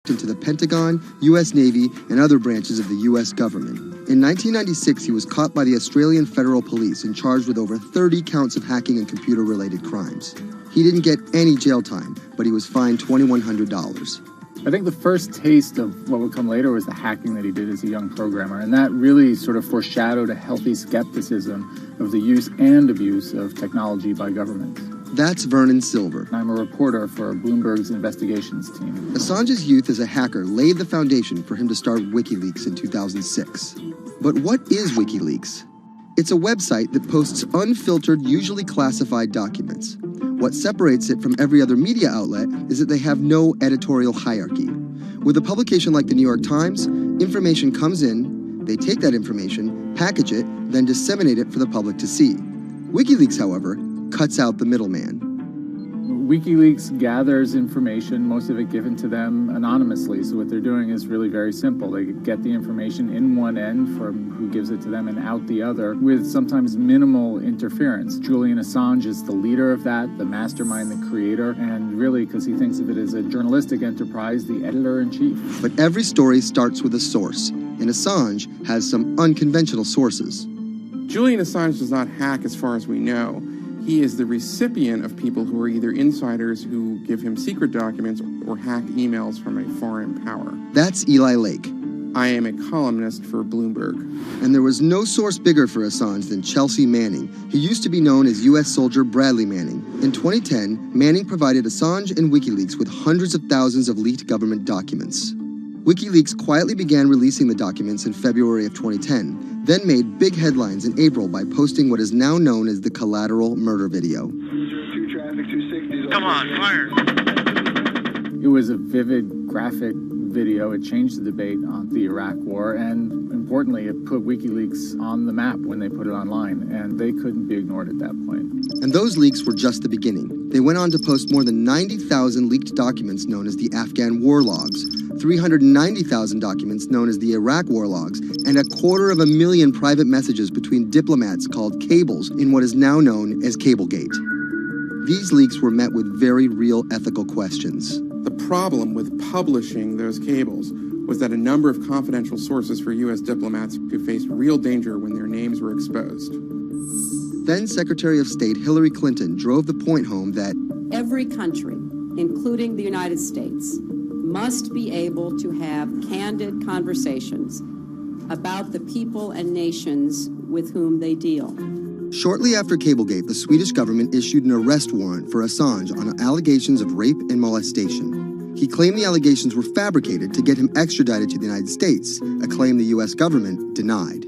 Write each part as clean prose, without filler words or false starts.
into the Pentagon, U.S. Navy, and other branches of the U.S. government. In 1996, he was caught by the Australian Federal Police and charged with over 30 counts of hacking and computer-related crimes. He didn't get any jail time, but he was fined $2,100. I think the first taste of what would come later was the hacking that he did as a young programmer, and that really sort of foreshadowed a healthy skepticism of the use and abuse of technology by governments. That's Vernon Silver. I'm a reporter for Bloomberg's investigations team. Assange's youth as a hacker laid the foundation for him to start WikiLeaks in 2006. But what is WikiLeaks? It's a website that posts unfiltered, usually classified documents. What separates it from every other media outlet is that they have no editorial hierarchy. With a publication like the New York Times, information comes in, they take that information, package it, then disseminate it for the public to see. WikiLeaks, however, cuts out the middleman. WikiLeaks gathers information, most of it given to them anonymously. So what they're doing is really very simple. They get the information in one end from who gives it to them and out the other with sometimes minimal interference. Julian Assange is the leader of that, the mastermind, the creator, and really, because he thinks of it as a journalistic enterprise, the editor-in-chief. But every story starts with a source, and Assange has some unconventional sources. Julian Assange does not hack as far as we know. He is the recipient of people who are either insiders who give him secret documents or hacked emails from a foreign power. That's Eli Lake. I am a columnist for Bloomberg. And there was no source bigger for Assange than Chelsea Manning. He used to be known as U.S. soldier Bradley Manning. In 2010, Manning provided Assange and WikiLeaks with hundreds of thousands of leaked government documents. WikiLeaks quietly began releasing the documents in February of 2010, then made big headlines in April by posting what is now known as the Collateral murder video. Come on, fire! It was a vivid, graphic video. It changed the debate on the Iraq War, and importantly, it put WikiLeaks on the map when they put it online, and they couldn't be ignored at that point. And those leaks were just the beginning. They went on to post more than 90,000 leaked documents known as the Afghan war logs, 390,000 documents known as the Iraq war logs, and 250,000 private messages between diplomats called cables in what is now known as Cablegate. These leaks were met with very real ethical questions. The problem with publishing those cables was that a number of confidential sources for U.S. diplomats could face real danger when their names were exposed. Then Secretary of State Hillary Clinton drove the point home that every country, including the United States, must be able to have candid conversations about the people and nations with whom they deal. Shortly after Cablegate, the Swedish government issued an arrest warrant for Assange on allegations of rape and molestation. He claimed the allegations were fabricated to get him extradited to the United States, a claim the U.S. government denied.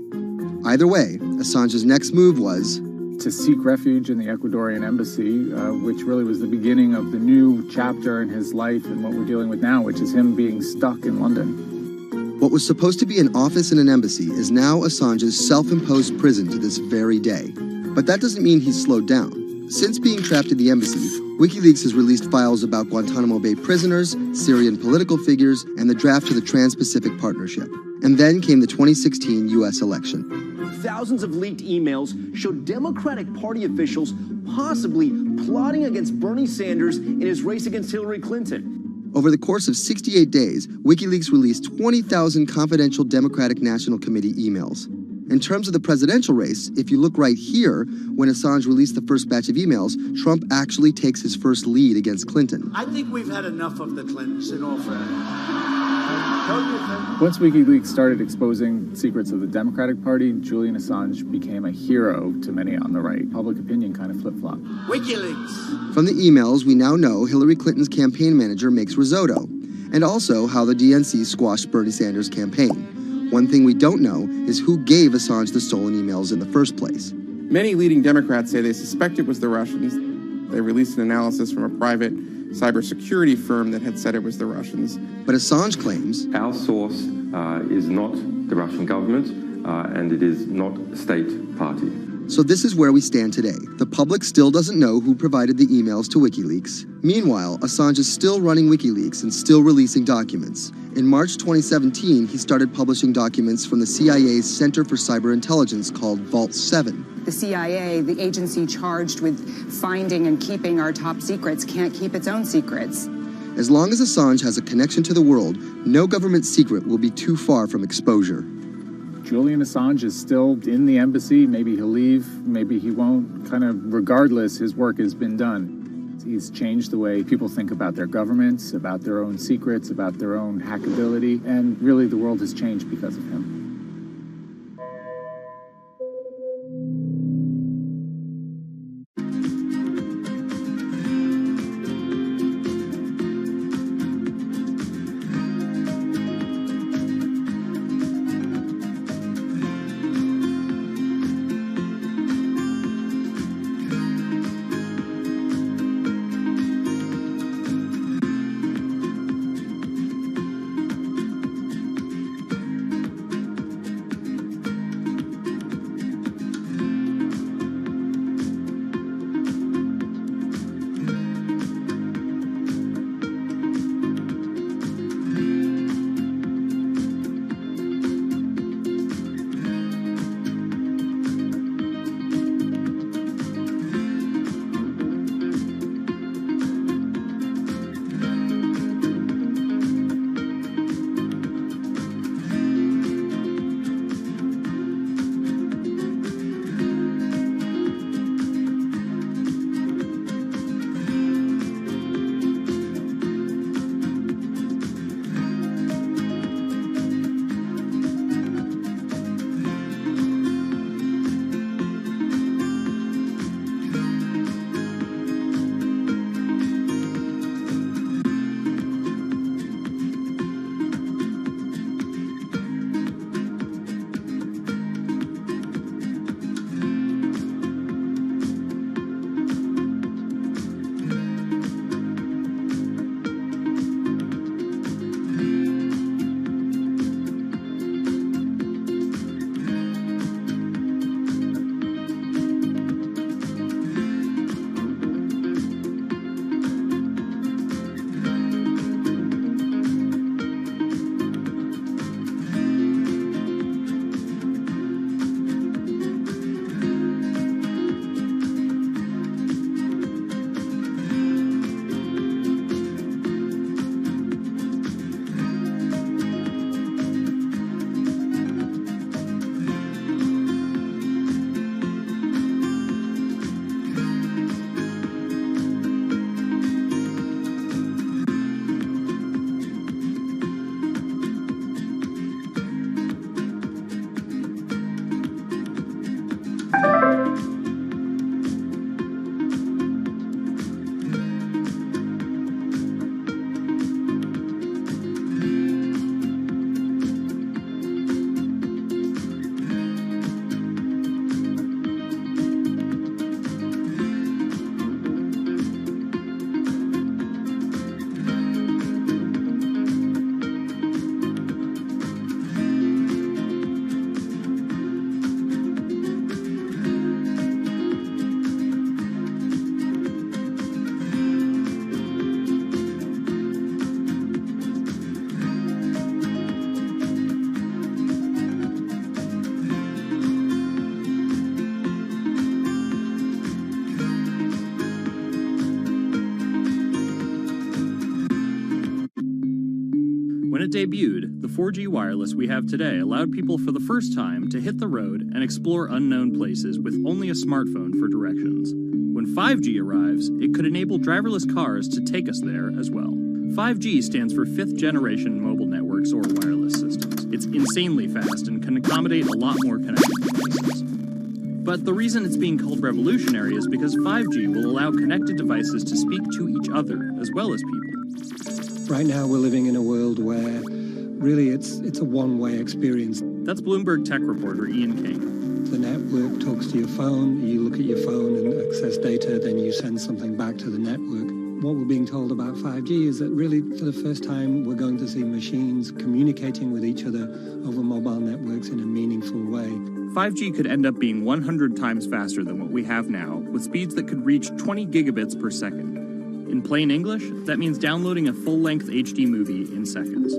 Either way, Assange's next move was to seek refuge in the Ecuadorian embassy, which really was the beginning of the new chapter in his life and what we're dealing with now, which is him being stuck in London. What was supposed to be an office in an embassy is now Assange's self-imposed prison to this very day. But that doesn't mean he's slowed down. Since being trapped in the embassy, WikiLeaks has released files about Guantanamo Bay prisoners, Syrian political figures, and the draft to the Trans-Pacific Partnership. And then came the 2016 U.S. election. Thousands of leaked emails showed Democratic Party officials possibly plotting against Bernie Sanders in his race against Hillary Clinton. Over the course of 68 days, WikiLeaks released 20,000 confidential Democratic National Committee emails. In terms of the presidential race, if you look right here, when Assange released the first batch of emails, Trump actually takes his first lead against Clinton. I think we've had enough of the Clintons, in all fairness. Once WikiLeaks started exposing secrets of the Democratic Party, Julian Assange became a hero to many on the right. Public opinion kind of flip-flopped. WikiLeaks! From the emails, we now know Hillary Clinton's campaign manager makes risotto, and also how the DNC squashed Bernie Sanders' campaign. One thing we don't know is who gave Assange the stolen emails in the first place. Many leading Democrats say they suspect it was the Russians. They released an analysis from a private cybersecurity firm that had said it was the Russians. But Assange claims our source is not the Russian government, and it is not a state party. So this is where we stand today. The public still doesn't know who provided the emails to WikiLeaks. Meanwhile, Assange is still running WikiLeaks and still releasing documents. In March 2017, he started publishing documents from the CIA's Center for Cyber Intelligence called Vault 7. The CIA, the agency charged with finding and keeping our top secrets, can't keep its own secrets. As long as Assange has a connection to the world, no government secret will be too far from exposure. Julian Assange is still in the embassy. Maybe he'll leave, maybe he won't. Kind of regardless, his work has been done. He's changed the way people think about their governments, about their own secrets, about their own hackability, and really the world has changed because of him. When it debuted, the 4G wireless we have today allowed people for the first time to hit the road and explore unknown places with only a smartphone for directions. When 5G arrives, it could enable driverless cars to take us there as well. 5G stands for fifth generation mobile networks or wireless systems. It's insanely fast and can accommodate a lot more connected devices. But the reason it's being called revolutionary is because 5G will allow connected devices to speak to each other as well as people. Right now we're living in a world where really it's a one-way experience. That's Bloomberg tech reporter Ian King. The network talks to your phone, you look at your phone and access data, then you send something back to the network. What we're being told about 5G is that really for the first time we're going to see machines communicating with each other over mobile networks in a meaningful way. 5G could end up being 100 times faster than what we have now, with speeds that could reach 20 gigabits per second. In plain English, that means downloading a full-length HD movie in seconds.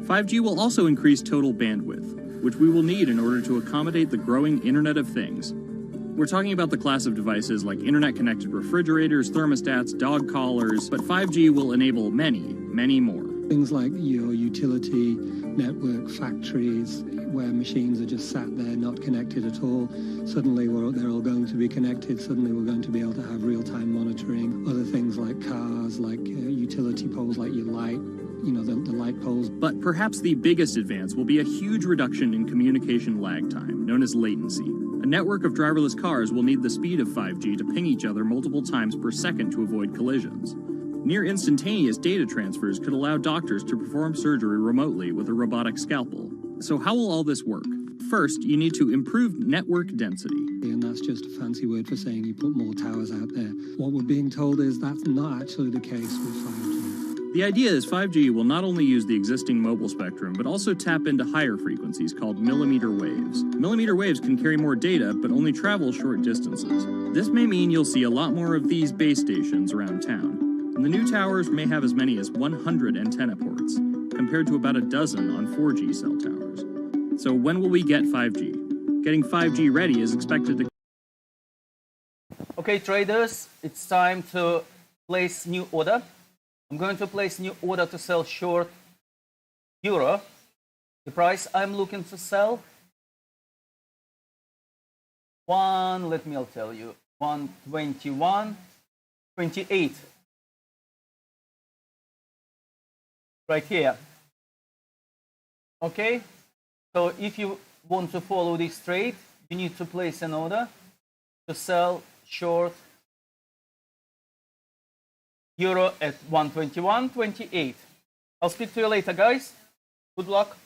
5G will also increase total bandwidth, which we will need in order to accommodate the growing Internet of Things. We're talking about the class of devices like internet-connected refrigerators, thermostats, dog collars, but 5G will enable many, many more. Things like your utility network factories, where machines are just sat there not connected at all. Suddenly they're all going to be connected. Suddenly we're going to be able to have real-time monitoring. Other things like cars, like utility poles, like your light, the light poles. But perhaps the biggest advance will be a huge reduction in communication lag time, known as latency. A network of driverless cars will need the speed of 5G to ping each other multiple times per second to avoid collisions. Near instantaneous data transfers could allow doctors to perform surgery remotely with a robotic scalpel. So how will all this work? First, you need to improve network density. And that's just a fancy word for saying you put more towers out there. What we're being told is that's not actually the case with 5G. The idea is 5G will not only use the existing mobile spectrum, but also tap into higher frequencies called millimeter waves. Millimeter waves can carry more data, but only travel short distances. This may mean you'll see a lot more of these base stations around town. And the new towers may have as many as 100 antenna ports, compared to about a dozen on 4G cell towers. So when will we get 5G? Getting 5G ready is expected to... Okay, traders, it's time to place new order. I'm going to place new order to sell short euro. The price I'm looking to sell, let me tell you, 121.28. Right here. Okay, so if you want to follow this trade, you need to place an order to sell short euro at 121.28. I'll speak to you later, guys. Good luck.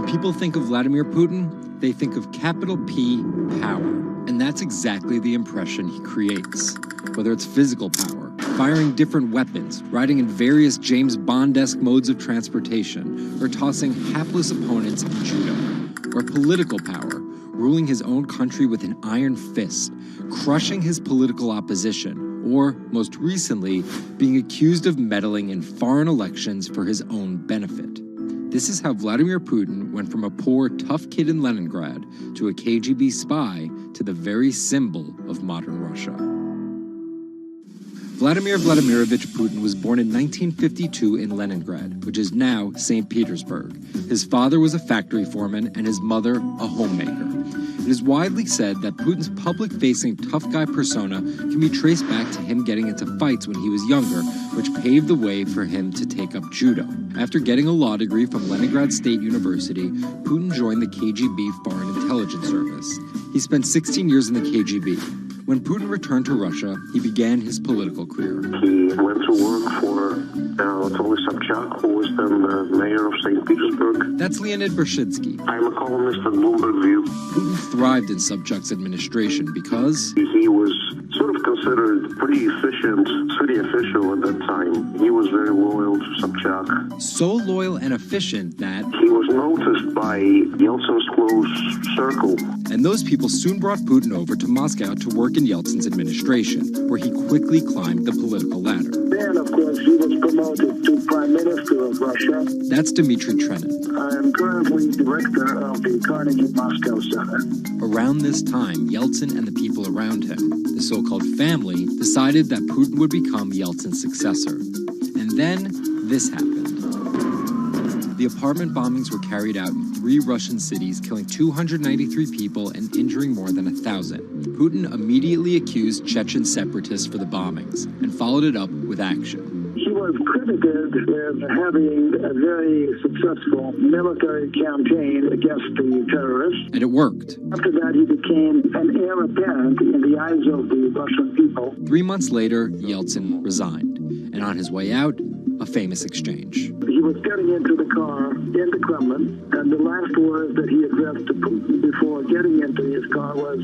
People think of Vladimir Putin, they think of capital P, power. And that's exactly the impression he creates. Whether it's physical power, firing different weapons, riding in various James Bond-esque modes of transportation, or tossing hapless opponents in judo. Or political power, ruling his own country with an iron fist, crushing his political opposition, or, most recently, being accused of meddling in foreign elections for his own benefit. This is how Vladimir Putin went from a poor, tough kid in Leningrad to a KGB spy to the very symbol of modern Russia. Vladimir Vladimirovich Putin was born in 1952 in Leningrad, which is now St. Petersburg. His father was a factory foreman and his mother a homemaker. It is widely said that Putin's public-facing tough guy persona can be traced back to him getting into fights when he was younger, which paved the way for him to take up judo. After getting a law degree from Leningrad State University, Putin joined the KGB Foreign Intelligence Service. He spent 16 years in the KGB. When Putin returned to Russia, he began his political career. He went to work for Sobchak, who was the mayor of St. Petersburg. That's Leonid Bershidsky. I'm a columnist at Bloomberg View. Putin thrived in Sobchak's administration because he was sort of considered pretty efficient city official at that time. He was very loyal to Sobchak. So loyal and efficient that he was noticed by Yeltsin's close circle. And those people soon brought Putin over to Moscow to work in Yeltsin's administration, where he quickly climbed the political ladder. Then, of course, he was promoted to Prime Minister of Russia. That's Dmitry Trenin. I am currently director of the Carnegie Moscow Center. Around this time, Yeltsin and the people around him, the so-called family, decided that Putin would become Yeltsin's successor. And then this happened. The apartment bombings were carried out in 3 Russian cities, killing 293 people and injuring more than 1,000. Putin immediately accused Chechen separatists for the bombings and followed it up with action. He was credited with having a very successful military campaign against the terrorists. And it worked. After that, he became an heir apparent in the eyes of the Russian people. 3 months later, Yeltsin resigned. And on his way out, a famous exchange. He was getting into the car in the Kremlin, and the last words that he addressed to Putin before getting into his car was,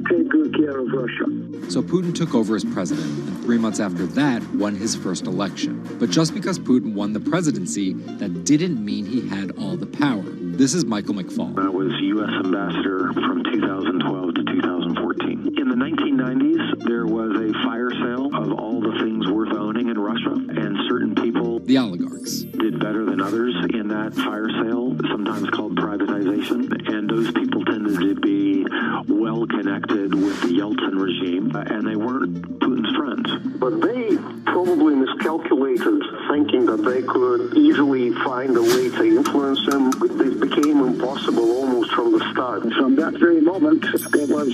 "Take good care of Russia." So Putin took over as president, and 3 months after that, won his first election. But just because Putin won the presidency, that didn't mean he had all the power. This is Michael McFall. I was U.S. ambassador from 2012 to 2014. In the 1990s, there was a fire sale of all the things worth owning in Russia, and certain people, the oligarchs, did better than others in that fire sale, sometimes called privatization, and those people tended to be well connected with the Yeltsin regime, and they weren't Putin's friends. But they probably miscalculated, thinking that they could easily find a way to influence him. It became impossible almost from the start. From that very moment, there was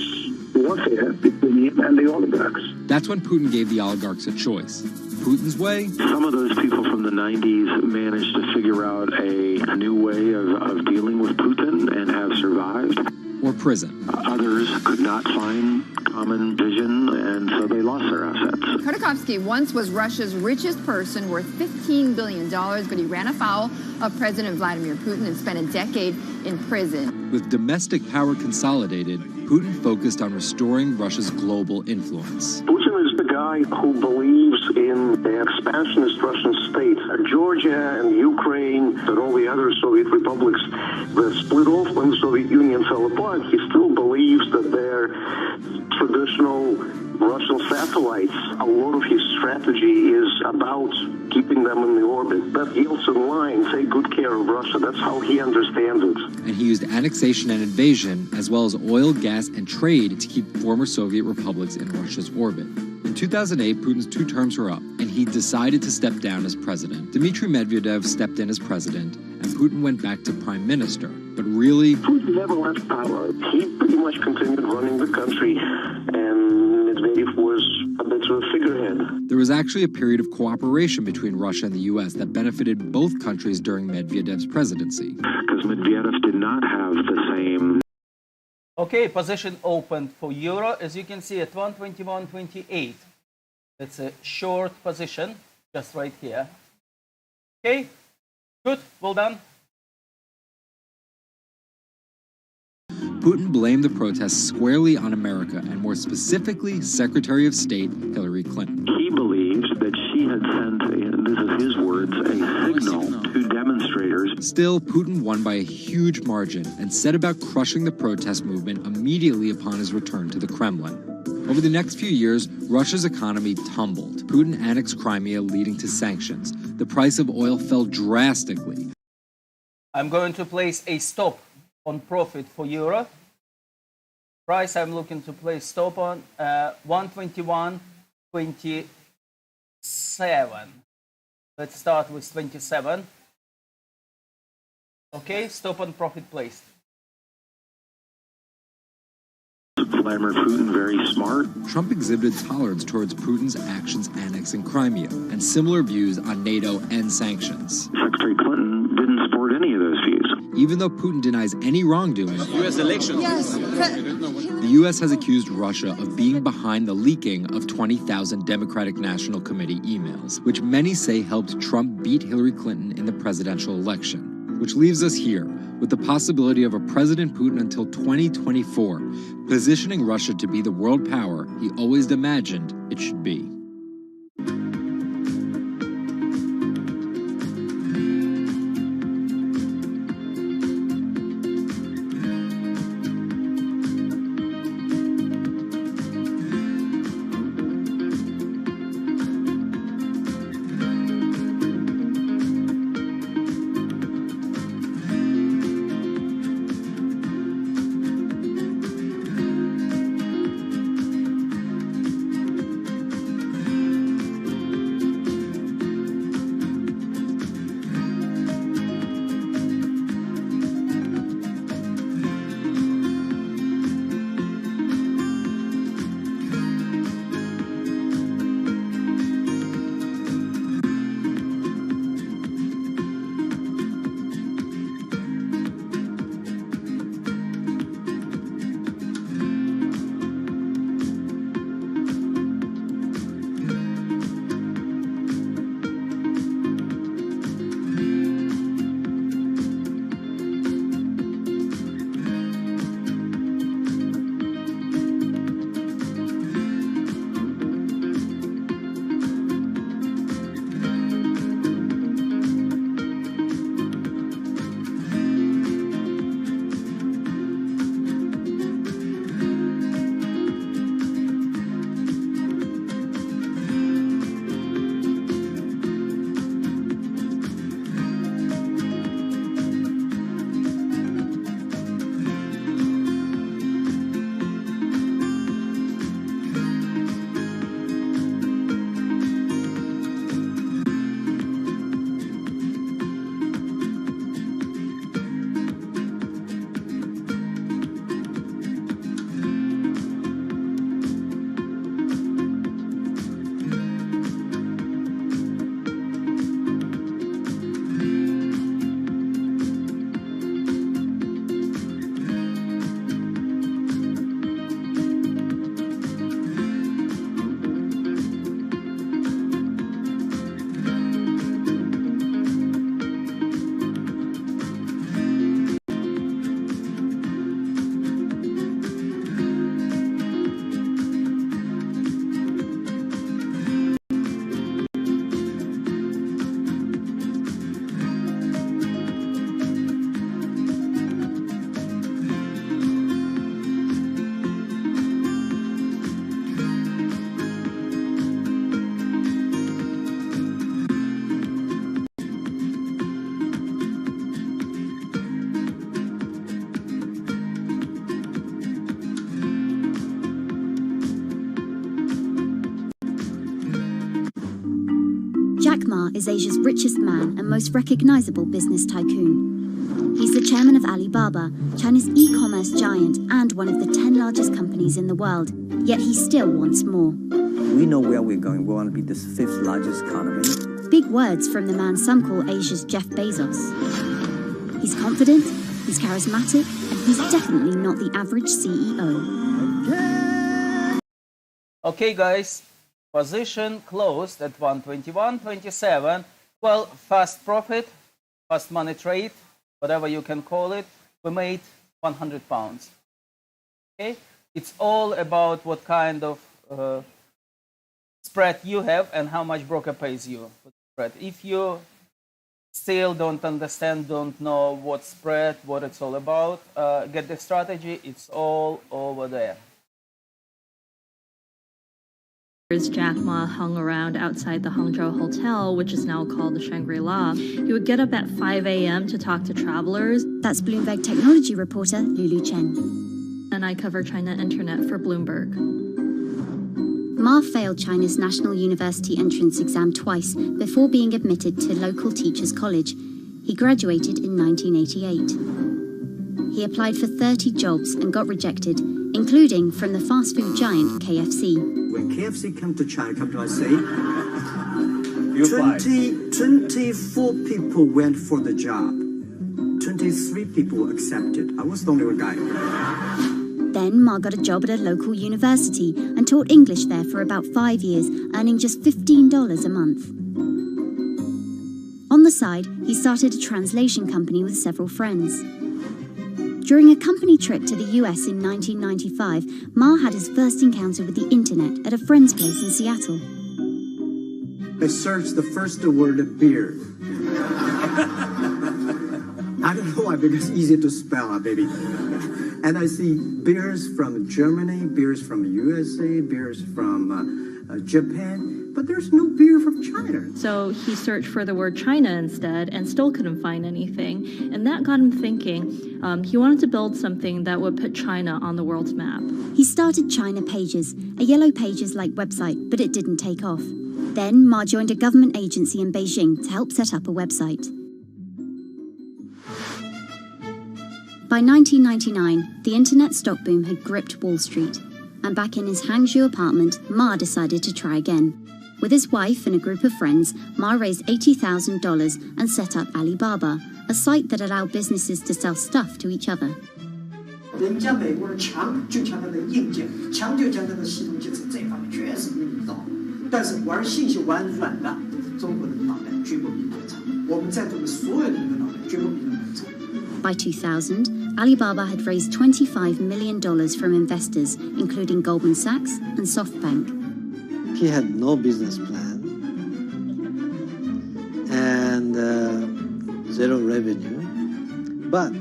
warfare between him and the oligarchs. That's when Putin gave the oligarchs a choice. Putin's way? Some of those people from the 90s managed to figure out a new way of dealing with Putin and have survived. Or prison. Others could not find common vision, and so they lost their assets. Khodorkovsky once was Russia's richest person, worth $15 billion, but he ran afoul of President Vladimir Putin and spent a decade in prison. With domestic power consolidated, Putin focused on restoring Russia's global influence. Putin is the guy who believes in the expansionist Russian state. Georgia and Ukraine and all the other Soviet republics that split off when the Soviet Union fell apart, he still believes that they're traditional Russian satellites. A lot of his strategy is about keeping them in the orbit. That Yeltsin line, take good care of Russia, that's how he understands it. And he used annexation and invasion, as well as oil, gas, and trade to keep former Soviet republics in Russia's orbit. In 2008, Putin's 2 terms were up, and he decided to step down as president. Dmitry Medvedev stepped in as president, and Putin went back to prime minister. But really, Putin never left power. He pretty much continued running the country, and Medvedev was a bit of a figurehead. There was actually a period of cooperation between Russia and the U.S. that benefited both countries during Medvedev's presidency. Because Medvedev did not have the same... Okay, position opened for euro, as you can see, at 121.28. That's a short position, just right here. Okay, good, well done. Putin blamed the protests squarely on America, and more specifically, Secretary of State Hillary Clinton. He believes that she had sent, this is his words, a signal to demonstrators. Still, Putin won by a huge margin and set about crushing the protest movement immediately upon his return to the Kremlin. Over the next few years, Russia's economy tumbled. Putin annexed Crimea, leading to sanctions. The price of oil fell drastically. I'm going to place a stop on profit for euro. Price I'm looking to place stop on 121.27. Let's start with 27. Okay, stop on profit placed. Vladimir Putin very smart. Trump exhibited tolerance towards Putin's actions annexing Crimea and similar views on NATO and sanctions. Secretary Clinton didn't support any of those views. Even though Putin denies any wrongdoing, U.S. elections. Yes. The U.S. has accused Russia of being behind the leaking of 20,000 Democratic National Committee emails, which many say helped Trump beat Hillary Clinton in the presidential election. Which leaves us here, with the possibility of a President Putin until 2024, positioning Russia to be the world power he always imagined it should be. Ma is Asia's richest man and most recognizable business tycoon. He's the chairman of Alibaba, China's e-commerce giant and one of the 10 largest companies in the world, yet he still wants more. We know where we're going. We want to be the 5th largest economy. Big words from the man some call Asia's Jeff Bezos. He's confident, he's charismatic, and he's definitely not the average CEO. Okay, guys, position closed at 121.27. Well, fast profit, fast money trade, whatever you can call it. We made £100. Okay, it's all about what kind of spread you have and how much broker pays you for the spread. If you still don't understand, don't know what spread, what it's all about, get the strategy. It's all over there. Jack Ma hung around outside the Hangzhou Hotel, which is now called the Shangri-La. He would get up at 5 a.m. to talk to travelers. That's Bloomberg technology reporter Lulu Chen. And I cover China Internet for Bloomberg. Ma failed China's National University entrance exam twice before being admitted to local teachers' college. He graduated in 1988. He applied for 30 jobs and got rejected, including from the fast food giant KFC. When KFC came to China, I say, 24 people went for the job. 23 people accepted. I was the only one guy. Then Ma got a job at a local university and taught English there for about 5 years, earning just $15 a month. On the side, he started a translation company with several friends. During a company trip to the US in 1995, Ma had his first encounter with the internet at a friend's place in Seattle. I searched the first word beer. I don't know why, because it's easy to spell, baby. And I see beers from Germany, beers from USA, beers from Japan, but there's no beer from China. So he searched for the word China instead and still couldn't find anything. And that got him thinking. He wanted to build something that would put China on the world's map. He started China Pages, a Yellow Pages-like website, but it didn't take off. Then Ma joined a government agency in Beijing to help set up a website. By 1999, the internet stock boom had gripped Wall Street, and back in his Hangzhou apartment, Ma decided to try again. With his wife and a group of friends, Ma raised $80,000 and set up Alibaba, a site that allowed businesses to sell stuff to each other. 人家美国人强就强它的硬件，强就强它的系统建设，这方面确实比你早。但是玩信息玩软的，中国人的脑袋绝不比你们长。我们在座的所有人的脑袋绝不比你们长。By 2000, Alibaba had raised $25 million from investors, including Goldman Sachs and SoftBank. He had no business plan and zero revenue, but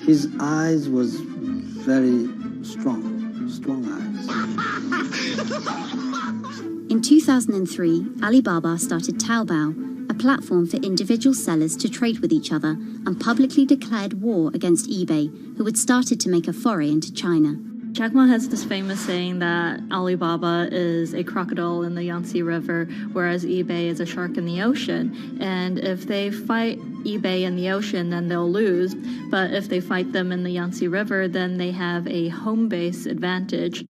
his eyes was very strong eyes. In 2003, Alibaba started Taobao, a platform for individual sellers to trade with each other, and publicly declared war against eBay, who had started to make a foray into China. Jack Ma has this famous saying that Alibaba is a crocodile in the Yangtze River, whereas eBay is a shark in the ocean. And if they fight eBay in the ocean, then they'll lose. But if they fight them in the Yangtze River, then they have a home base advantage.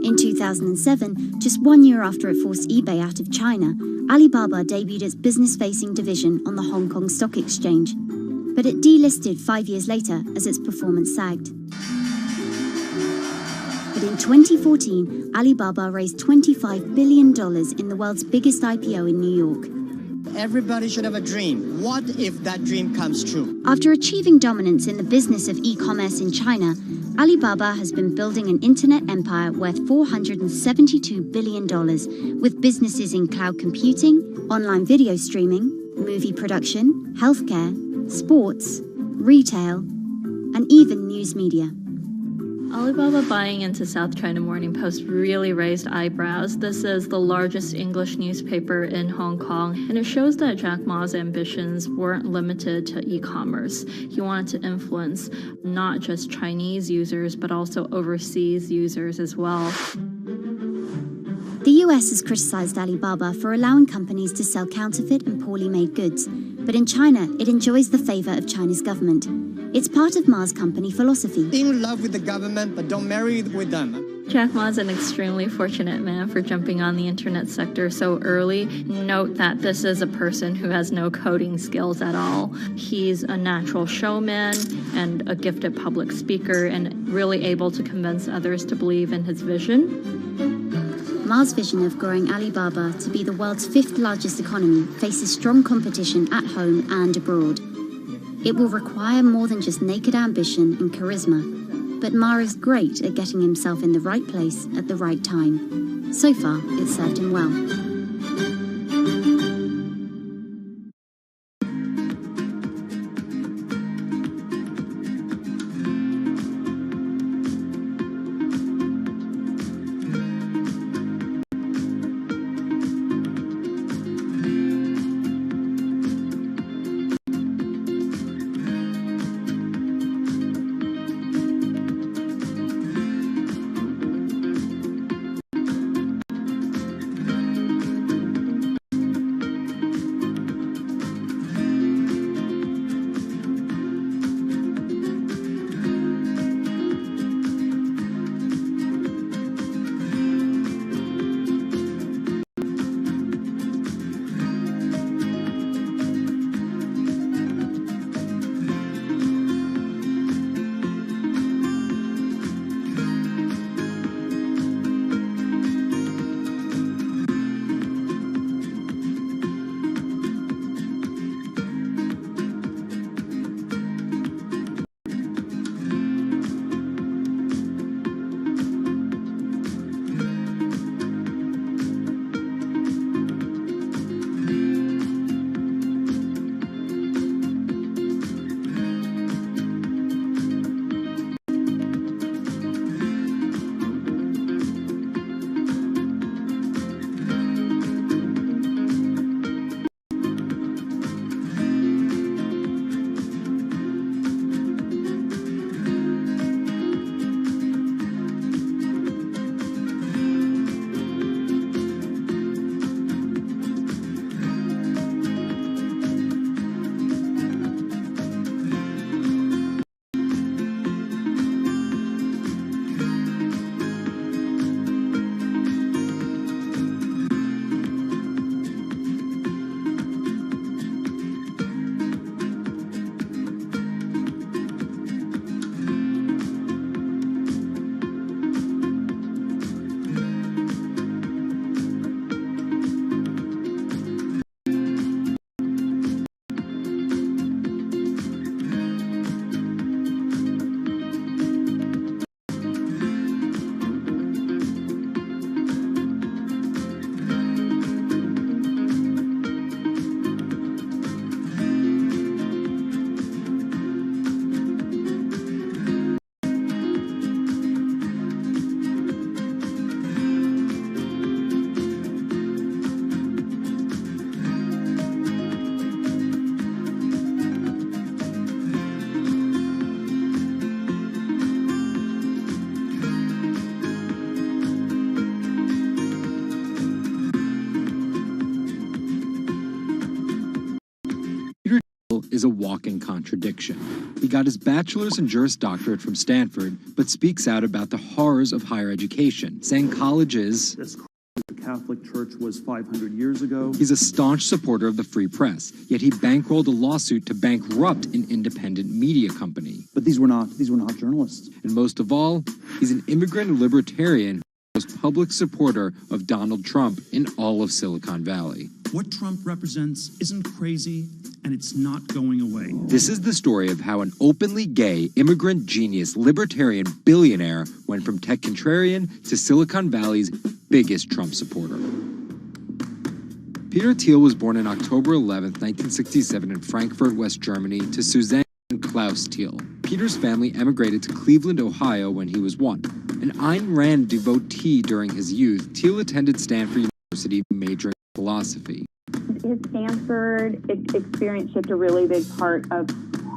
In 2007, just 1 year after it forced eBay out of China, Alibaba debuted its business-facing division on the Hong Kong Stock Exchange. But it delisted 5 years later as its performance sagged. But in 2014, Alibaba raised $25 billion in the world's biggest IPO in New York. Everybody should have a dream. What if that dream comes true? After achieving dominance in the business of e-commerce in China, Alibaba has been building an internet empire worth $472 billion, with businesses in cloud computing, online video streaming, movie production, healthcare, sports, retail, and even news media. Alibaba buying into South China Morning Post really raised eyebrows. This is the largest English newspaper in Hong Kong, and it shows that Jack Ma's ambitions weren't limited to e-commerce. He wanted to influence not just Chinese users, but also overseas users as well. The US has criticized Alibaba for allowing companies to sell counterfeit and poorly made goods, but in China, it enjoys the favor of China's government. It's part of Ma's company philosophy. In love with the government, but don't marry with them. Jack Ma's an extremely fortunate man for jumping on the internet sector so early. Note that this is a person who has no coding skills at all. He's a natural showman and a gifted public speaker and really able to convince others to believe in his vision. Ma's vision of growing Alibaba to be the world's 5th largest economy faces strong competition at home and abroad. It will require more than just naked ambition and charisma. But Ma is great at getting himself in the right place at the right time. So far, it's served him well. Is a walking contradiction. He got his bachelor's and Juris Doctorate from Stanford, but speaks out about the horrors of higher education, saying colleges the Catholic Church was 500 years ago. He's a staunch supporter of the free press, yet he bankrolled a lawsuit to bankrupt an independent media company. But these were not journalists. And most of all, he's an immigrant libertarian who was public supporter of Donald Trump in all of Silicon Valley. What Trump represents isn't crazy, and it's not going away. This is the story of how an openly gay, immigrant genius, libertarian billionaire went from tech contrarian to Silicon Valley's biggest Trump supporter. Peter Thiel was born on October 11, 1967 in Frankfurt, West Germany, to Suzanne and Klaus Thiel. Peter's family emigrated to Cleveland, Ohio when he was 1. An Ayn Rand devotee during his youth, Thiel attended Stanford University majoring philosophy. His Stanford experience shaped a really big part of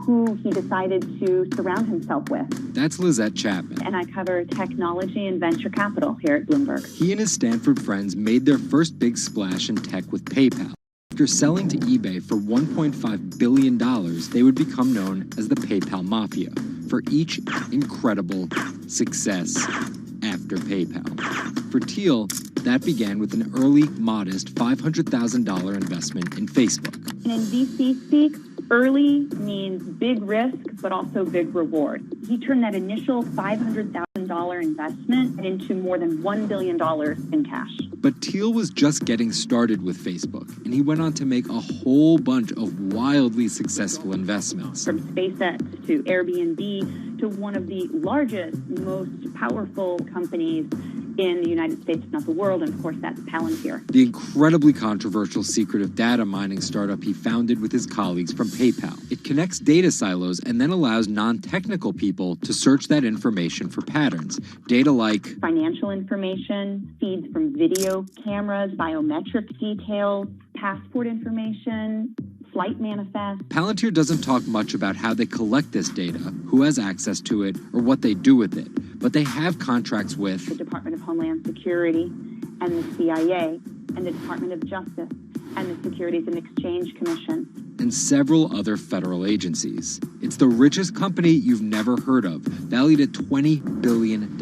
who he decided to surround himself with. That's Lizette Chapman. And I cover technology and venture capital here at Bloomberg. He and his Stanford friends made their first big splash in tech with PayPal. After selling to eBay for $1.5 billion, they would become known as the PayPal Mafia for each incredible success after PayPal. For Thiel, that began with an early, modest $500,000 investment in Facebook. And in VC speak, early means big risk, but also big reward. He turned that initial $500,000 investment into more than $1 billion in cash. But Thiel was just getting started with Facebook, and he went on to make a whole bunch of wildly successful investments. From SpaceX to Airbnb to one of the largest, most powerful companies in the United States, if not the world, and of course that's Palantir. The incredibly controversial secretive data mining startup he founded with his colleagues from PayPal. It connects data silos and then allows non-technical people to search that information for patterns. Data like financial information, feeds from video cameras, biometric details, passport information, flight manifest. Palantir doesn't talk much about how they collect this data, who has access to it, or what they do with it. But they have contracts with the Department of Homeland Security and the CIA and the Department of Justice and the Securities and Exchange Commission and several other federal agencies. It's the richest company you've never heard of, valued at $20 billion.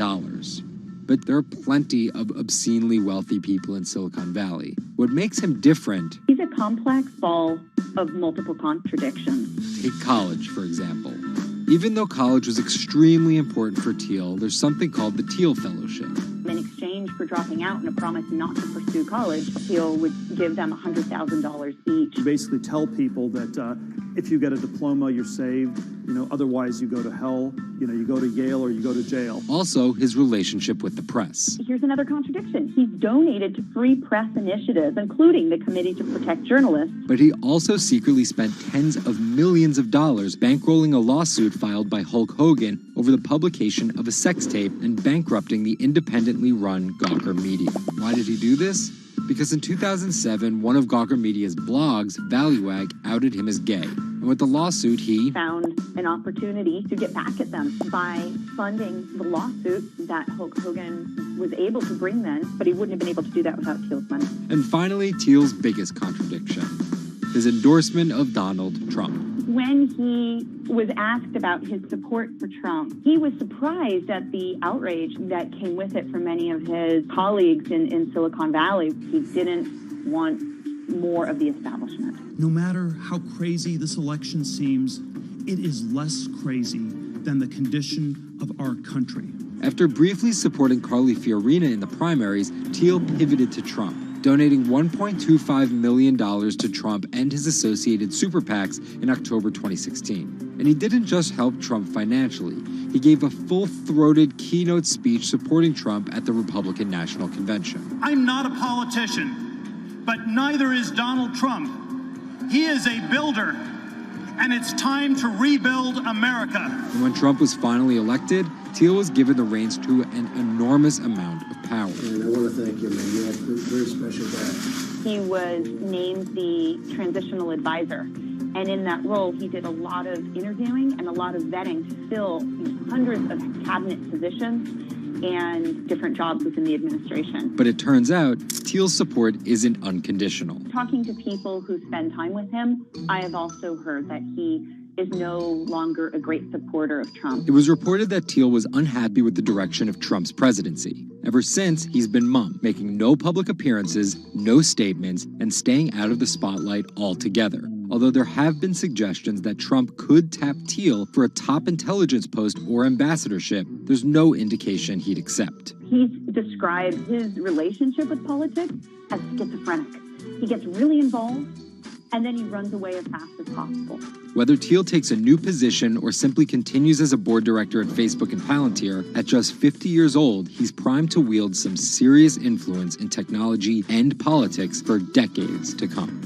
But there are plenty of obscenely wealthy people in Silicon Valley. What makes him different... He's a complex ball of multiple contradictions. Take college, for example. Even though college was extremely important for Thiel, there's something called the Thiel Fellowship. In exchange for dropping out and a promise not to pursue college, Thiel would give them $100,000 each. You basically tell people that if you get a diploma, you're saved. Otherwise you go to hell. You go to Yale or you go to jail. Also, his relationship with the press. Here's another contradiction. He's donated to free press initiatives, including the Committee to Protect Journalists. But he also secretly spent tens of millions of dollars bankrolling a lawsuit filed by Hulk Hogan over the publication of a sex tape and bankrupting the independently run Gawker Media. Why did he do this? Because in 2007, one of Gawker Media's blogs, ValueAg, outed him as gay. And with the lawsuit, he found an opportunity to get back at them by funding the lawsuit that Hulk Hogan was able to bring then, but he wouldn't have been able to do that without Thiel's money. And finally, Thiel's biggest contradiction, his endorsement of Donald Trump. When he was asked about his support for Trump, he was surprised at the outrage that came with it from many of his colleagues in Silicon Valley. He didn't want more of the establishment. No matter how crazy this election seems, it is less crazy than the condition of our country. After briefly supporting Carly Fiorina in the primaries, Thiel pivoted to Trump, donating $1.25 million to Trump and his associated super PACs in October 2016. And he didn't just help Trump financially. He gave a full-throated keynote speech supporting Trump at the Republican National Convention. I'm not a politician, but neither is Donald Trump. He is a builder, and it's time to rebuild America. And when Trump was finally elected, Thiel was given the reins to an enormous amount of power. And I want to thank you, man. You have a very special guy. He was named the transitional advisor. And in that role, he did a lot of interviewing and a lot of vetting to fill hundreds of cabinet positions and different jobs within the administration. But it turns out, Thiel's support isn't unconditional. Talking to people who spend time with him, I have also heard that he is no longer a great supporter of Trump. It was reported that Thiel was unhappy with the direction of Trump's presidency. Ever since, he's been mum, making no public appearances, no statements, and staying out of the spotlight altogether. Although there have been suggestions that Trump could tap Thiel for a top intelligence post or ambassadorship, there's no indication he'd accept. He's described his relationship with politics as schizophrenic. He gets really involved, and then he runs away as fast as possible. Whether Thiel takes a new position or simply continues as a board director at Facebook and Palantir, at just 50 years old, he's primed to wield some serious influence in technology and politics for decades to come.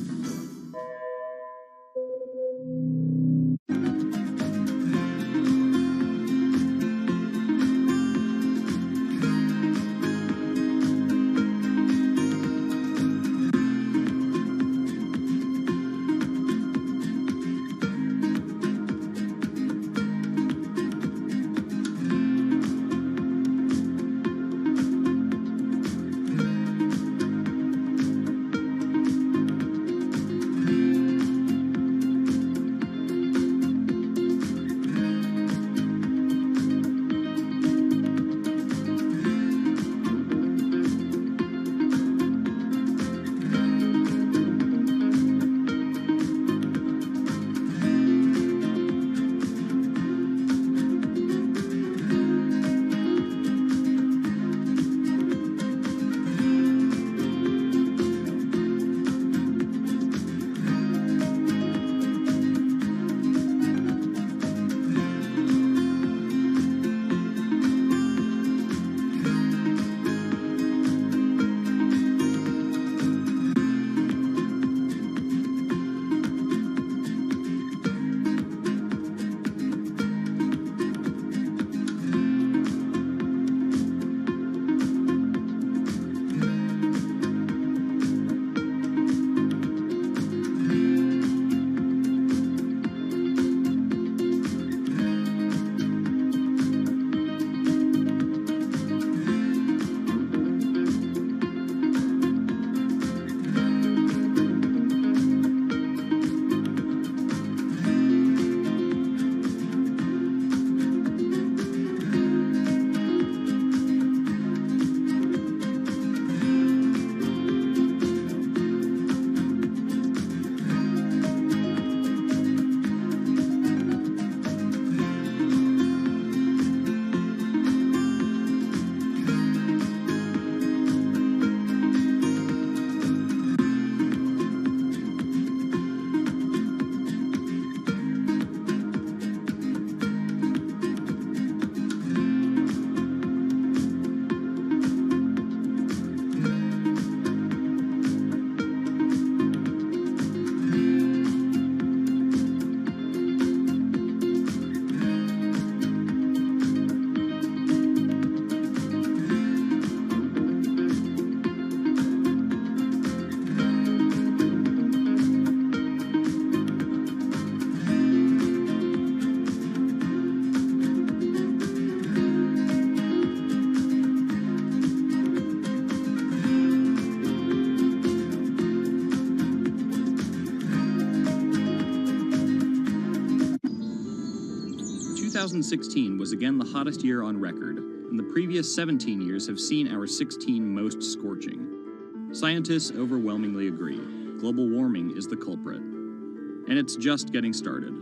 2016 was again the hottest year on record, and the previous 17 years have seen our 16 most scorching. Scientists overwhelmingly agree. Global warming is the culprit. And it's just getting started.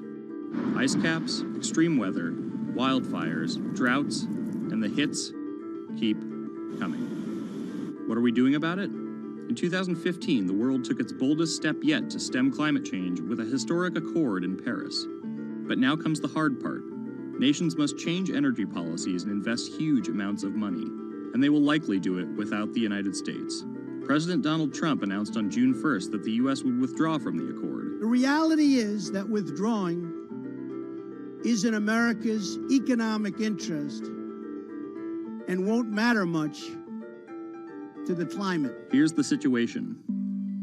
Ice caps, extreme weather, wildfires, droughts, and the hits keep coming. What are we doing about it? In 2015, the world took its boldest step yet to stem climate change with a historic accord in Paris. But now comes the hard part. Nations must change energy policies and invest huge amounts of money, and they will likely do it without the United States. President Donald Trump announced on June 1st that the U.S. would withdraw from the accord. The reality is that withdrawing is in America's economic interest and won't matter much to the climate. Here's the situation.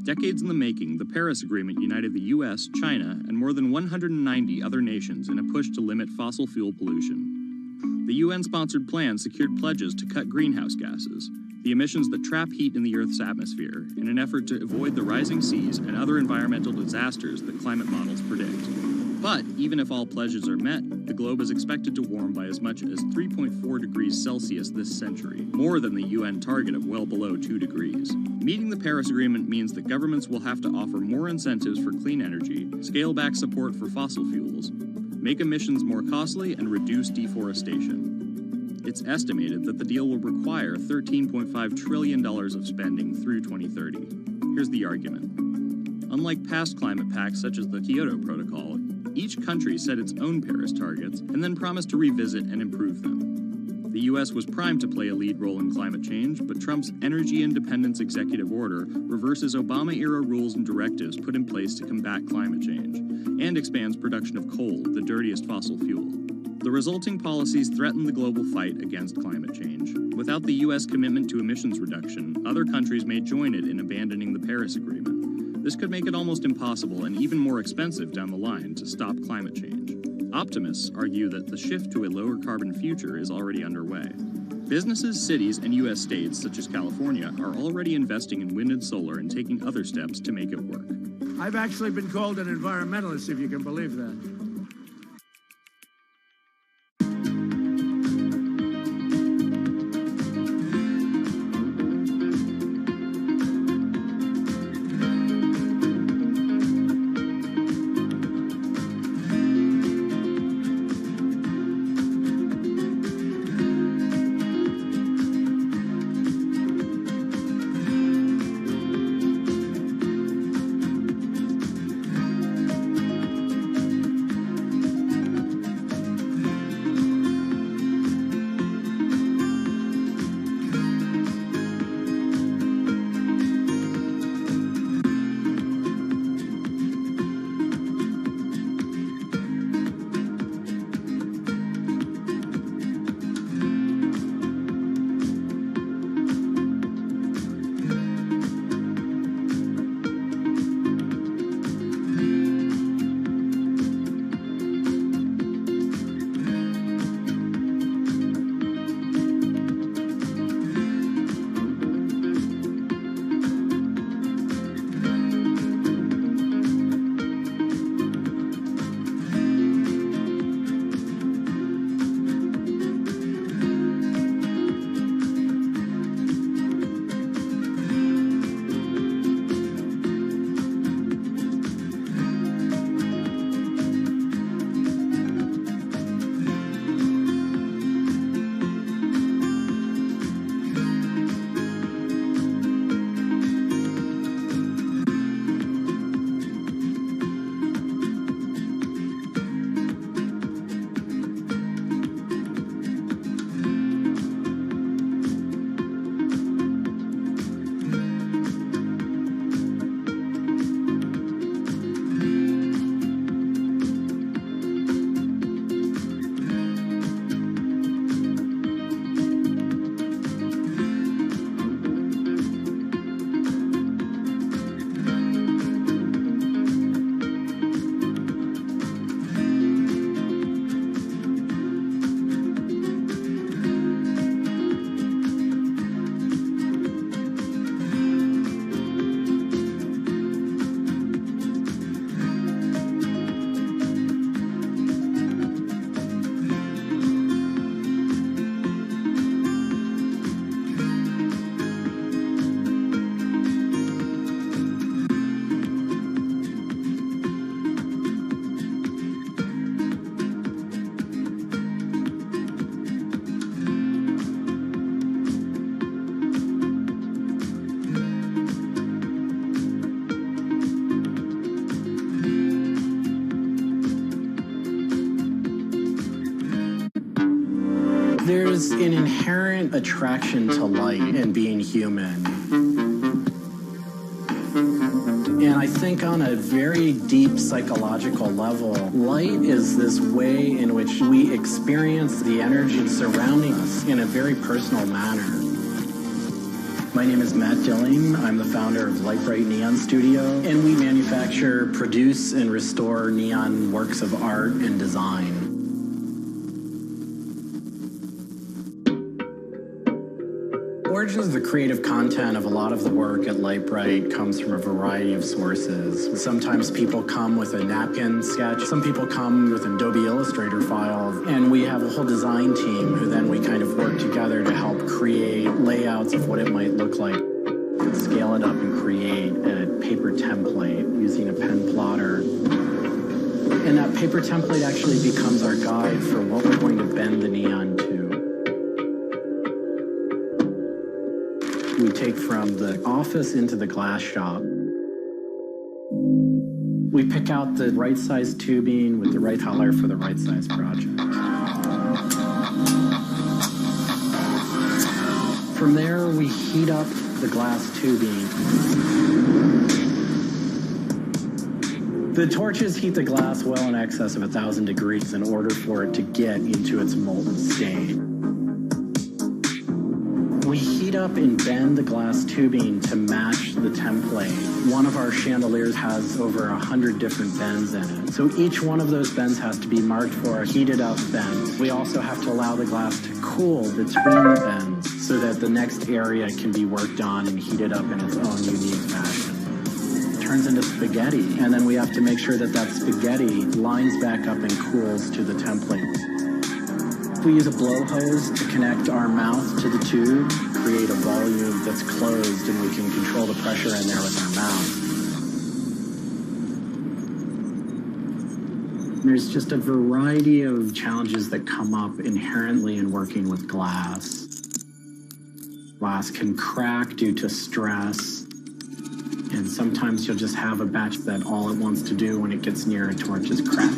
Decades in the making, the Paris Agreement united the U.S., China, and more than 190 other nations in a push to limit fossil fuel pollution. The UN-sponsored plan secured pledges to cut greenhouse gases, the emissions that trap heat in the Earth's atmosphere, in an effort to avoid the rising seas and other environmental disasters that climate models predict. But even if all pledges are met, the globe is expected to warm by as much as 3.4 degrees Celsius this century, more than the UN target of well below 2 degrees. Meeting the Paris Agreement means that governments will have to offer more incentives for clean energy, scale back support for fossil fuels, make emissions more costly, and reduce deforestation. It's estimated that the deal will require $13.5 trillion of spending through 2030. Here's the argument. Unlike past climate pacts such as the Kyoto Protocol, each country set its own Paris targets and then promised to revisit and improve them. The U.S. was primed to play a lead role in climate change, but Trump's energy independence executive order reverses Obama-era rules and directives put in place to combat climate change, and expands production of coal, the dirtiest fossil fuel. The resulting policies threaten the global fight against climate change. Without the U.S. commitment to emissions reduction, other countries may join it in abandoning the Paris Agreement. This could make it almost impossible and even more expensive down the line to stop climate change. Optimists argue that the shift to a lower carbon future is already underway. Businesses, cities, and U.S. states, such as California, are already investing in wind and solar and taking other steps to make it work. I've actually been called an environmentalist, if you can believe that. There's an inherent attraction to light and being human. And I think on a very deep psychological level, light is this way in which we experience the energy surrounding us in a very personal manner. My name is Matt Dilling. I'm the founder of Light Bright Neon Studio, and we manufacture, produce, and restore neon works of art and design. Origins of the creative content of a lot of the work at Light Bright comes from a variety of sources. Sometimes people come with a napkin sketch. Some people come with an Adobe Illustrator file. And we have a whole design team who then we kind of work together to help create layouts of what it might look like. Scale it up and create a paper template using a pen plotter. And that paper template actually becomes our guide for what we're going to bend the neon to. We take from the office into the glass shop. We pick out the right size tubing with the right color for the right size project. From there, we heat up the glass tubing. The torches heat the glass well in excess of 1,000 degrees in order for it to get into its molten state. We heat up and bend the glass tubing to match the template. One of our chandeliers has over 100 different bends in it. So each one of those bends has to be marked for a heated up bend. We also have to allow the glass to cool between the bends so that the next area can be worked on and heated up in its own unique fashion. It turns into spaghetti, and then we have to make sure that that spaghetti lines back up and cools to the template. We use a blow hose to connect our mouth to the tube, create a volume that's closed, and we can control the pressure in there with our mouth. There's just a variety of challenges that come up inherently in working with glass. Glass can crack due to stress, and sometimes you'll just have a batch that all it wants to do when it gets near a torch is crack.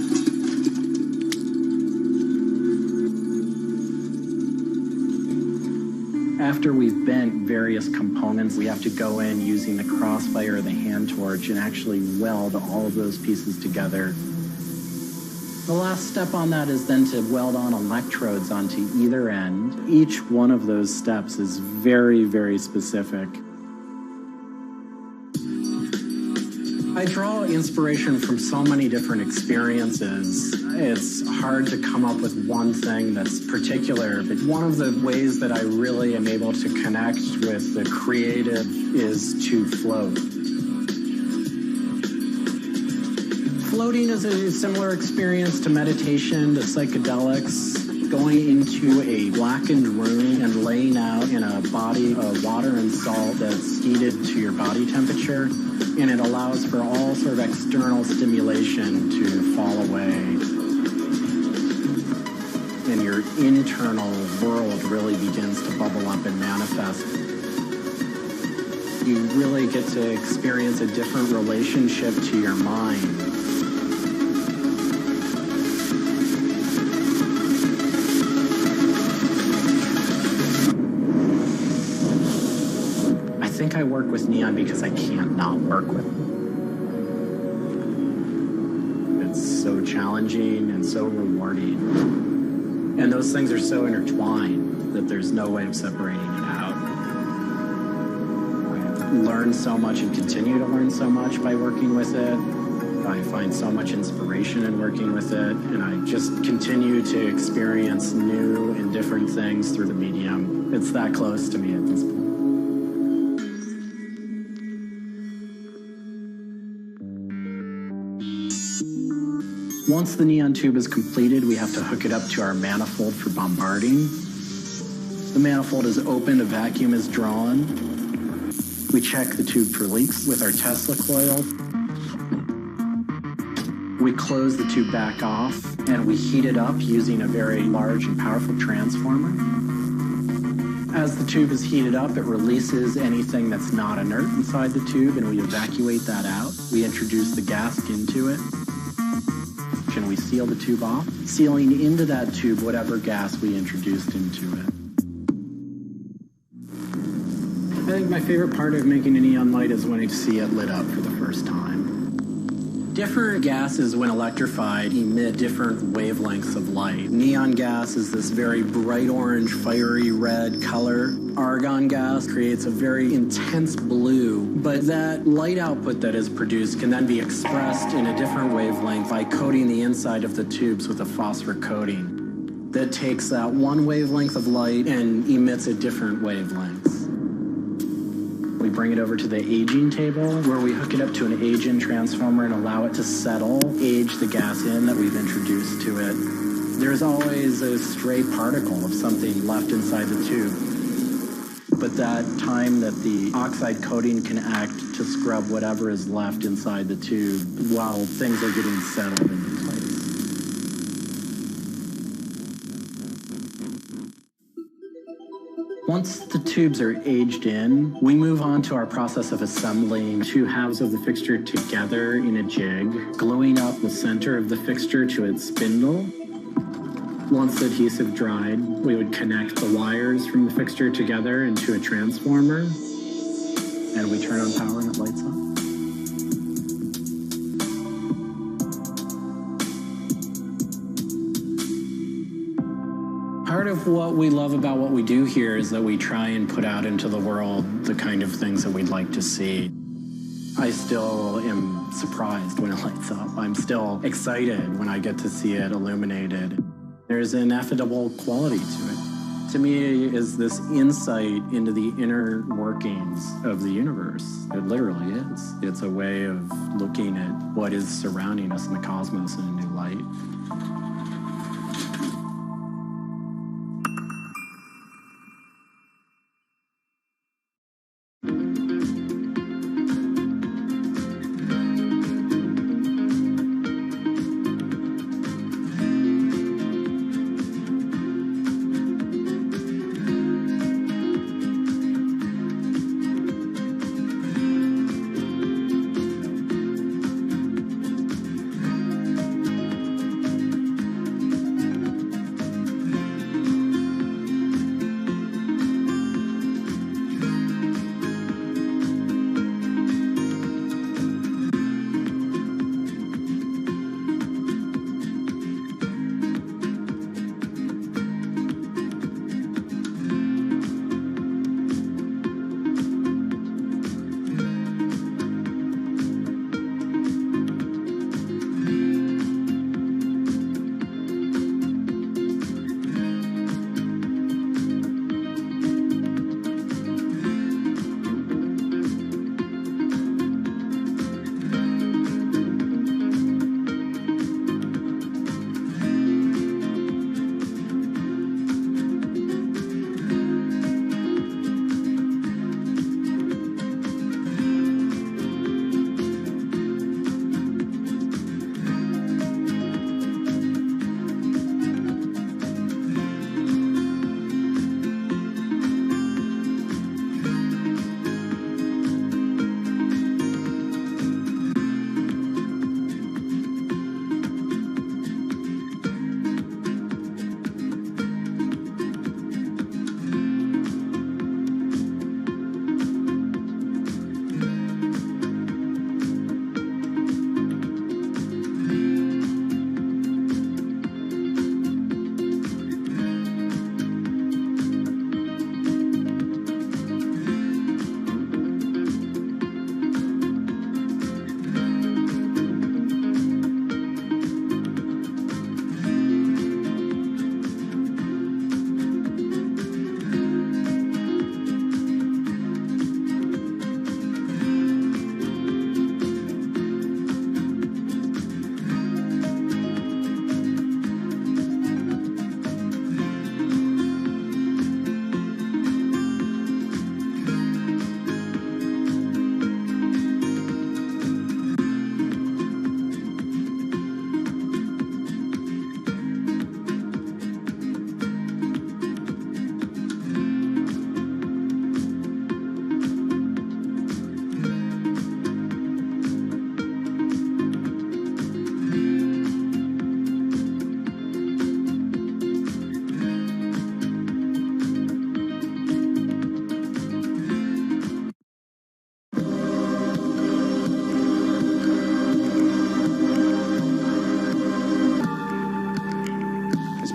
After we've bent various components, we have to go in using the crossfire or the hand torch and actually weld all of those pieces together. The last step on that is then to weld on electrodes onto either end. Each one of those steps is very, very specific. I draw inspiration from so many different experiences. It's hard to come up with one thing that's particular, but one of the ways that I really am able to connect with the creative is to float. Floating is a similar experience to meditation, to psychedelics. Going into a blackened room and laying out in a body of water and salt that's heated to your body temperature, and it allows for all sort of external stimulation to fall away. And your internal world really begins to bubble up and manifest. You really get to experience a different relationship to your mind. I think I work with neon because I can't not work with it. It's so challenging and so rewarding. And those things are so intertwined that there's no way of separating it out. I've learned so much and continue to learn so much by working with it. I find so much inspiration in working with it, and I just continue to experience new and different things through the medium. It's that close to me at this point. Once the neon tube is completed, we have to hook it up to our manifold for bombarding. The manifold is opened, a vacuum is drawn. We check the tube for leaks with our Tesla coil. We close the tube back off, and we heat it up using a very large and powerful transformer. As the tube is heated up, it releases anything that's not inert inside the tube, and we evacuate that out. We introduce the gas into it. and we seal the tube off, sealing into that tube whatever gas we introduced into it. I think my favorite part of making a neon light is when I see it lit up for the first time. Different gases, when electrified, emit different wavelengths of light. Neon gas is this very bright orange, fiery red color. Argon gas creates a very intense blue, but that light output that is produced can then be expressed in a different wavelength by coating the inside of the tubes with a phosphor coating that takes that one wavelength of light and emits a different wavelength. We bring it over to the aging table where we hook it up to an age-in transformer and allow it to settle, age the gas in that we've introduced to it. There's always a stray particle of something left inside the tube. But that time that the oxide coating can act to scrub whatever is left inside the tube while things are getting settled into place. Once the tubes are aged in, we move on to our process of assembling two halves of the fixture together in a jig, gluing up the center of the fixture to its spindle. Once the adhesive dried, we would connect the wires from the fixture together into a transformer, and we turn on power and it lights up. Part of what we love about what we do here is that we try and put out into the world the kind of things that we'd like to see. I still am surprised when it lights up. I'm still excited when I get to see it illuminated. There's an ineffable quality to it. To me, is this insight into the inner workings of the universe. It literally is. It's a way of looking at what is surrounding us in the cosmos in a new light.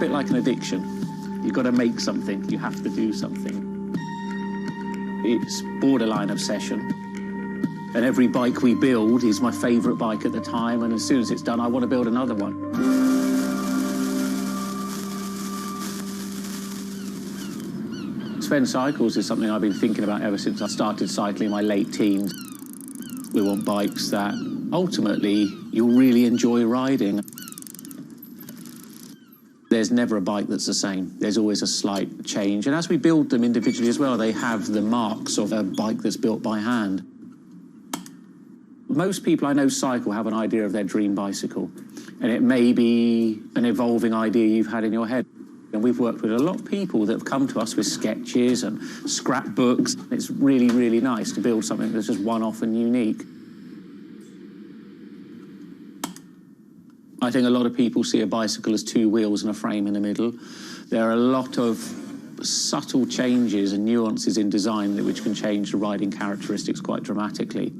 bit like an addiction. You've got to make something. You have to do something. It's borderline obsession. And every bike we build is my favourite bike at the time, and as soon as it's done, I want to build another one. Sven Cycles is something I've been thinking about ever since I started cycling in my late teens. We want bikes that ultimately you'll really enjoy riding. There's never a bike that's the same. There's always a slight change. And as we build them individually as well, they have the marks of a bike that's built by hand. Most people I know cycle have an idea of their dream bicycle, and it may be an evolving idea you've had in your head. And we've worked with a lot of people that have come to us with sketches and scrapbooks. It's really, really nice to build something that's just one-off and unique. I think a lot of people see a bicycle as two wheels and a frame in the middle. There are a lot of subtle changes and nuances in design which can change the riding characteristics quite dramatically.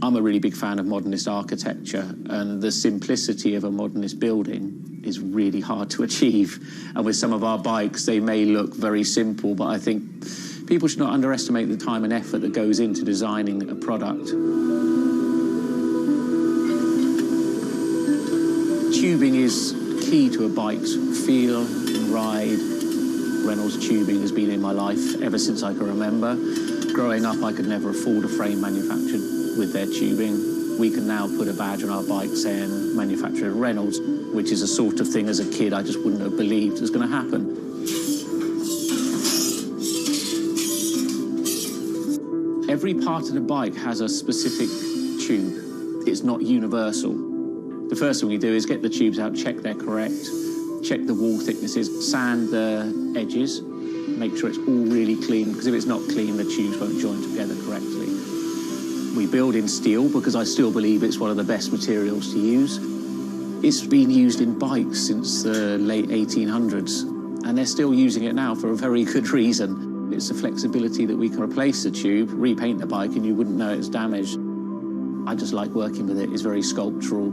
I'm a really big fan of modernist architecture, and the simplicity of a modernist building is really hard to achieve. And with some of our bikes, they may look very simple, but I think people should not underestimate the time and effort that goes into designing a product. Tubing is key to a bike's feel and ride. Reynolds tubing has been in my life ever since I can remember. Growing up, I could never afford a frame manufactured with their tubing. We can now put a badge on our bike saying manufactured at Reynolds, which is a sort of thing as a kid I just wouldn't have believed was going to happen. Every part of the bike has a specific tube. It's not universal. The first thing we do is get the tubes out, check they're correct, check the wall thicknesses, sand the edges, make sure it's all really clean, because if it's not clean, the tubes won't join together correctly. We build in steel because I still believe it's one of the best materials to use. It's been used in bikes since the late 1800s, and they're still using it now for a very good reason. It's the flexibility that we can replace the tube, repaint the bike, and you wouldn't know it's damaged. I just like working with it. It's very sculptural.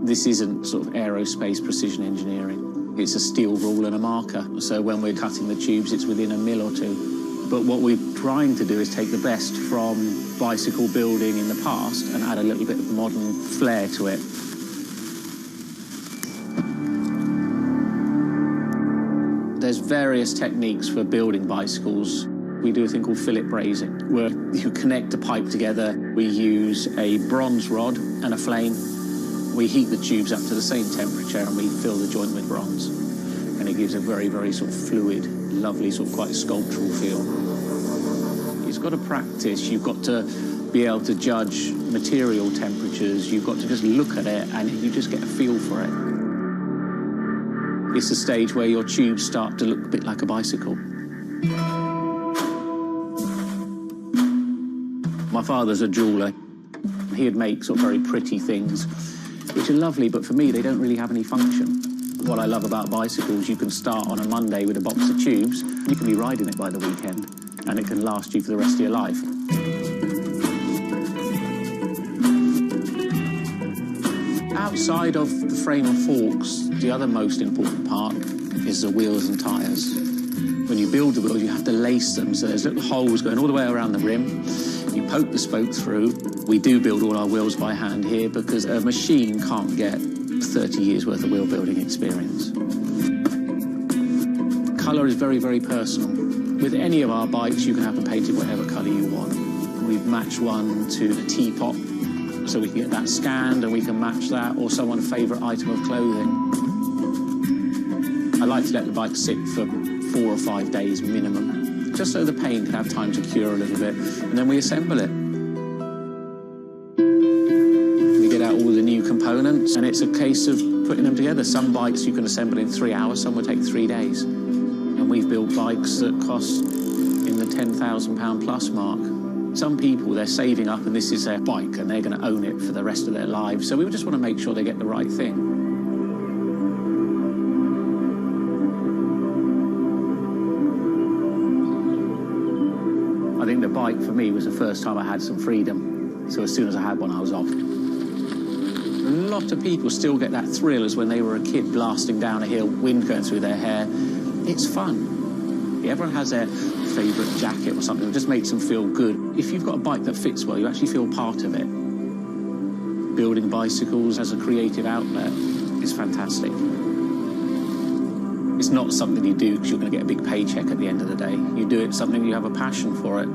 This isn't sort of aerospace precision engineering. It's a steel rule and a marker. So when we're cutting the tubes, it's within a mil or two. But what we're trying to do is take the best from bicycle building in the past and add a little bit of modern flair to it. There's various techniques for building bicycles. We do a thing called fillet brazing, where you connect a pipe together. We use a bronze rod and a flame. We heat the tubes up to the same temperature and we fill the joint with bronze. And it gives a very, very sort of fluid, lovely, sort of quite sculptural feel. You've got to practice. You've got to be able to judge material temperatures. You've got to just look at it and you just get a feel for it. It's a stage where your tubes start to look a bit like a bicycle. My father's a jeweller. He'd make sort of very pretty things, which are lovely, but for me, they don't really have any function. What I love about bicycles, you can start on a Monday with a box of tubes. You can be riding it by the weekend, and it can last you for the rest of your life. Outside of the frame and forks, the other most important part is the wheels and tyres. When you build the wheels, you have to lace them, so there's little holes going all the way around the rim. You poke the spoke through. We do build all our wheels by hand here because a machine can't get 30 years worth of wheel building experience. Colour is very, very personal. With any of our bikes, you can have them painted whatever colour you want. We've matched one to the teapot, so we can get that scanned and we can match that, or someone's favourite item of clothing. I like to let the bike sit for 4 or 5 days minimum, just so the paint can have time to cure a little bit, and then we assemble it. We get out all the new components, and it's a case of putting them together. Some bikes you can assemble in 3 hours, some will take 3 days. And we've built bikes that cost in the £10,000 plus mark. Some people, they're saving up and this is their bike and they're going to own it for the rest of their lives. So we just want to make sure they get the right thing. I think the bike for me was the first time I had some freedom. So as soon as I had one, I was off. lot of people still get that thrill as when they were a kid blasting down a hill, wind going through their hair. It's fun. Everyone has their favourite jacket or something that just makes them feel good. If you've got a bike that fits well, you actually feel part of it. Building bicycles as a creative outlet is fantastic. It's not something you do because you're going to get a big paycheck at the end of the day. You do it something you have a passion for it.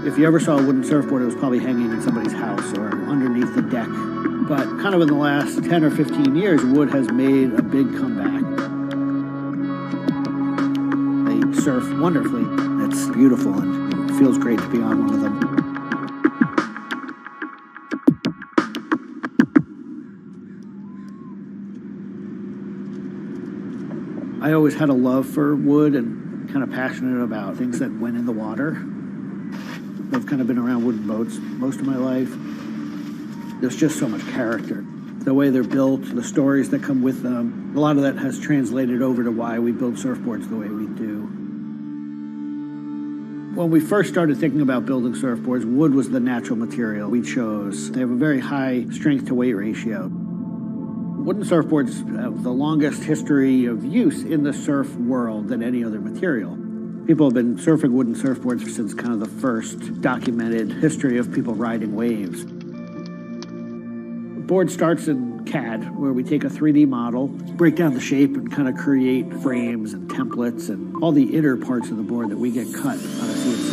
If you ever saw a wooden surfboard, it was probably hanging in somebody's house or underneath the deck. But kind of in the last 10 or 15 years, wood has made a big comeback. They surf wonderfully. It's beautiful and it feels great to be on one of them. I always had a love for wood and kind of passionate about things that went in the water. I've kind of been around wooden boats most of my life. There's just so much character. The way they're built, the stories that come with them, a lot of that has translated over to why we build surfboards the way we do. When we first started thinking about building surfboards, wood was the natural material we chose. They have a very high strength to weight ratio. Wooden surfboards have the longest history of use in the surf world than any other material. People have been surfing wooden surfboards since kind of the first documented history of people riding waves. The board starts in CAD, where we take a 3D model, break down the shape, and kind of create frames and templates and all the inner parts of the board that we get cut on a CNC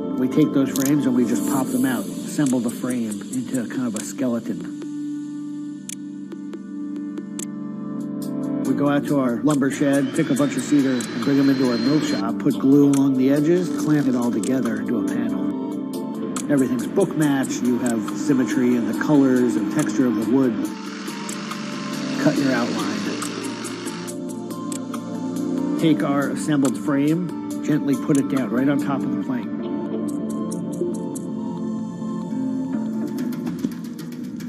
machine. We take those frames and we just pop them out, assemble the frame into kind of a skeleton. go out to our lumber shed, pick a bunch of cedar, and bring them into our mill shop, put glue along the edges, clamp it all together into a panel. Everything's book matched. You have symmetry in the colors and texture of the wood. Cut your outline. Take our assembled frame, gently put it down right on top of the plank.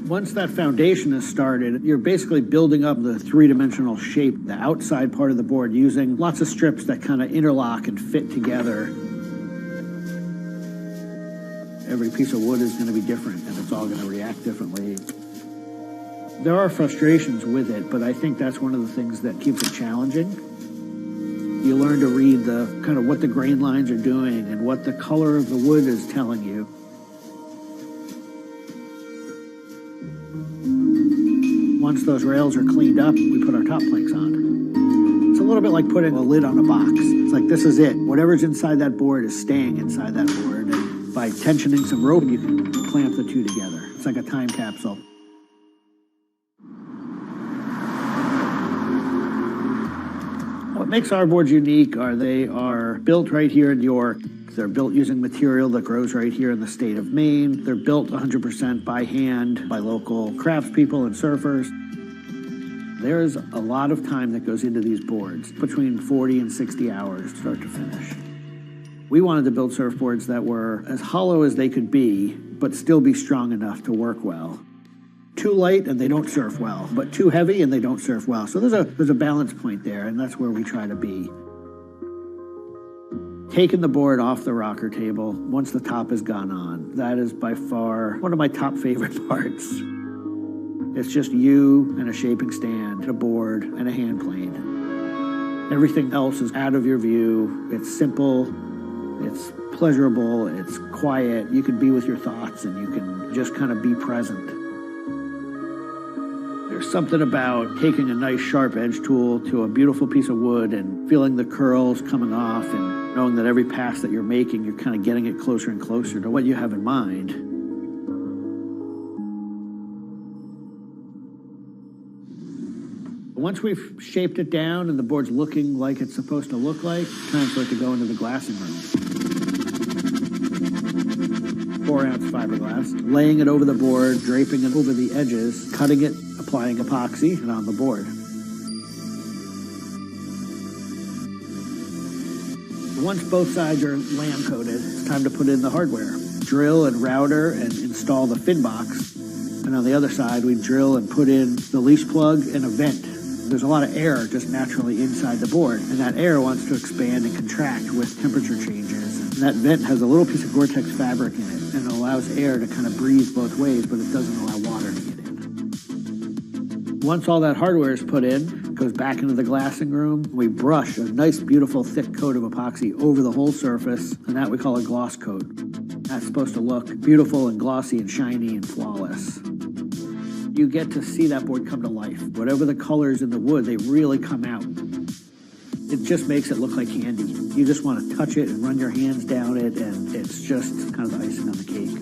Once that foundation is started, you're basically building up the three-dimensional shape, the outside part of the board, using lots of strips that kind of interlock and fit together. Every piece of wood is going to be different, and it's all going to react differently. There are frustrations with it, but I think that's one of the things that keeps it challenging. You learn to read the kind of what the grain lines are doing and what the color of the wood is telling you. Once those rails are cleaned up, we put our top planks on. It's a little bit like putting a lid on a box. It's like, this is it. Whatever's inside that board is staying inside that board. And by tensioning some rope, you can clamp the two together. It's like a time capsule. What makes our boards unique are they are built right here in York. They're built using material that grows right here in the state of Maine. They're built 100% by hand by local craftspeople and surfers. There's a lot of time that goes into these boards, between 40 and 60 hours start to finish. We wanted to build surfboards that were as hollow as they could be, but still be strong enough to work well. Too light and they don't surf well, but too heavy and they don't surf well. So there's a balance point there, and that's where we try to be. Taking the board off the rocker table once the top has gone on, that is by far one of my top favorite parts. It's just you and a shaping stand, a board, and a hand plane. Everything else is out of your view. It's simple, it's pleasurable, it's quiet. You can be with your thoughts and you can just kind of be present. There's something about taking a nice sharp edge tool to a beautiful piece of wood and feeling the curls coming off and knowing that every pass that you're making, you're kind of getting it closer and closer to what you have in mind. Once we've shaped it down and the board's looking like it's supposed to look like, it's time for it to go into the glassing room. 4-ounce fiberglass, laying it over the board, draping it over the edges, cutting it, applying epoxy, and on the board. Once both sides are lamb coated, it's time to put in the hardware. Drill and router and install the fin box. And on the other side, we drill and put in the leash plug and a vent. There's a lot of air just naturally inside the board, and that air wants to expand and contract with temperature changes. And that vent has a little piece of Gore-Tex fabric in it, and it allows air to kind of breathe both ways, but it doesn't allow water to get in. Once all that hardware is put in, it goes back into the glassing room. We brush a nice, beautiful, thick coat of epoxy over the whole surface, and that we call a gloss coat. That's supposed to look beautiful and glossy and shiny and flawless. You get to see that board come to life. Whatever the colors in the wood, they really come out. It just makes it look like candy. You just want to touch it and run your hands down it, and it's just kind of the icing on the cake.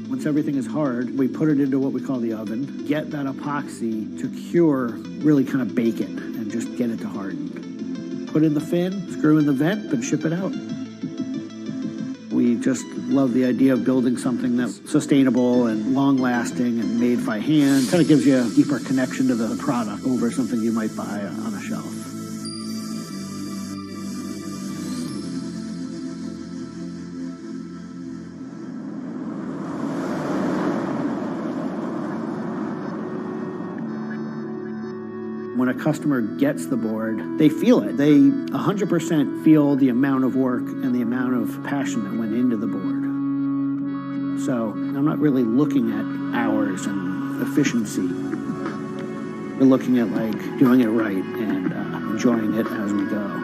Once everything is hard, we put it into what we call the oven, get that epoxy to cure, really kind of bake it, and just get it to harden. Put in the fin, screw in the vent, and ship it out. We just love the idea of building something that's sustainable and long-lasting and made by hand. Kind of gives you a deeper connection to the product over something you might buy on a shelf. When a customer gets the board, they feel it. They 100% feel the amount of work and the amount of passion that went into the board. So I'm not really looking at hours and efficiency. We're looking at like doing it right and enjoying it as we go.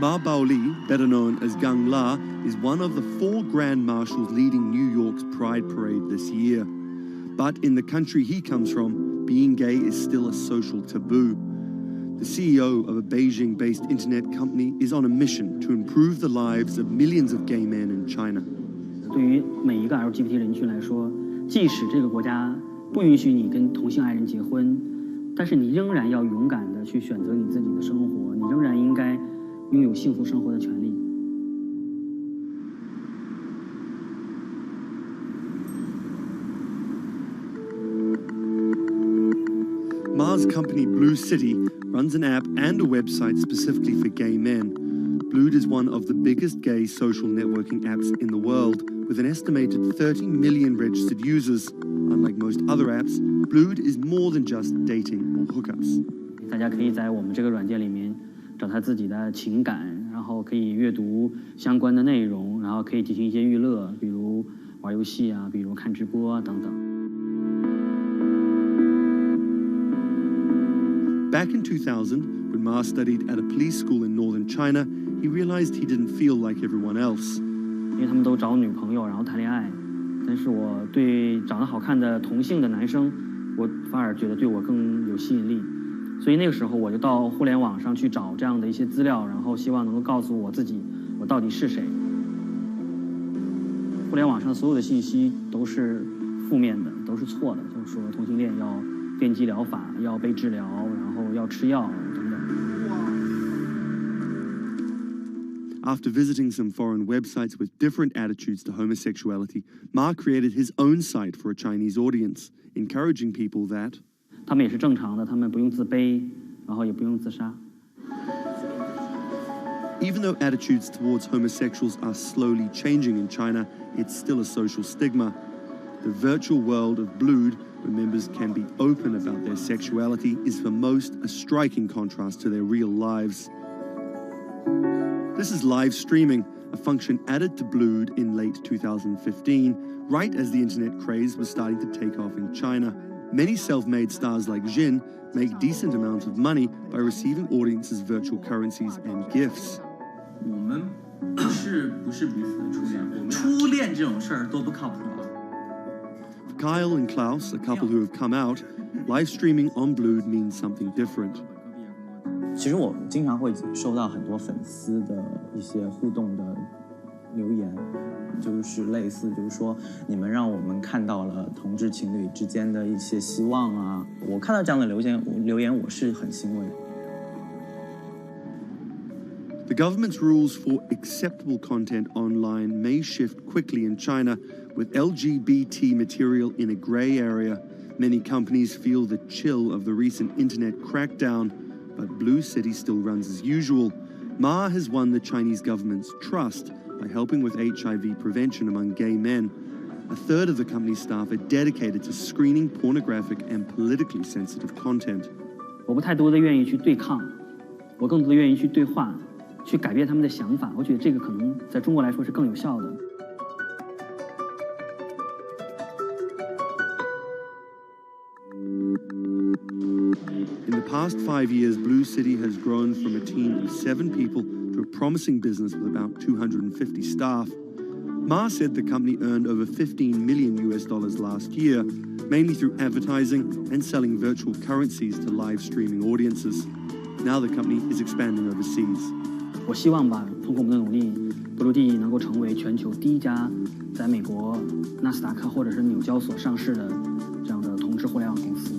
Ma Baoli, better known as Gang La, is one of the 4 Grand Marshals leading New York's Pride Parade this year. But in the country he comes from, being gay is still a social taboo. The CEO of a Beijing-based internet company is on a mission to improve the lives of millions of gay men in China. 对于每一个 LGBT 人群来说，即使这个国家不允许你跟同性爱人结婚，但是你仍然要勇敢地去选择你自己的生活，你仍然应该拥有幸福生活的权利。Ma's company Blue City runs an app and a website specifically for gay men. Blue is one of the biggest gay social networking apps in the world, with an estimated 30 million registered users. Unlike most other apps, Blue is more than just dating or hookups. 大家可以在我们这个软件里面找他自己的情感，然后可以阅读相关的内容，然后可以进行一些娱乐，比如玩游戏啊，比如看直播啊等等。Back in 2000, when Ma studied at a police school in northern China, he realized he didn't feel like everyone else. 因为他们都找女朋友，然后谈恋爱，但是我对长得好看的同性的男生，我反而觉得对我更有吸引力。所以那个时候我就到互联网上去找这样的一些资料，然后希望能够告诉我自己我到底是谁。互联网上所有的信息都是负面的，都是错的，就是说同性恋要电击疗法，要被治疗，然后要吃药等等。After visiting some foreign websites with different attitudes to homosexuality, Ma created his own site for a Chinese audience, encouraging people that 他们也是正常的，他们不用自卑，然后也不用自杀。Even though attitudes towards homosexuals are slowly changing in China, it's still a social stigma. The virtual world of Blued, where members can be open about their sexuality, is for most a striking contrast to their real lives. This is live streaming, a function added to Blued in late 2015, right as the internet craze was starting to take off in China. Many self-made stars like Jin make decent amounts of money by receiving audiences' virtual currencies and gifts. 我们不是彼此的初恋，初恋这种事儿都不靠谱。For Kyle and Klaus, a couple who have come out, live streaming on Blued means something different. 其实我经常会收到很多粉丝的一些互动的留言，就是类似就是说你们让我们看到了同志情侣之间的一些希望啊，我看到这样的留言我是很欣慰。The government's rules for acceptable content online may shift quickly in China, with LGBT material in a grey area. Many companies feel the chill of the recent internet crackdown, but Blue City still runs as usual. Ma has won the Chinese government's trust by helping with HIV prevention among gay men. A third of the company's staff are dedicated to screening pornographic and politically sensitive content. 我不太多的愿意去对抗，我更多的愿意去对话，去改变他们的想法。我觉得这个可能在中国来说是更有效的。In the past 5 years, Blue City has grown from a team of 7 people to a promising business with about 250 staff. Ma said the company earned over $15 million last year, mainly through advertising and selling virtual currencies to live streaming audiences. Now the company is expanding overseas. 我希望吧，通过我们的努力，Blue能够成为全球第一家在美国纳斯达克或者是纽交所上市的这样的同志互联网公司。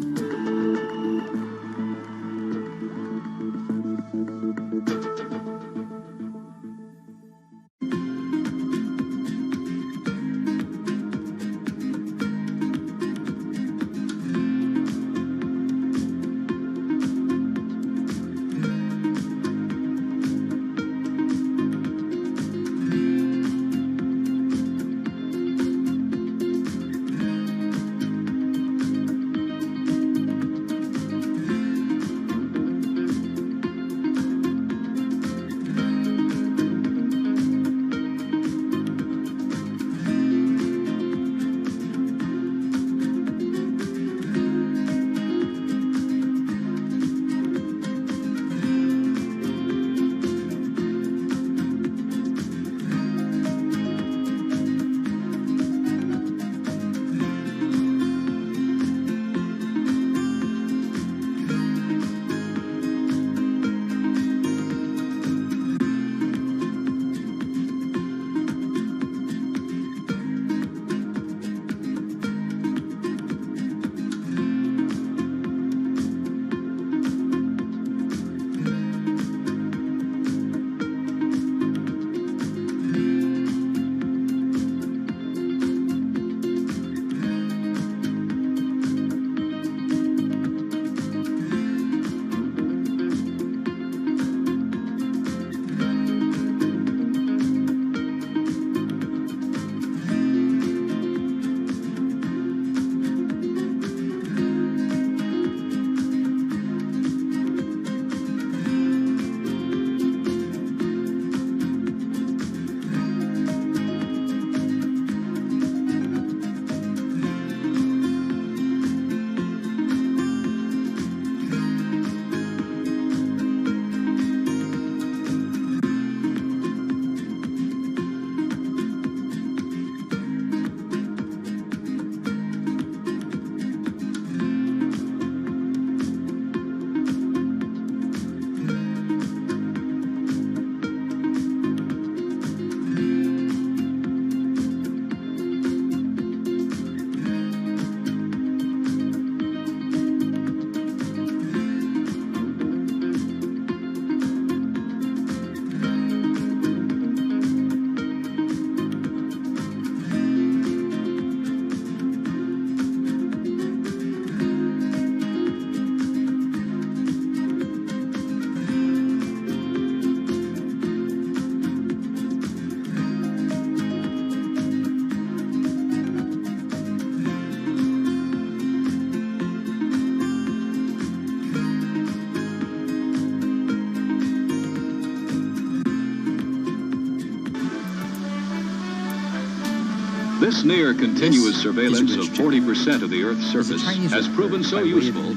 This near-continuous surveillance of 40% of the Earth's surface has proven so useful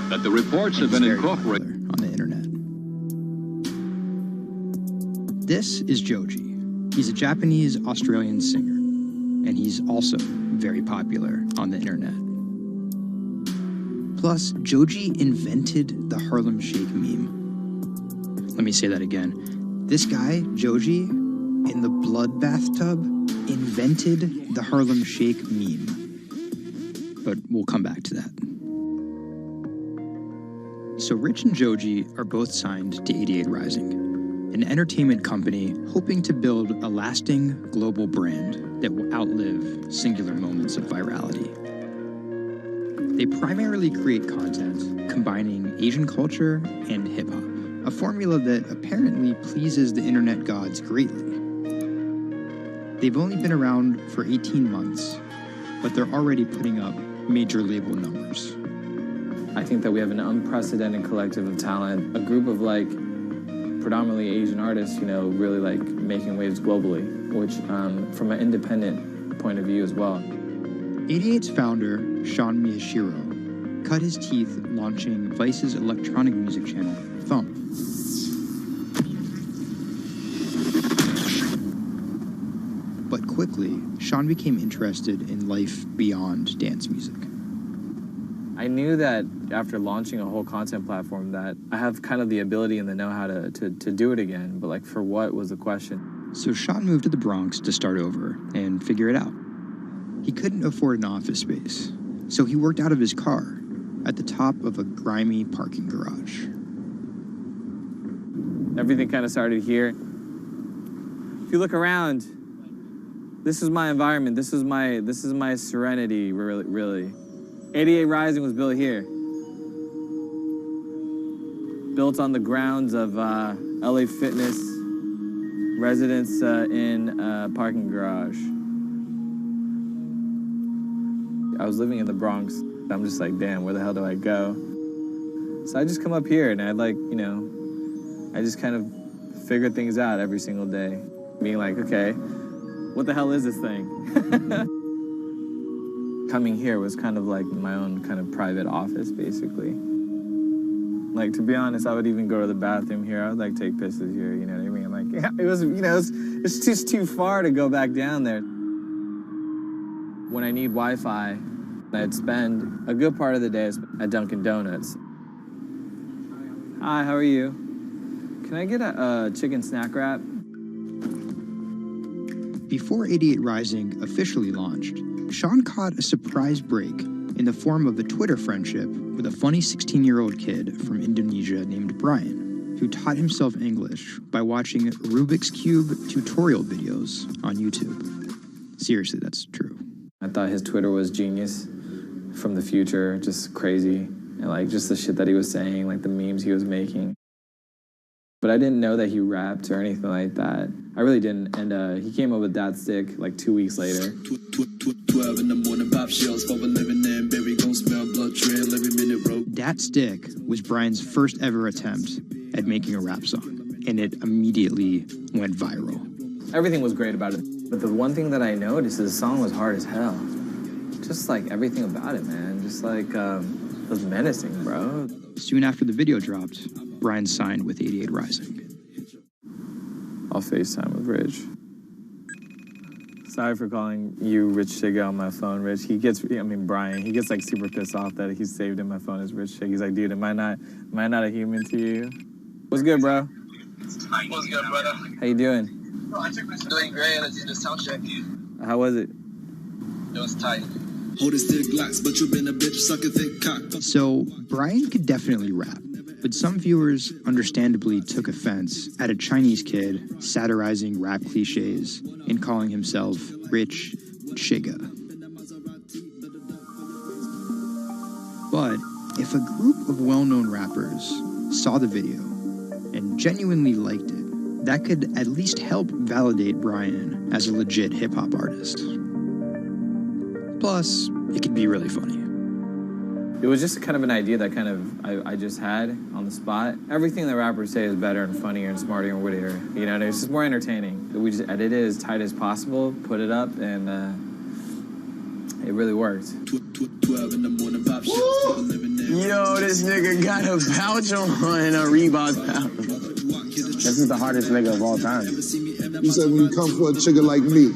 that the reports have been incorporated on the internet. This is Joji. He's a Japanese-Australian singer, and he's also very popular on the internet. Plus, Joji invented the Harlem Shake meme. Let me say that again. This guy, Joji, in the blood bathtub, invented the Harlem Shake meme. But we'll come back to that. So Rich and Joji are both signed to 88 Rising, an entertainment company hoping to build a lasting global brand that will outlive singular moments of virality. They primarily create content combining Asian culture and hip-hop, a formula that apparently pleases the internet gods greatly. They've only been around for 18 months, but they're already putting up major label numbers. I think that we have an unprecedented collective of talent, a group of like predominantly Asian artists, really like making waves globally, which from an independent point of view as well. 88's founder, Sean Miyashiro, cut his teeth launching Vice's electronic music channel, Thump. But quickly, Sean became interested in life beyond dance music. I knew that after launching a whole content platform that I have kind of the ability and the know-how to do it again, but like for what was the question. So Sean moved to the Bronx to start over and figure it out. He couldn't afford an office space, so he worked out of his car at the top of a grimy parking garage. Everything kind of started here. If you look around, this is my environment. This is my serenity, really. 88 Rising was built here. Built on the grounds of LA Fitness, residence in a parking garage. I was living in the Bronx. I'm just like, damn, where the hell do I go? So I just come up here and I just kind of figure things out every single day. Being like, okay, what the hell is this thing? Coming here was kind of like my own kind of private office, basically. Like, to be honest, I would even go to the bathroom here. I would like take pisses here, you know what I mean? Like, yeah, it was, it's just too far to go back down there. When I need Wi-Fi, I'd spend a good part of the day at Dunkin' Donuts. Hi, how are you? Can I get a chicken snack wrap? Before 88 Rising officially launched, Sean caught a surprise break in the form of a Twitter friendship with a funny 16-year-old kid from Indonesia named Brian, who taught himself English by watching Rubik's Cube tutorial videos on YouTube. Seriously, that's true. I thought his Twitter was genius, from the future, just crazy, and like just the shit that he was saying, like the memes he was making. But I didn't know that he rapped or anything like that. I really didn't, and he came up with that stick like 2 weeks later. 12 in the morning, pop shells for a living, and baby gon' smell blood trail every minute, bro. Dat Stick was Brian's first ever attempt at making a rap song, and it immediately went viral. Everything was great about it, but the one thing that I noticed is the song was hard as hell. Just like everything about it, man. Just like, it was menacing, bro. Soon after the video dropped, Brian signed with 88 Rising. I'll FaceTime with Rich. Sorry for calling you Rich Chigga on my phone, Rich. Brian, he gets like super pissed off that he's saved in my phone as Rich Chigga. He's like, dude, am I not a human to you? What's good, bro? What's good, brother? How you doing? Doing great. I did the sound check. How was it? It was tight. Hold it still glocks, but you been a bitch, suck a thick cock. So, Brian could definitely rap, but some viewers understandably took offense at a Chinese kid satirizing rap cliches and calling himself Rich Chigga. But if a group of well-known rappers saw the video and genuinely liked it, that could at least help validate Brian as a legit hip-hop artist. Plus, it could be really funny. It was just kind of an idea that I just had on the spot. Everything that rappers say is better and funnier and smarter and wittier. You know, it's just more entertaining. We just edit it as tight as possible, put it up, and it really worked. Yo, this nigga got a pouch on and a Reebok pouch. This is the hardest nigga of all time. You said when you come for a chigga like me,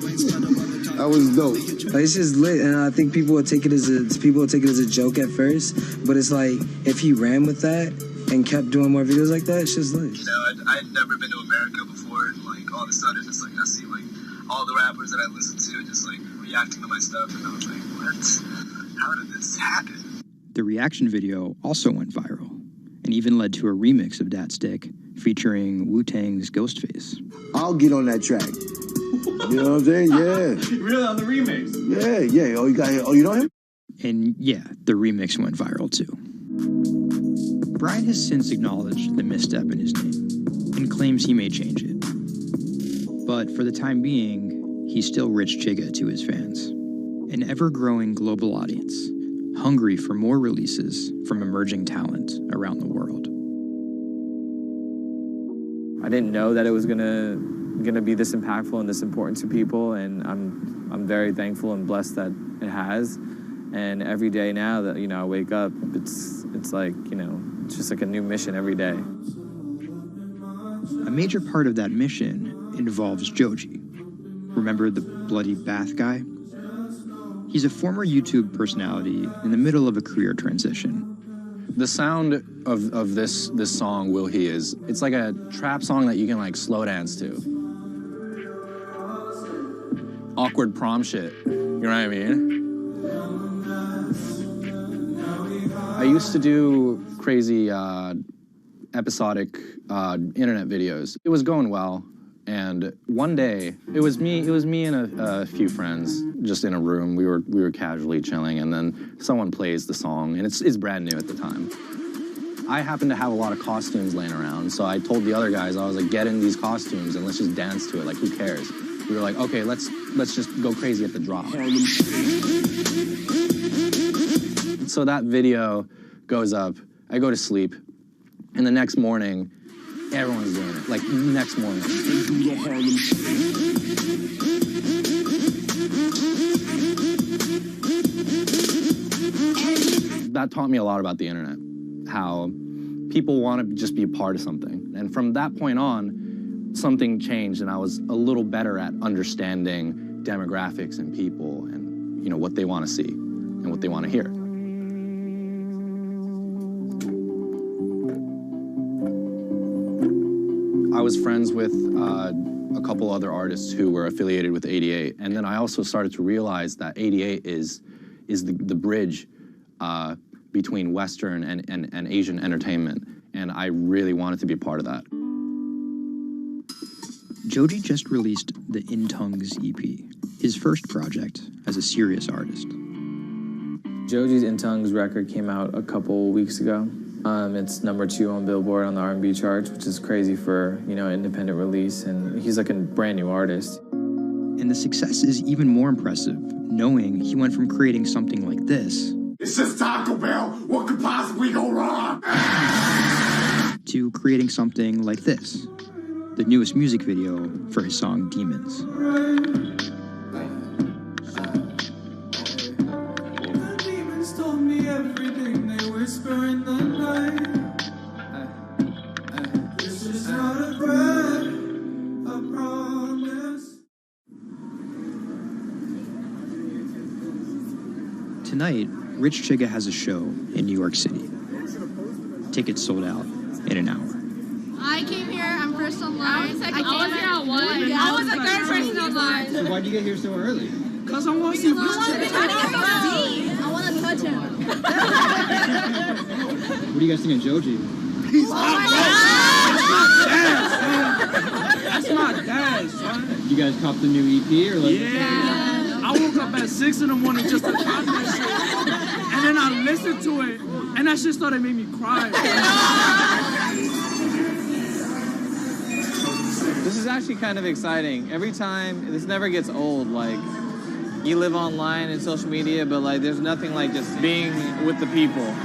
that was dope. It's just lit, and I think people will take it as a joke at first, but it's like if he ran with that and kept doing more videos like that, it's just lit. You know, I'd never been to America before, and like all of a sudden, just like I see like all the rappers that I listen to just like reacting to my stuff, and I was like, what? How did this happen? The reaction video also went viral, and even led to a remix of Dat Stick featuring Wu-Tang's Ghostface. I'll get on that track. You know what I'm saying? Yeah. Really, on the remix? Yeah. Oh, you know him? And yeah, the remix went viral too. Brian has since acknowledged the misstep in his name and claims he may change it. But for the time being, he's still Rich Chigga to his fans. An ever-growing global audience, hungry for more releases from emerging talent around the world. I didn't know that it was gonna be this impactful and this important to people, and I'm very thankful and blessed that it has. And every day now that I wake up, it's like it's just like a new mission every day. A major part of that mission involves Joji. Remember the bloody bath guy? He's a former YouTube personality in the middle of a career transition. The sound of this song, Will He, it's like a trap song that you can like slow dance to. Awkward prom shit, you know what I mean? I used to do crazy episodic internet videos. It was going well, and one day it was me and a few friends just in a room. We were casually chilling, and then someone plays the song, and it's brand new at the time. I happened to have a lot of costumes laying around, so I told the other guys, I was like, get in these costumes and let's just dance to it. Like, who cares? We were like, okay, let's just go crazy at the drop. So that video goes up, I go to sleep, and the next morning, everyone's doing it. Like, next morning. That taught me a lot about the internet, how people want to just be a part of something. And from that point on, something changed, and I was a little better at understanding demographics and people and, what they want to see and what they want to hear. I was friends with a couple other artists who were affiliated with 88, and then I also started to realize that 88 is the bridge between Western and Asian entertainment, and I really wanted to be a part of that. Joji just released the In Tongues EP, his first project as a serious artist. Joji's In Tongues record came out a couple weeks ago. It's #2 on Billboard on the R&B charts, which is crazy for, an independent release, and he's like a brand new artist. And the success is even more impressive, knowing he went from creating something like this, It's just Taco Bell, what could possibly go wrong? to creating something like this, the newest music video for his song Demons. Tonight, Rich Chigga has a show in New York City. Tickets sold out in an hour. I came here, I'm first online. I was here at 1. I was the third person online. So why'd you get here so early? Because I want to see Rich Chigga. I want to touch him. What do you guys think of Joji? He's That's my dad, son. You guys cop the new EP or like? Yeah. I woke up at 6 in the morning just to cop that shit. And then I listened to it, and that shit started making me cry. This is actually kind of exciting. Every time, this never gets old. Like, you live online and social media, but like, there's nothing like just being with the people.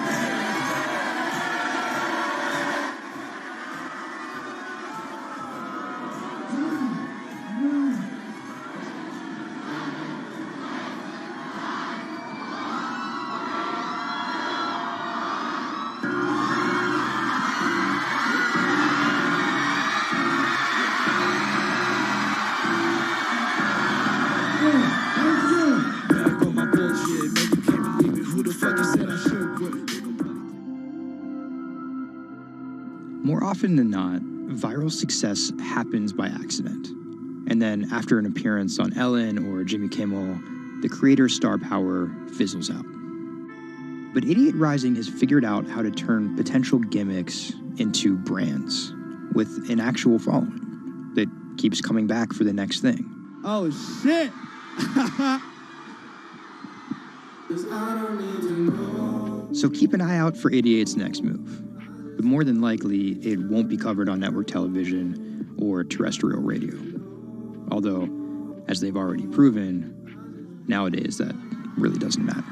often than not, viral success happens by accident. And then after an appearance on Ellen or Jimmy Kimmel, the creator's star power fizzles out. But Idiot Rising has figured out how to turn potential gimmicks into brands with an actual following that keeps coming back for the next thing. Oh, shit! So keep an eye out for Idiot's next move. But more than likely, it won't be covered on network television or terrestrial radio. Although, as they've already proven, nowadays that really doesn't matter.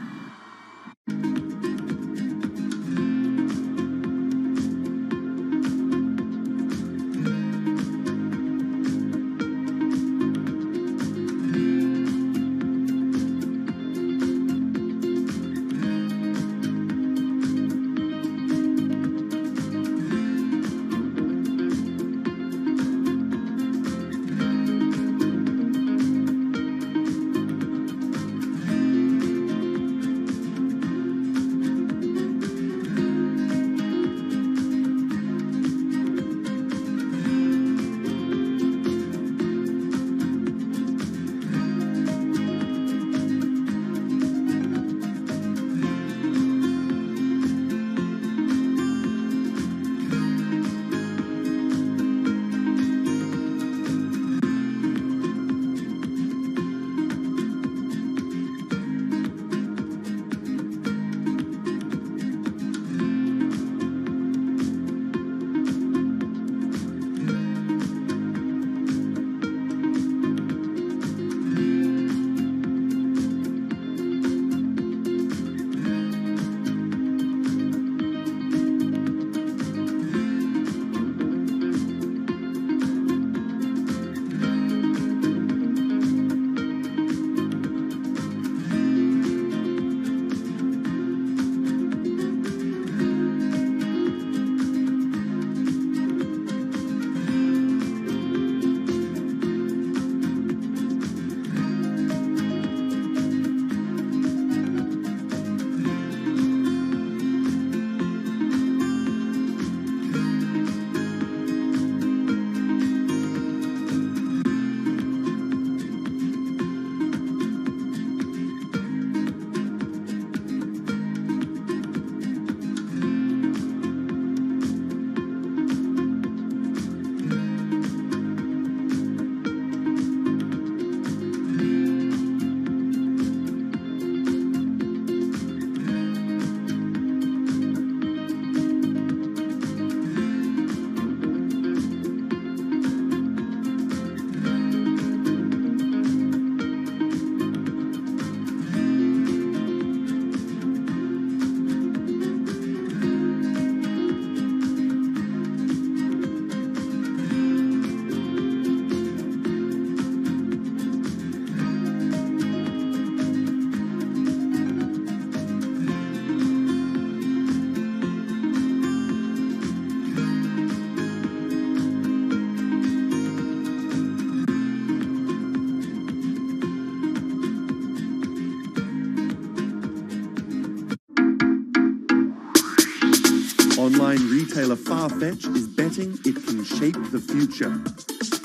Online retailer Farfetch is betting it can shape the future.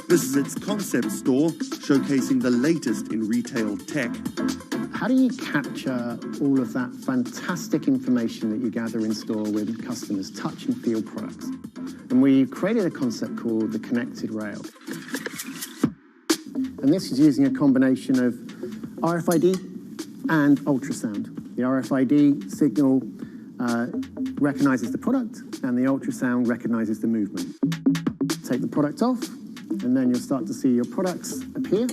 This is its concept store, showcasing the latest in retail tech. How do you capture all of that fantastic information that you gather in store with customers' touch and feel products? And we created a concept called the connected rail. And this is using a combination of RFID and ultrasound. The RFID signal recognizes the product, and the ultrasound recognizes the movement. Take the product off, and then you'll start to see your products appear.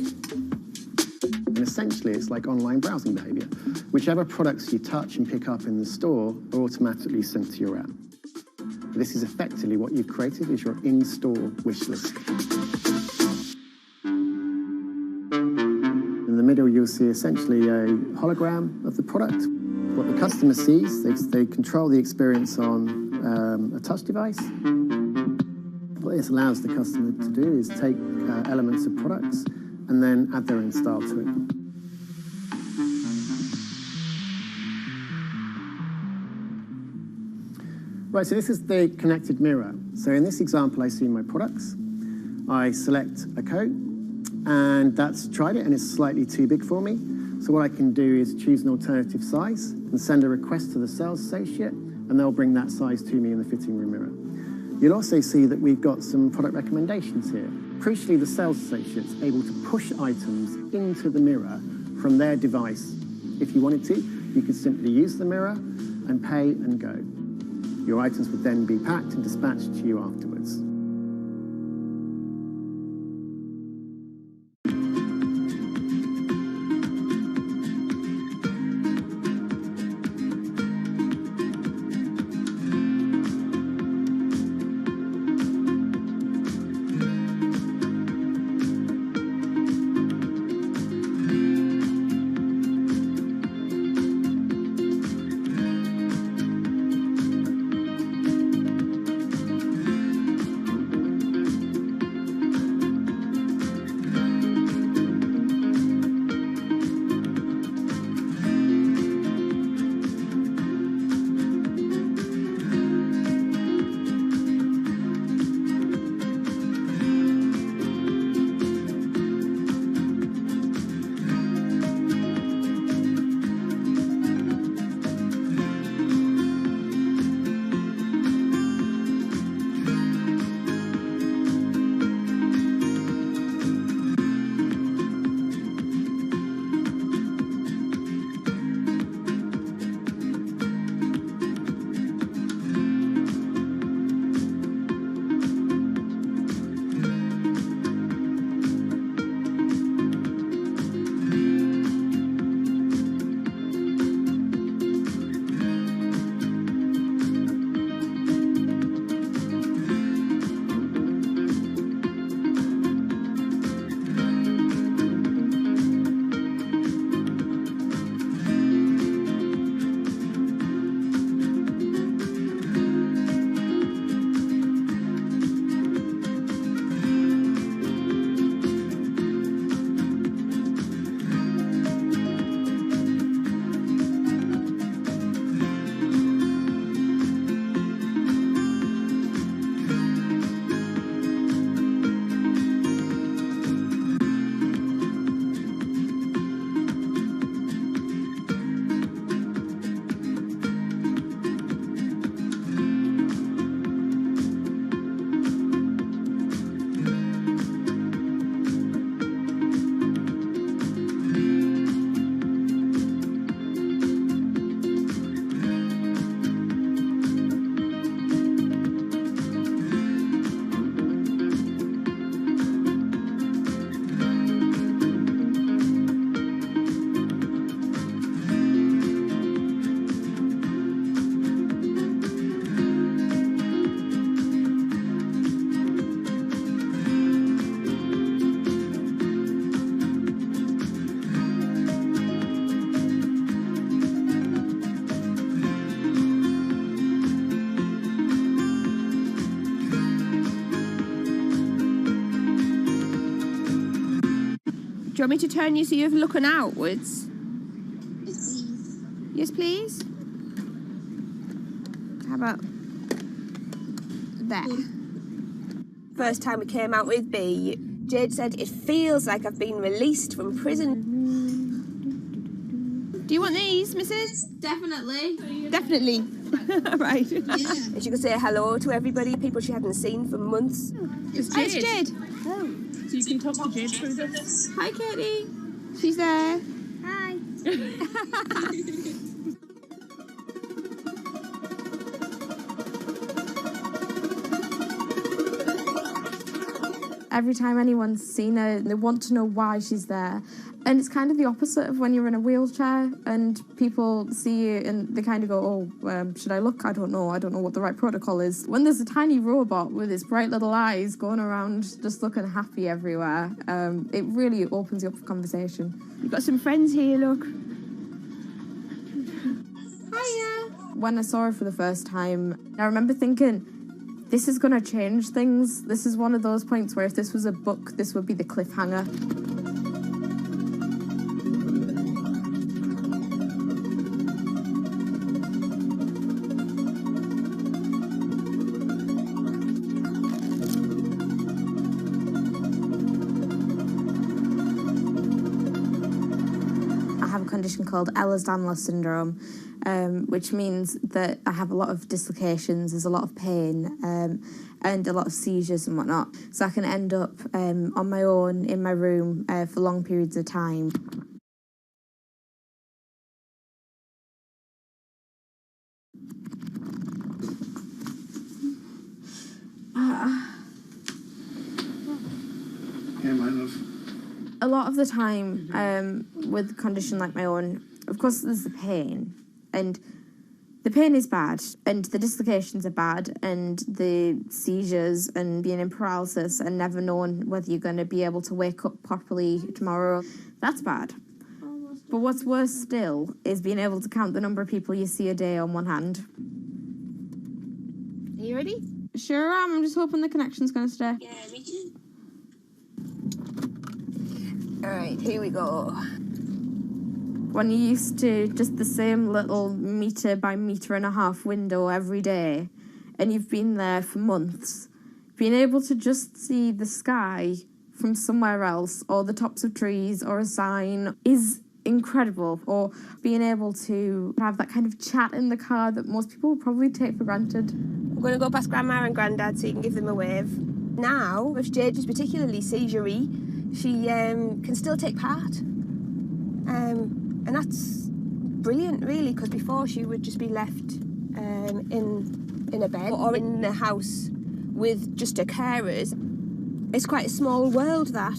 And essentially, it's like online browsing behavior. Whichever products you touch and pick up in the store are automatically sent to your app. This is effectively what you've created is your in-store wish list. In the middle, you'll see essentially a hologram of the product. What the customer sees, they control the experience on a touch device. What this allows the customer to do is take elements of products and then add their own style to it. Right, so this is the connected mirror. So in this example, I see my products. I select a coat, and that's tried it, and it's slightly too big for me. So what I can do is choose an alternative size and send a request to the sales associate, and they'll bring that size to me in the fitting room mirror. You'll also see that we've got some product recommendations here. Crucially, the sales associate's able to push items into the mirror from their device. If you wanted to, you could simply use the mirror and pay and go. Your items would then be packed and dispatched to you afterwards. Do you want me to turn you so you're looking outwards? Yes, please. How about there? First time we came out with B, Jade said, "It feels like I've been released from prison." Do you want these, Mrs.? Definitely. Definitely. Right. Yeah. And she could say hello to everybody, people she hadn't seen for months. It's Jade. It's Jade. Oh. So you can talk to Jade through this. Hi, Katie. She's there. Hi. Every time anyone's seen her, they want to know why she's there. And it's kind of the opposite of when you're in a wheelchair and people see you and they kind of go, oh, should I look? I don't know what the right protocol is. When there's a tiny robot with its bright little eyes going around just looking happy everywhere, it really opens you up for conversation. You've got some friends here, look. Hiya! When I saw her for the first time, I remember thinking, this is going to change things. This is one of those points where if this was a book, this would be the cliffhanger. have a condition called Ehlers-Danlos syndrome, which means that I have a lot of dislocations, there's a lot of pain, and a lot of seizures and whatnot. So I can end up on my own in my room for long periods of time. A lot of the time, with a condition like my own, of course there's the pain, and the pain is bad, and the dislocations are bad, and the seizures and being in paralysis and never knowing whether you're going to be able to wake up properly tomorrow, that's bad. But what's worse still is being able to count the number of people you see a day on one hand. Are you ready? Sure am, I'm just hoping the connection's going to stay. Yeah, me too. Alright, here we go. When you're used to just the same little metre by metre and a half window every day, and you've been there for months, being able to just see the sky from somewhere else, or the tops of trees, or a sign, is incredible. Or being able to have that kind of chat in the car that most people would probably take for granted. I'm going to go past Grandma and Grandad so you can give them a wave. Now, if Jade is particularly seizure-y, she can still take part. And that's brilliant, really, because before she would just be left in a bed or in a house with just her carers. It's quite a small world, that.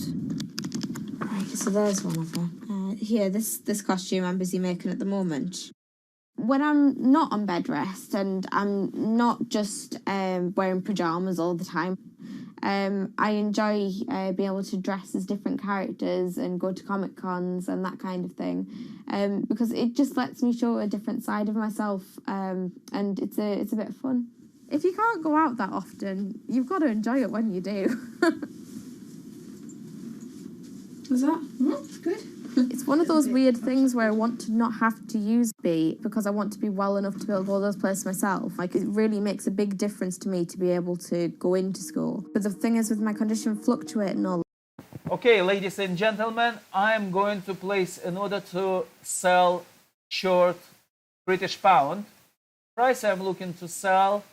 Right, so there's one of them. Here, this costume I'm busy making at the moment. When I'm not on bed rest and I'm not just wearing pyjamas all the time, I enjoy being able to dress as different characters and go to Comic Cons and that kind of thing, because it just lets me show a different side of myself, and it's a bit of fun. If you can't go out that often, you've got to enjoy it when you do. Was that? That's good. It's one of those weird things where I want to not have to use B because I want to be well enough to be able to go to those places myself. Like, it really makes a big difference to me to be able to go into school. But the thing is, with my condition fluctuating all. Okay, ladies and gentlemen, I'm going to place an order to sell short British pound. Price I'm looking to sell,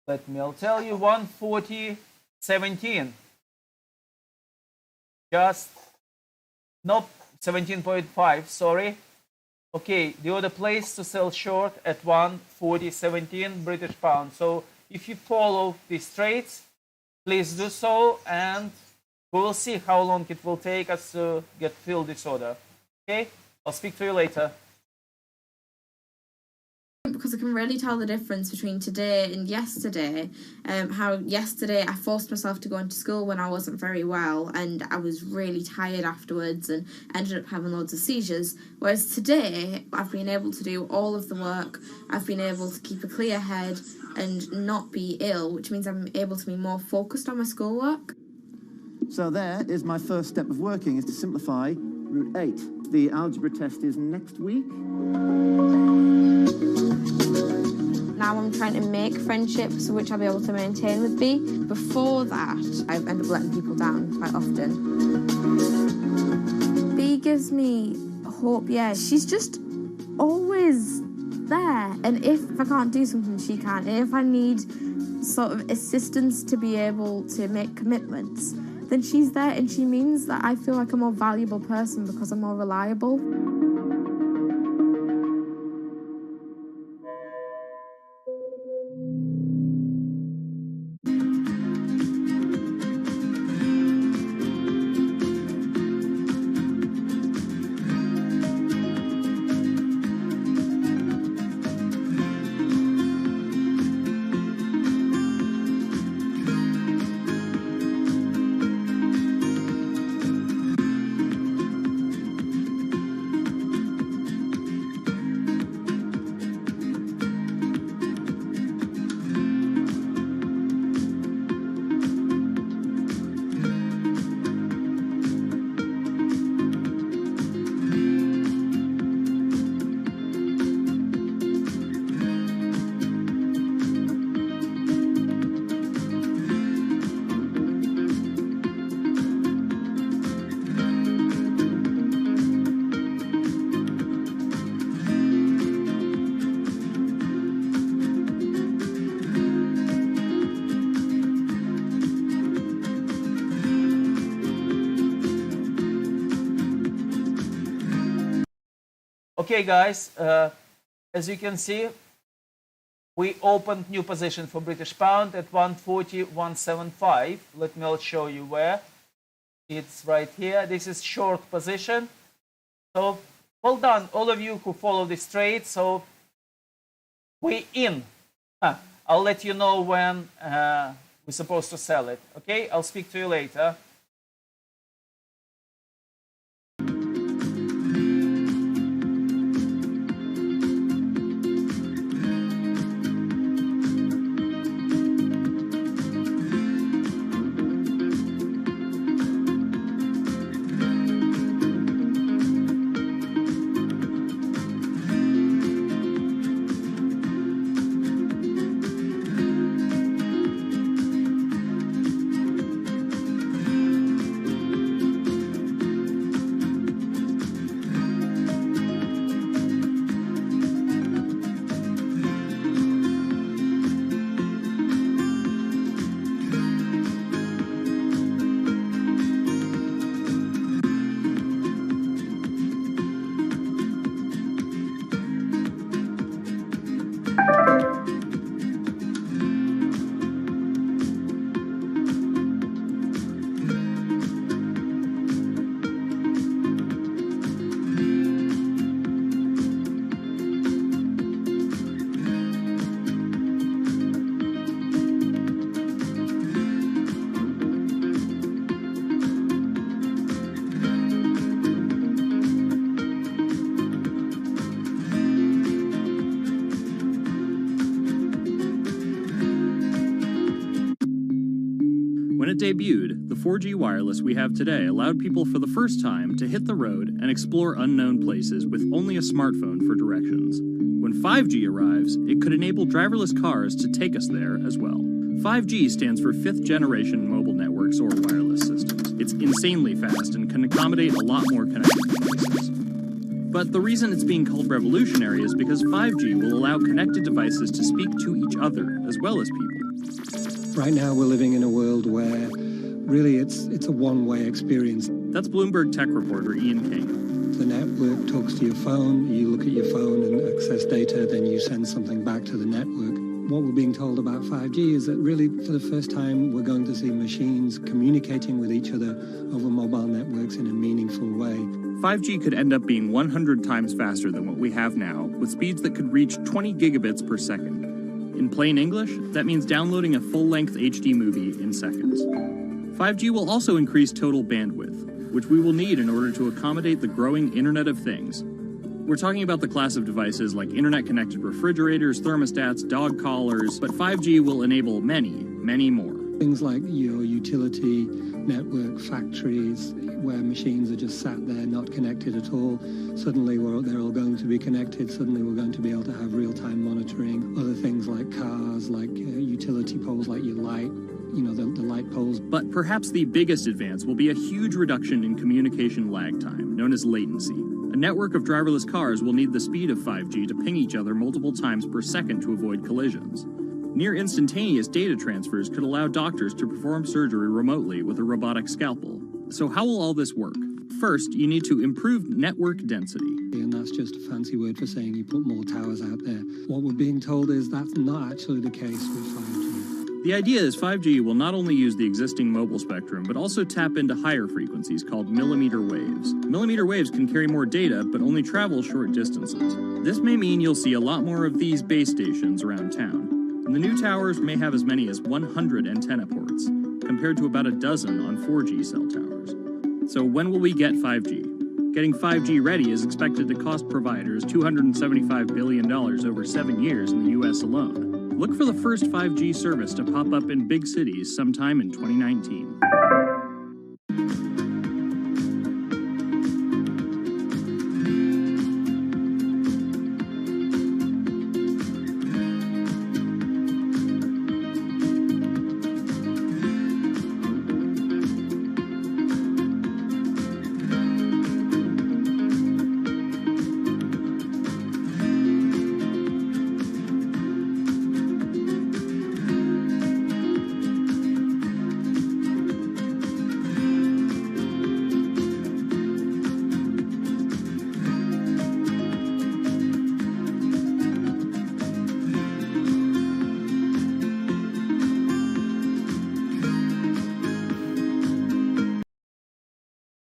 I'll tell you, 140.17. Just, nope, 17.5, sorry. Okay, the order placed to sell short at 140.17 British pound. So if you follow these trades, please do so, and we will see how long it will take us to get filled this order. Okay, I'll speak to you later. Because I can really tell the difference between today and yesterday. How yesterday I forced myself to go into school when I wasn't very well, and I was really tired afterwards and ended up having loads of seizures. Whereas today I've been able to do all of the work, I've been able to keep a clear head and not be ill, which means I'm able to be more focused on my schoolwork. So there is my first step of working, is to simplify root 8. The algebra test is next week. Now I'm trying to make friendships which I'll be able to maintain with B. Before that, I end up letting people down quite often. B gives me hope, yeah. She's just always there. And if I can't do something, she can. And if I need sort of assistance to be able to make commitments, then she's there, and she means that I feel like a more valuable person because I'm more reliable. Okay, guys, as you can see, we opened new position for British pound at 140.175. Let me show you where. It's right here. This is short position. So well done, all of you who follow this trade. So we in. I'll let you know when we're supposed to sell it. Okay, I'll speak to you later. When it debuted, the 4G wireless we have today allowed people for the first time to hit the road and explore unknown places with only a smartphone for directions. When 5G arrives, it could enable driverless cars to take us there as well. 5G stands for 5th generation mobile networks or wireless systems. It's insanely fast and can accommodate a lot more connected devices. But the reason it's being called revolutionary is because 5G will allow connected devices to speak to each other as well as people. Right now we're living in a world where really it's a one-way experience. That's Bloomberg tech reporter Ian King. The network talks to your phone, you look at your phone and access data, then you send something back to the network. What we're being told about 5G is that really for the first time we're going to see machines communicating with each other over mobile networks in a meaningful way. 5G could end up being 100 times faster than what we have now, with speeds that could reach 20 gigabits per second. In plain English, that means downloading a full-length HD movie in seconds. 5G will also increase total bandwidth, which we will need in order to accommodate the growing Internet of Things. We're talking about the class of devices like internet-connected refrigerators, thermostats, dog collars, but 5G will enable many, many more. Things like your utility network, factories, where machines are just sat there not connected at all. Suddenly they're all going to be connected. Suddenly we're going to be able to have real-time monitoring. Other things like cars, like utility poles, like your light, the light poles. But perhaps the biggest advance will be a huge reduction in communication lag time, known as latency. A network of driverless cars will need the speed of 5G to ping each other multiple times per second to avoid collisions. Near instantaneous data transfers could allow doctors to perform surgery remotely with a robotic scalpel. So how will all this work? First, you need to improve network density. And that's just a fancy word for saying you put more towers out there. What we're being told is that's not actually the case with 5G. The idea is 5G will not only use the existing mobile spectrum, but also tap into higher frequencies called millimeter waves. Millimeter waves can carry more data, but only travel short distances. This may mean you'll see a lot more of these base stations around town. And the new towers may have as many as 100 antenna ports, compared to about a dozen on 4G cell towers. So when will we get 5G? Getting 5G ready is expected to cost providers $275 billion over 7 years in the US alone. Look for the first 5G service to pop up in big cities sometime in 2019.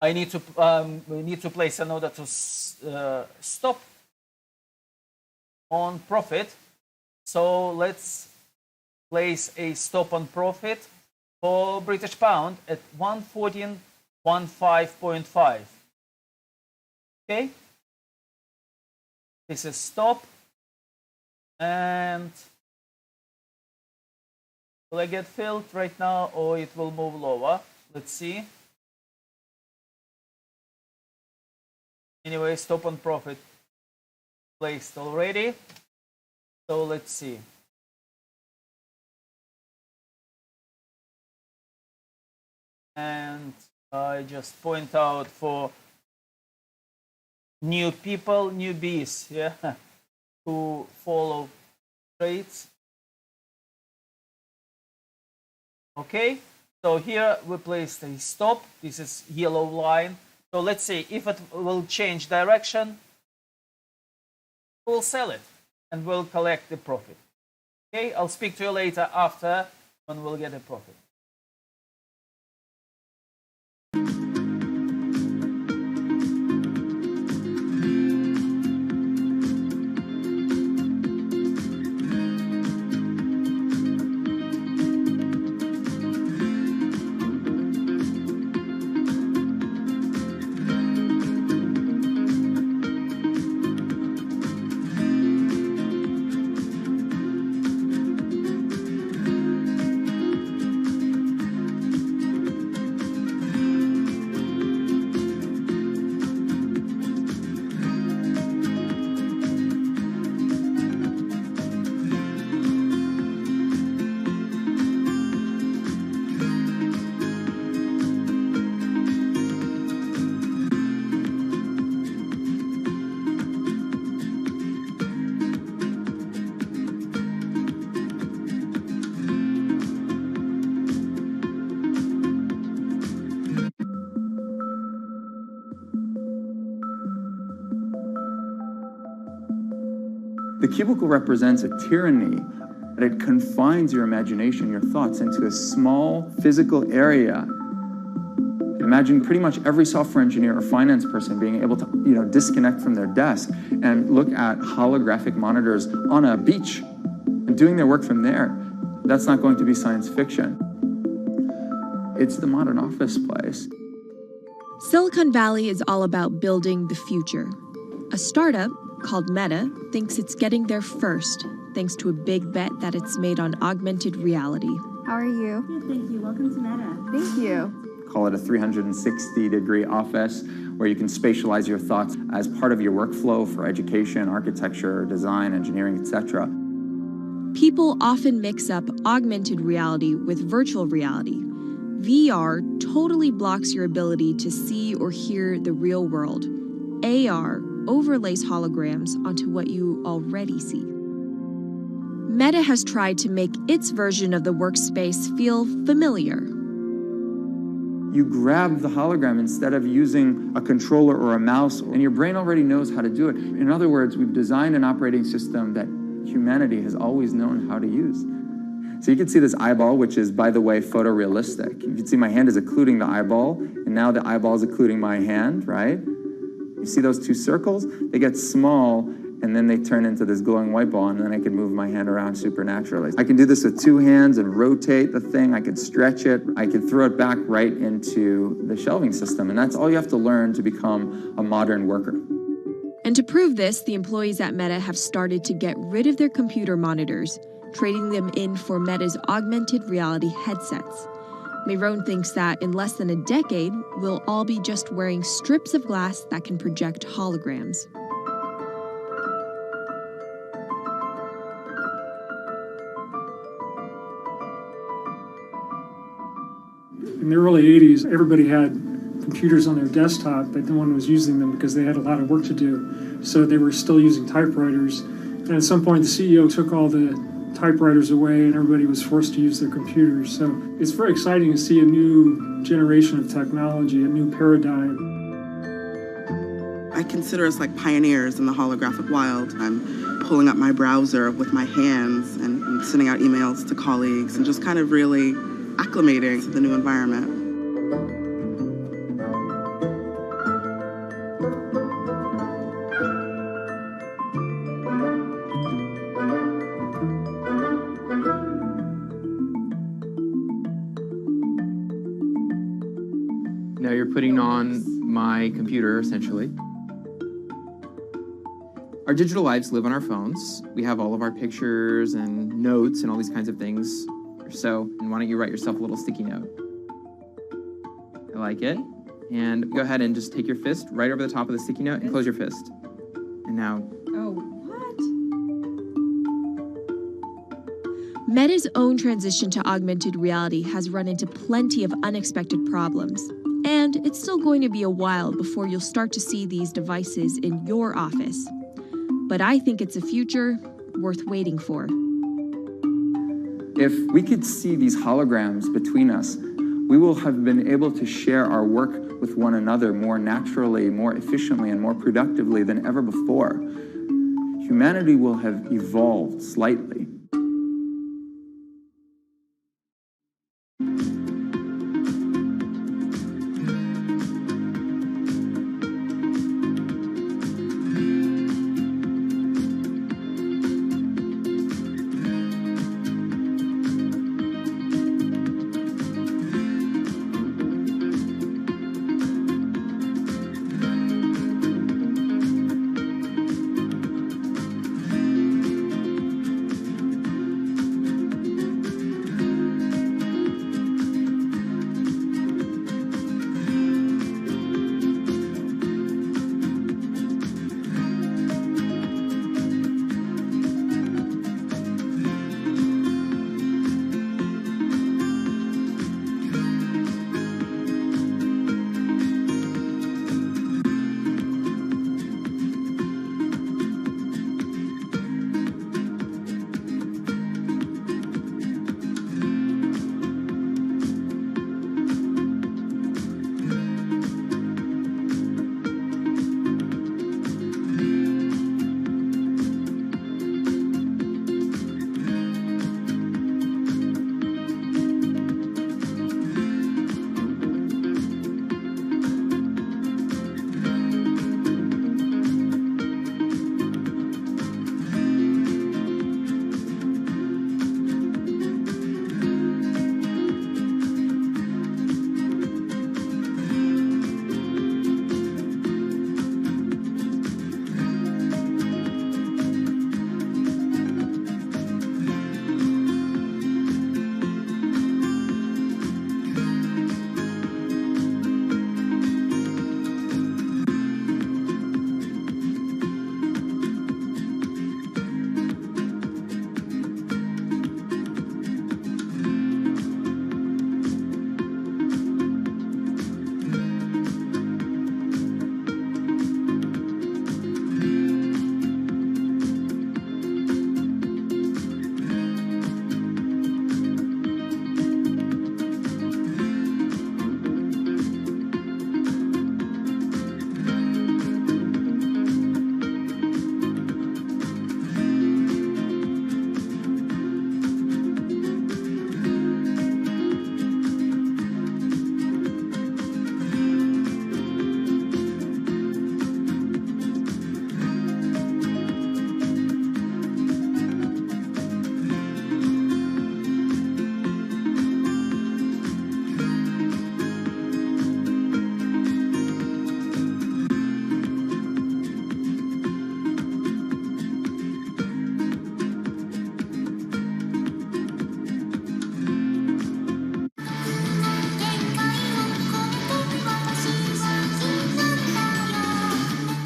I need to we need to place an order to stop on profit. So let's place a stop on profit for British pound at 114.15.5. Okay, this is stop, and will I get filled right now, or it will move lower? Let's see. Anyway, stop on profit placed already. So let's see. And I just point out for new people, newbies, yeah, who follow trades. Okay, so here we placed a stop. This is yellow line. So let's see if it will change direction. We'll sell it and we'll collect the profit. Okay, I'll speak to you later after when we'll get a profit. The cubicle represents a tyranny. It confines your imagination, your thoughts, into a small physical area. Imagine pretty much every software engineer or finance person being able to, disconnect from their desk and look at holographic monitors on a beach and doing their work from there. That's not going to be science fiction. It's the modern office place. Silicon Valley is all about building the future. A startup called Meta thinks it's getting there first, thanks to a big bet that it's made on augmented reality. How are you? Good, thank you. Welcome to Meta. Thank you. Call it a 360-degree office where you can spatialize your thoughts as part of your workflow for education, architecture, design, engineering, etc. People often mix up augmented reality with virtual reality. VR totally blocks your ability to see or hear the real world. AR overlays holograms onto what you already see. Meta has tried to make its version of the workspace feel familiar. You grab the hologram instead of using a controller or a mouse, and your brain already knows how to do it. In other words, we've designed an operating system that humanity has always known how to use. So you can see this eyeball, which is, by the way, photorealistic. You can see my hand is occluding the eyeball, and now the eyeball is occluding my hand, right? You see those two circles? They get small, and then they turn into this glowing white ball, and then I can move my hand around supernaturally. I can do this with two hands and rotate the thing. I can stretch it. I can throw it back right into the shelving system, and that's all you have to learn to become a modern worker. And to prove this, the employees at Meta have started to get rid of their computer monitors, trading them in for Meta's augmented reality headsets. Mayron thinks that in less than a decade, we'll all be just wearing strips of glass that can project holograms. In the early 80s, everybody had computers on their desktop, but no one was using them because they had a lot of work to do. So they were still using typewriters. And at some point, the CEO took all the typewriters away and everybody was forced to use their computers. So it's very exciting to see a new generation of technology, a new paradigm. I consider us like pioneers in the holographic world. I'm pulling up my browser with my hands and sending out emails to colleagues and just kind of really acclimating to the new environment. my computer, essentially. Our digital lives live on our phones. We have all of our pictures and notes and all these kinds of things. So, and why don't you write yourself a little sticky note? I like it. And go ahead and just take your fist right over the top of the sticky note and close your fist. And now... Oh, what? Meta's own transition to augmented reality has run into plenty of unexpected problems. And it's still going to be a while before you'll start to see these devices in your office. But I think it's a future worth waiting for. If we could see these holograms between us, we will have been able to share our work with one another more naturally, more efficiently, and more productively than ever before. Humanity will have evolved slightly.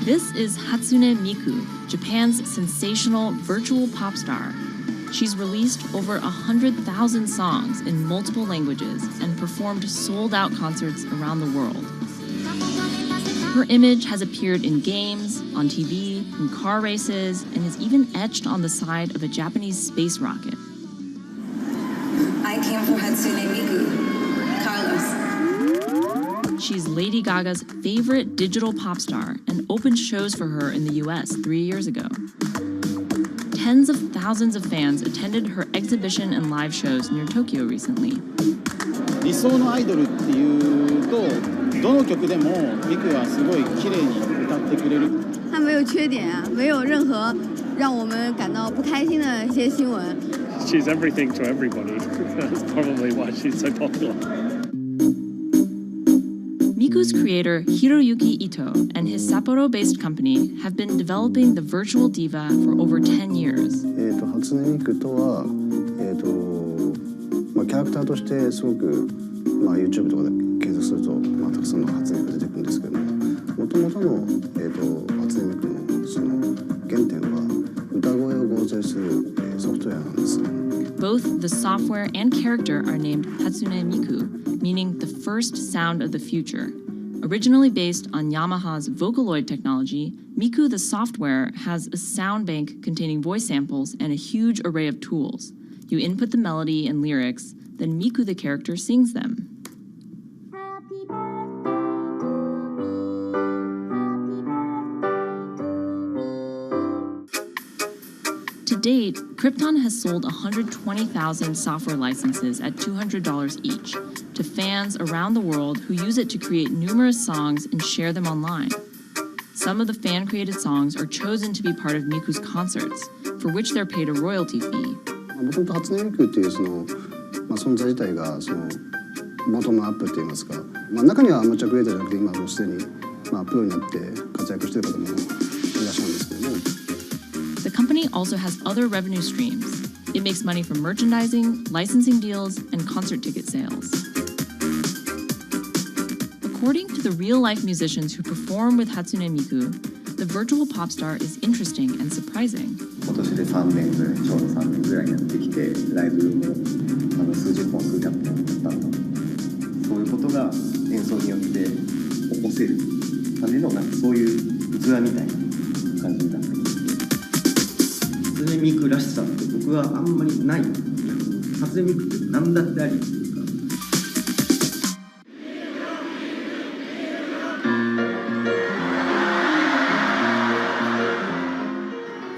This is Hatsune Miku, Japan's sensational virtual pop star. She's released over 100,000 songs in multiple languages and performed sold-out concerts around the world. Her image has appeared in games, on TV, in car races, and is even etched on the side of a Japanese space rocket. I came for Hatsune Miku, Carlos. She's Lady Gaga's favorite digital pop star and opened shows for her in the US 3 years ago. Tens of thousands of fans attended her exhibition and live shows near Tokyo recently. 理想のアイドルっていうと、どの曲でもミクはすごい綺麗に歌ってくれる。他没有缺点啊，没有任何让我们感到不开心的一些新闻。She's everything to everybody. That's probably why she's so popular. Miku Miku's creator Hiroyuki Ito and his Sapporo-based company have been developing the virtual diva for over 10 years. 初音ミクとは、キャラクターとしてすごく、YouTube とかで検索すると、たくさんの初音ミクが出てくるんですけども、元々の、初音ミクのその原点は歌声を合成する、ソフトウェアなんです。Both the software and character are named Hatsune Miku, meaning the first sound of the future. Originally based on Yamaha's Vocaloid technology, Miku the software has a sound bank containing voice samples and a huge array of tools. You input the melody and lyrics, then Miku the character sings them. To date, Krypton has sold 120,000 software licenses at $200 each to fans around the world who use it to create numerous songs and share them online. Some of the fan-created songs are chosen to be part of Miku's concerts, for which they're paid a royalty fee. もともと初音ミクっていうその、存在自体がそのボトムアップって言いますか、中にはアマチュアクリエイターじゃなくて今もうすでに、プロになって活躍している方もいらっしゃるんですけども。The company also has other revenue streams. It makes money from merchandising, licensing deals, and concert ticket sales. According to the real-life musicians who perform with Hatsune Miku, the virtual pop star is interesting and surprising. 今年で3年ぐらい、ちょうど3年ぐらいやってきて、ライブも数十本、数百本やったの。そういうことが演奏によって起こせるためのそういう器みたいな感じになってます。初音ミクらしさって僕はあんまりない。初音ミクって何だってありっていうか。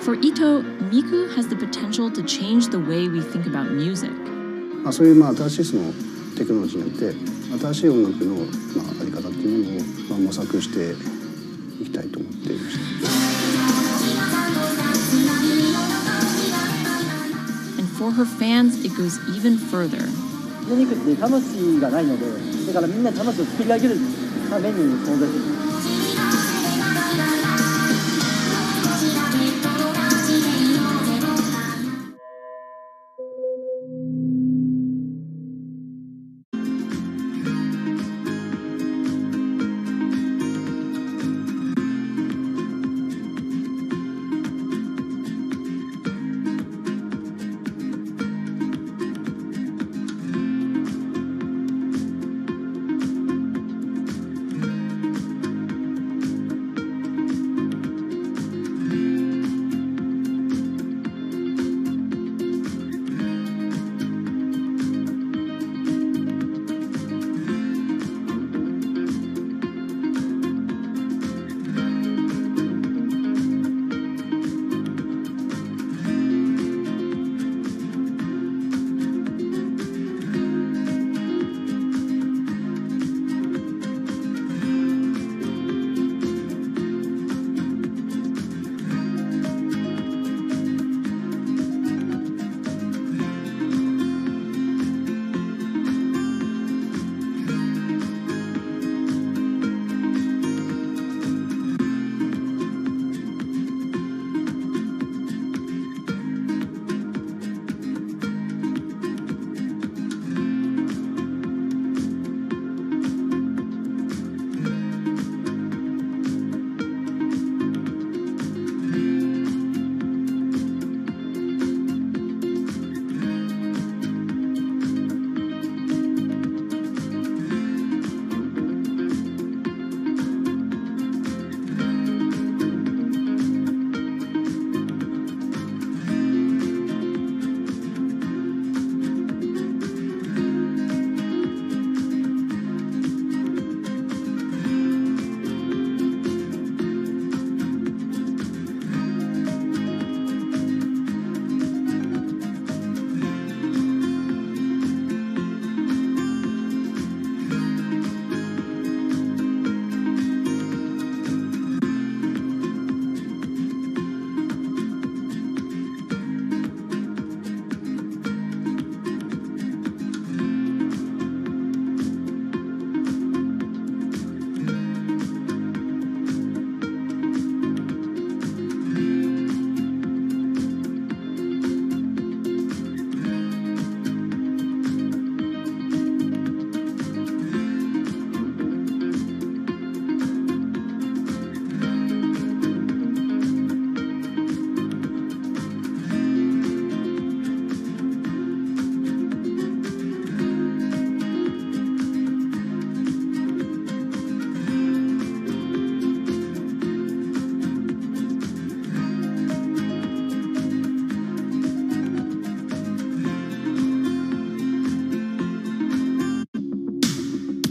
For Ito, Miku has the potential to change the way we think about music. そういう新しいそのテクノロジーによって新しい音楽のあり方っていうものを模索していきたいと思っていました。And for her fans, it goes even further. ミクって魂がないので、だからみんな魂を作り上げるために存在する。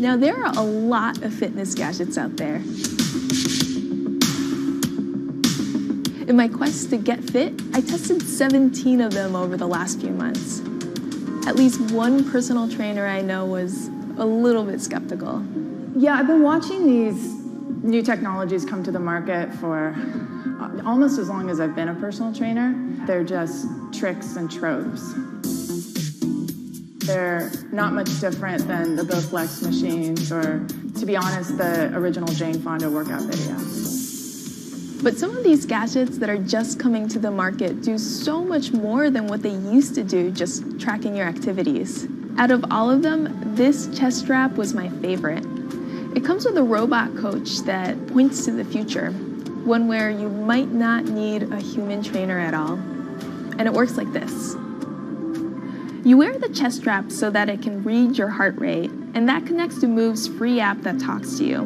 Now, there are a lot of fitness gadgets out there. In my quest to get fit, I tested 17 of them over the last few months. At least one personal trainer I know was a little bit skeptical. Yeah, I've been watching these new technologies come to the market for almost as long as I've been a personal trainer. They're just tricks and tropes. They're not much different than the BoFlex machines or, to be honest, the original Jane Fonda workout video. But some of these gadgets that are just coming to the market do so much more than what they used to do, just tracking your activities. Out of all of them, this chest strap was my favorite. It comes with a robot coach that points to the future, one where you might not need a human trainer at all. And it works like this. You wear the chest strap so that it can read your heart rate, and that connects to Move's free app that talks to you.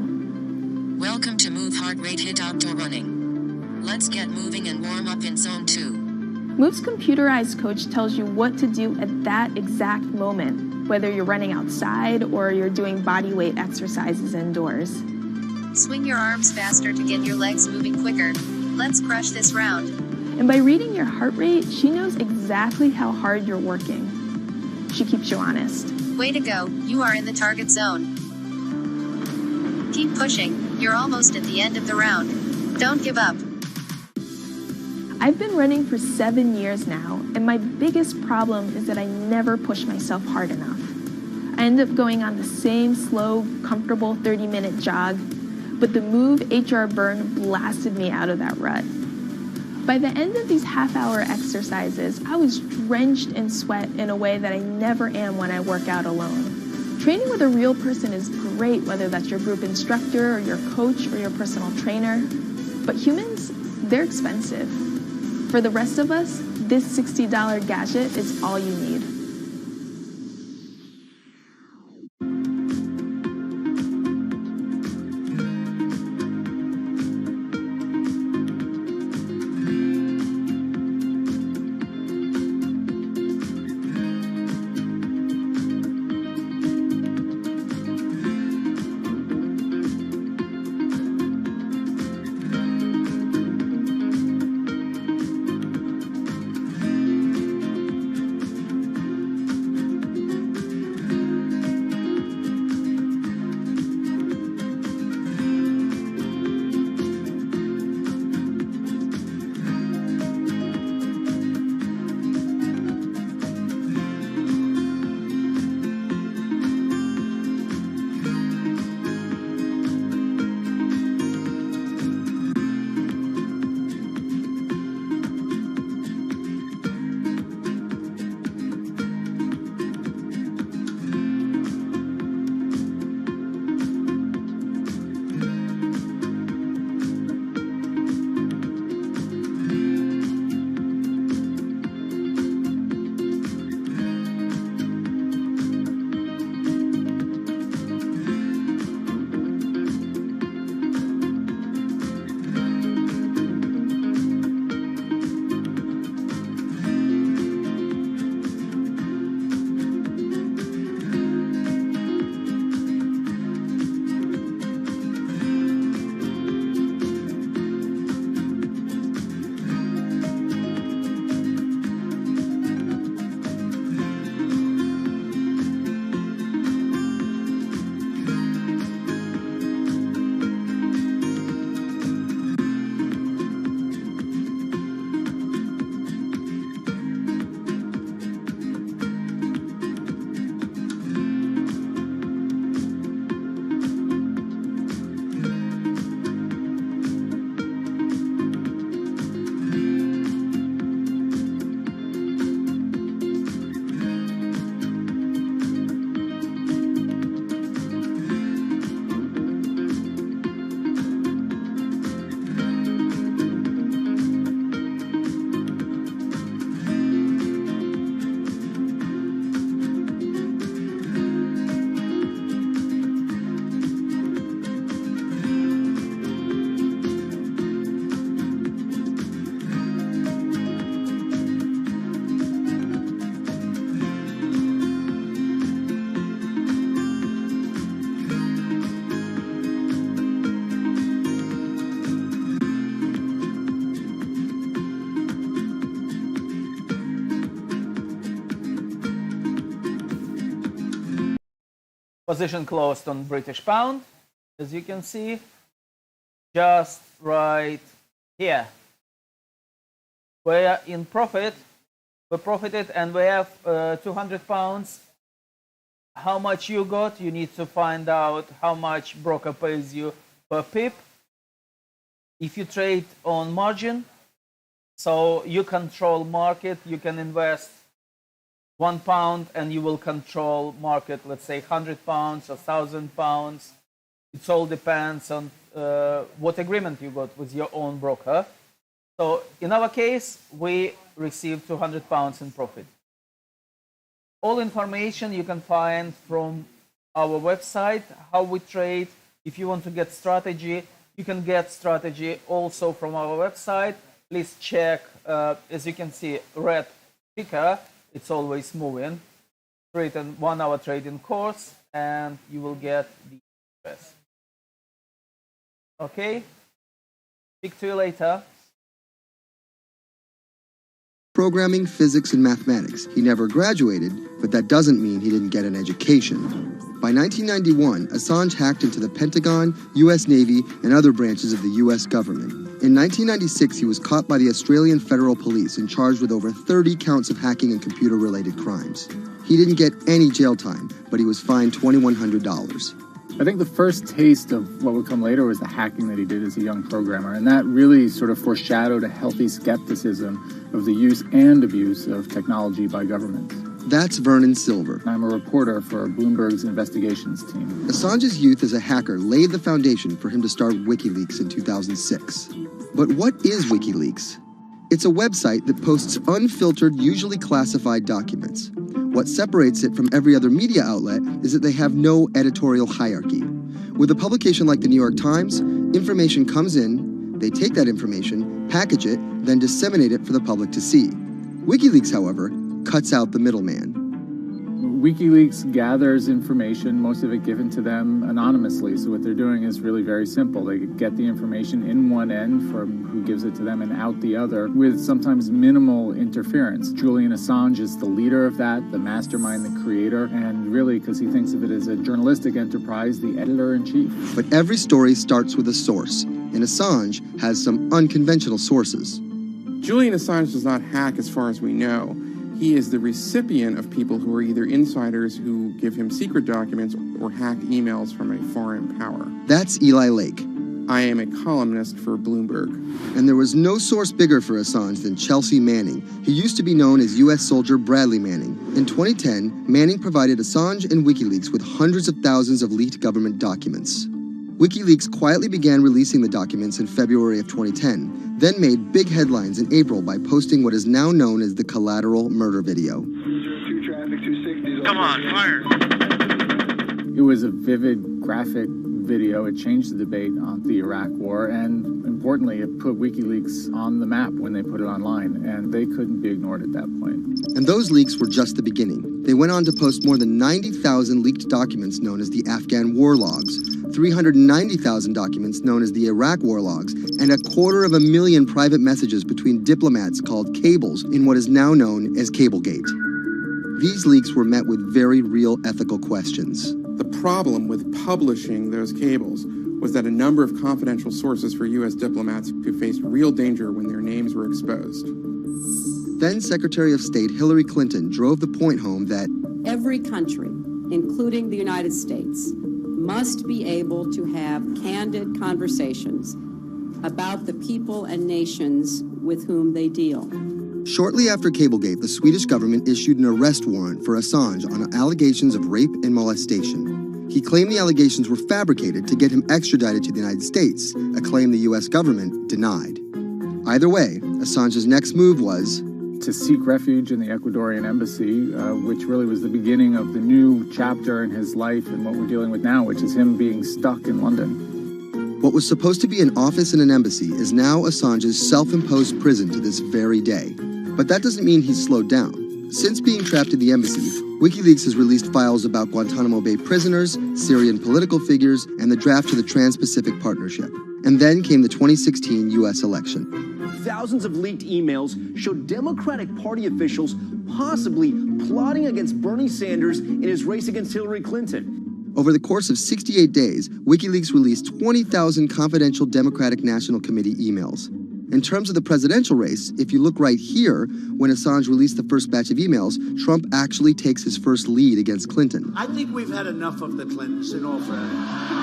Welcome to Move Heart Rate Hit Outdoor Running. Let's get moving and warm up in Zone 2. Move's computerized coach tells you what to do at that exact moment, whether you're running outside or you're doing body weight exercises indoors. Swing your arms faster to get your legs moving quicker. Let's crush this round. And by reading your heart rate, she knows exactly how hard you're working. She keeps you honest. Way to go, you are in the target zone. Keep pushing, you're almost at the end of the round. Don't give up. I've been running for 7 years now, and my biggest problem is that I never push myself hard enough. I end up going on the same slow, comfortable 30-minute jog, but the Move HR Burn blasted me out of that rut. By the end of these half-hour exercises, I was drenched in sweat in a way that I never am when I work out alone. Training with a real person is great, whether that's your group instructor or your coach or your personal trainer. But humans, they're expensive. For the rest of us, this $60 gadget is all you need. Position closed on British pound, as you can see, just right here. We're in profit. We profited, and we have 200 pounds. How much you got? You need to find out how much broker pays you per pip. If you trade on margin, so you control market, you can invest £1 and you will control market, let's say 100 pounds or 1,000 pounds. It all depends on what agreement you got with your own broker. So in our case, we received 200 pounds in profit. All information you can find from our website, how we trade. If you want to get strategy, you can get strategy also from our website. Please check, as you can see, red ticker, it's always moving. Create a 1-hour trading course and you will get the address. Okay, speak to you later. Programming, physics, and mathematics. He never graduated, but that doesn't mean he didn't get an education. By 1991, Assange hacked into the Pentagon, U.S. Navy, and other branches of the U.S. government. In 1996, he was caught by the Australian Federal Police and charged with over 30 counts of hacking and computer-related crimes. He didn't get any jail time, but he was fined $2,100. I think the first taste of what would come later was the hacking that he did as a young programmer, and that really sort of foreshadowed a healthy skepticism of the use and abuse of technology by governments. That's Vernon Silver. I'm a reporter for Bloomberg's investigations team. Assange's youth as a hacker laid the foundation for him to start WikiLeaks in 2006. But what is WikiLeaks? It's a website that posts unfiltered, usually classified documents. What separates it from every other media outlet is that they have no editorial hierarchy. With a publication like the New York Times, information comes in, they take that information, package it, then disseminate it for the public to see. WikiLeaks, however, cuts out the middleman. WikiLeaks gathers information, most of it given to them anonymously. So what they're doing is really very simple. They get the information in one end from who gives it to them and out the other with sometimes minimal interference. Julian Assange is the leader of that, the mastermind, the creator, and really, because he thinks of it as a journalistic enterprise, the editor-in-chief. But every story starts with a source, and Assange has some unconventional sources. Julian Assange does not hack as far as we know. He is the recipient of people who are either insiders who give him secret documents or hacked emails from a foreign power. That's Eli Lake. I am a columnist for Bloomberg. And there was no source bigger for Assange than Chelsea Manning. He used to be known as U.S. soldier Bradley Manning. In 2010, Manning provided Assange and WikiLeaks with hundreds of thousands of leaked government documents. WikiLeaks quietly began releasing the documents in February of 2010, then made big headlines in April by posting what is now known as the collateral murder video. Come on, fire! It was a vivid, graphic video. It changed the debate on the Iraq War, and importantly, it put WikiLeaks on the map when they put it online, and they couldn't be ignored at that point. And those leaks were just the beginning. They went on to post more than 90,000 leaked documents known as the Afghan war logs, 390,000 documents known as the Iraq war logs, and 250,000 private messages between diplomats called cables in what is now known as Cablegate. These leaks were met with very real ethical questions. The problem with publishing those cables was that a number of confidential sources for U.S. diplomats who faced real danger when their names were exposed. Then Secretary of State Hillary Clinton drove the point home that every country, including the United States, must be able to have candid conversations about the people and nations with whom they deal. Shortly after Cablegate, the Swedish government issued an arrest warrant for Assange on allegations of rape and molestation. He claimed the allegations were fabricated to get him extradited to the United States, a claim the U.S. government denied. Either way, Assange's next move was to seek refuge in the Ecuadorian embassy, which really was the beginning of the new chapter in his life and what we're dealing with now, which is him being stuck in London. What was supposed to be an office in an embassy is now Assange's self-imposed prison to this very day. But that doesn't mean he's slowed down. Since being trapped at the embassy, WikiLeaks has released files about Guantanamo Bay prisoners, Syrian political figures, and the draft to the Trans-Pacific Partnership. And then came the 2016 U.S. election. Thousands of leaked emails showed Democratic Party officials possibly plotting against Bernie Sanders in his race against Hillary Clinton. Over the course of 68 days, WikiLeaks released 20,000 confidential Democratic National Committee emails. In terms of the presidential race, if you look right here, when Assange released the first batch of emails, Trump actually takes his first lead against Clinton. I think we've had enough of the Clintons in all fairness.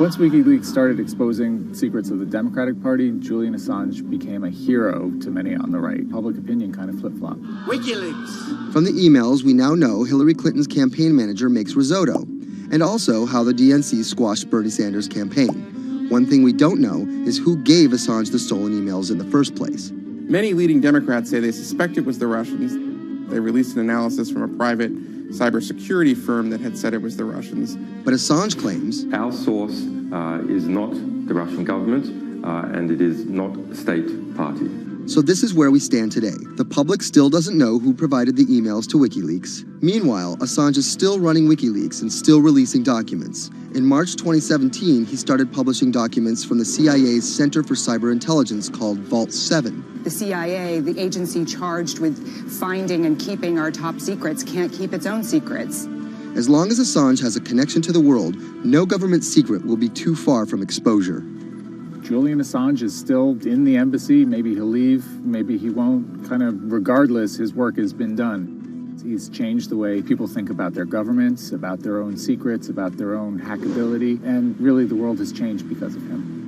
Once WikiLeaks started exposing secrets of the Democratic Party, Julian Assange became a hero to many on the right. Public opinion kind of flip-flopped. WikiLeaks! From the emails, we now know Hillary Clinton's campaign manager makes risotto, and also how the DNC squashed Bernie Sanders' campaign. One thing we don't know is who gave Assange the stolen emails in the first place. Many leading Democrats say they suspect it was the Russians. They released an analysis from a private cybersecurity firm that had said it was the Russians. But Assange claims our source is not the Russian government, and it is not a state party. So this is where we stand today. The public still doesn't know who provided the emails to WikiLeaks. Meanwhile, Assange is still running WikiLeaks and still releasing documents. In March 2017, he started publishing documents from the CIA's Center for Cyber Intelligence called Vault 7. The CIA, the agency charged with finding and keeping our top secrets, can't keep its own secrets. As long as Assange has a connection to the world, no government secret will be too far from exposure. Julian Assange is still in the embassy. Maybe he'll leave, maybe he won't. Kind of regardless, his work has been done. He's changed the way people think about their governments, about their own secrets, about their own hackability, and really the world has changed because of him.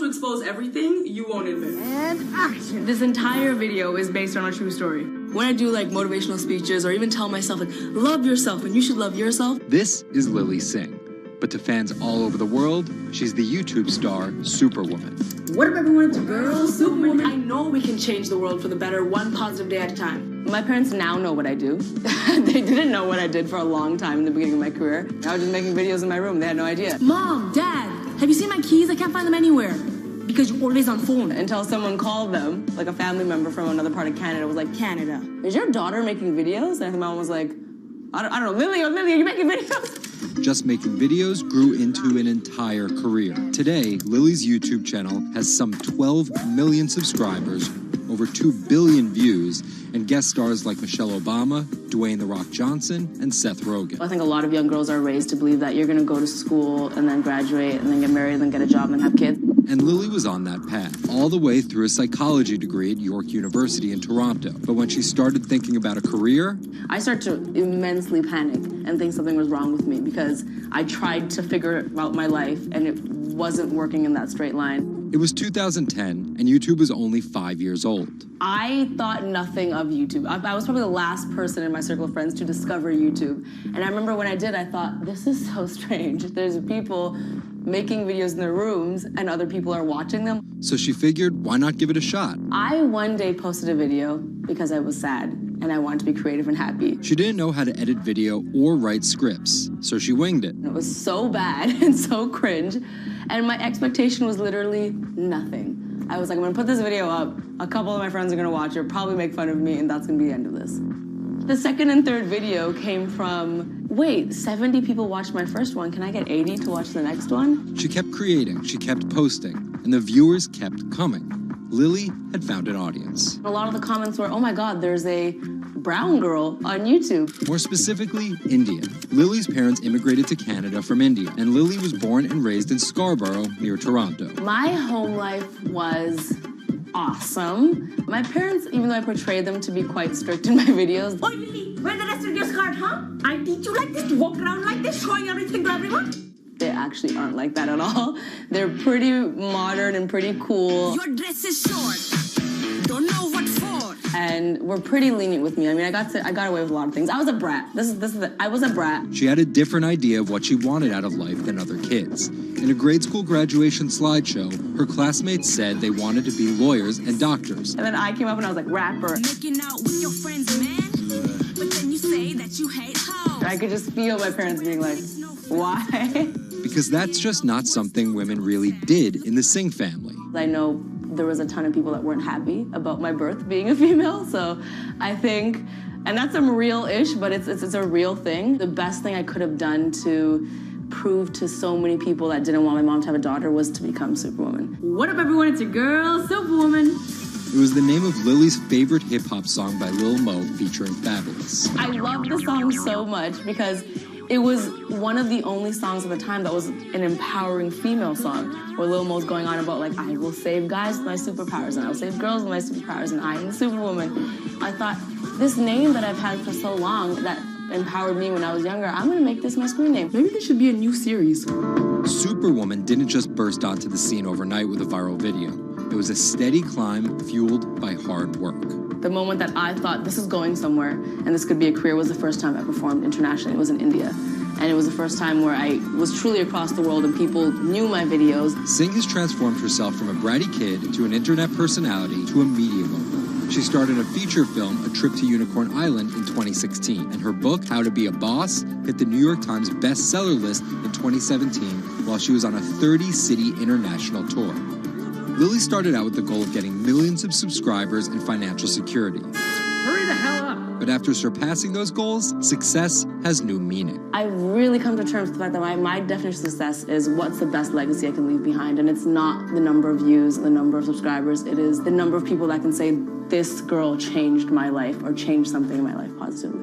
Expose everything you won't admit. And action. This entire video is based on a true story. When I do like motivational speeches or even tell myself like love yourself and you should love yourself. This is Lily Singh. But to fans all over the world, she's the YouTube star Superwoman. What up, everyone? It's your girl, Superwoman. I know we can change the world for the better, one positive day at a time. My parents now know what I do. They didn't know what I did for a long time in the beginning of my career. I was just making videos in my room. They had no idea. Mom, Dad, have you seen my keys? I can't find them anywhere. Because you're always on phone. Until someone called them, like a family member from another part of Canada, was like, Canada, is your daughter making videos? And my mom was like, I don't know, Lily, are you making videos? Just making videos grew into an entire career. Today, Lily's YouTube channel has some 12 million subscribers, over 2 billion views, and guest stars like Michelle Obama, Dwayne "The Rock" Johnson, and Seth Rogen. I think a lot of young girls are raised to believe that you're going to go to school and then graduate and then get married and then get a job and have kids. And Lily was on that path, all the way through a psychology degree at York University in Toronto. But when she started thinking about a career, I started to immensely panic and think something was wrong with me because I tried to figure out my life and it wasn't working in that straight line. It was 2010, and YouTube was only 5 years old. I thought nothing of YouTube. I was probably the last person in my circle of friends to discover YouTube. And I remember when I did, I thought, this is so strange. There's people making videos in their rooms, and other people are watching them. So she figured, why not give it a shot? I one day posted a video because I was sad, and I wanted to be creative and happy. She didn't know how to edit video or write scripts, so she winged it. It was so bad and so cringe, and my expectation was literally nothing. I was like, I'm gonna put this video up, a couple of my friends are gonna watch it, probably make fun of me, and that's gonna be the end of this. The second and third video came from, wait, 70 people watched my first one, can I get 80 to watch the next one? She kept creating, she kept posting, and the viewers kept coming. Lily had found an audience. A lot of the comments were, oh my God, there's a brown girl on YouTube. More specifically, Indian. Lily's parents immigrated to Canada from India, and Lily was born and raised in Scarborough, near Toronto. My home life was awesome. My parents, even though I portrayed them to be quite strict in my videos. Oh, Lily, wear the rest of your skirt, huh? I teach you like this, to walk around like this, showing everything to everyone? They actually aren't like that at all. They're pretty modern and pretty cool. Your dress is short. Don't know what for. And were pretty lenient with me. I mean, I got away with a lot of things. I was a brat. I was a brat. She had a different idea of what she wanted out of life than other kids. In a grade school graduation slideshow, her classmates said they wanted to be lawyers and doctors. And then I came up and I was like, rapper. Making out with your friends, man. But then you say that you hate hoes. I could just feel my parents being like, why? Because that's just not something women really did in the Singh family. I know there was a ton of people that weren't happy about my birth being a female, so I think, and that's a real-ish, but it's a real thing. The best thing I could have done to prove to so many people that didn't want my mom to have a daughter was to become Superwoman. What up, everyone? It's your girl, Superwoman. It was the name of Lily's favorite hip-hop song by Lil Mo featuring Fabulous. I love the song so much because it was one of the only songs at the time that was an empowering female song, where Lil Mo's going on about, like, I will save guys with my superpowers, and I will save girls with my superpowers, and I am Superwoman. I thought, this name that I've had for so long that empowered me when I was younger, I'm gonna make this my screen name. Maybe there should be a new series. Superwoman didn't just burst onto the scene overnight with a viral video. It was a steady climb fueled by hard work. The moment that I thought this is going somewhere and this could be a career was the first time I performed internationally. It was in India. And it was the first time where I was truly across the world and people knew my videos. Singh has transformed herself from a bratty kid to an internet personality to a media mogul. She starred in a feature film, A Trip to Unicorn Island, in 2016. And her book, How to Be a Boss, hit the New York Times bestseller list in 2017 while she was on a 30-city international tour. Lily started out with the goal of getting millions of subscribers and financial security. Hurry the hell up! But after surpassing those goals, success has new meaning. I've really come to terms with the fact that my definition of success is what's the best legacy I can leave behind. And it's not the number of views, the number of subscribers. It is the number of people that can say, this girl changed my life or changed something in my life positively.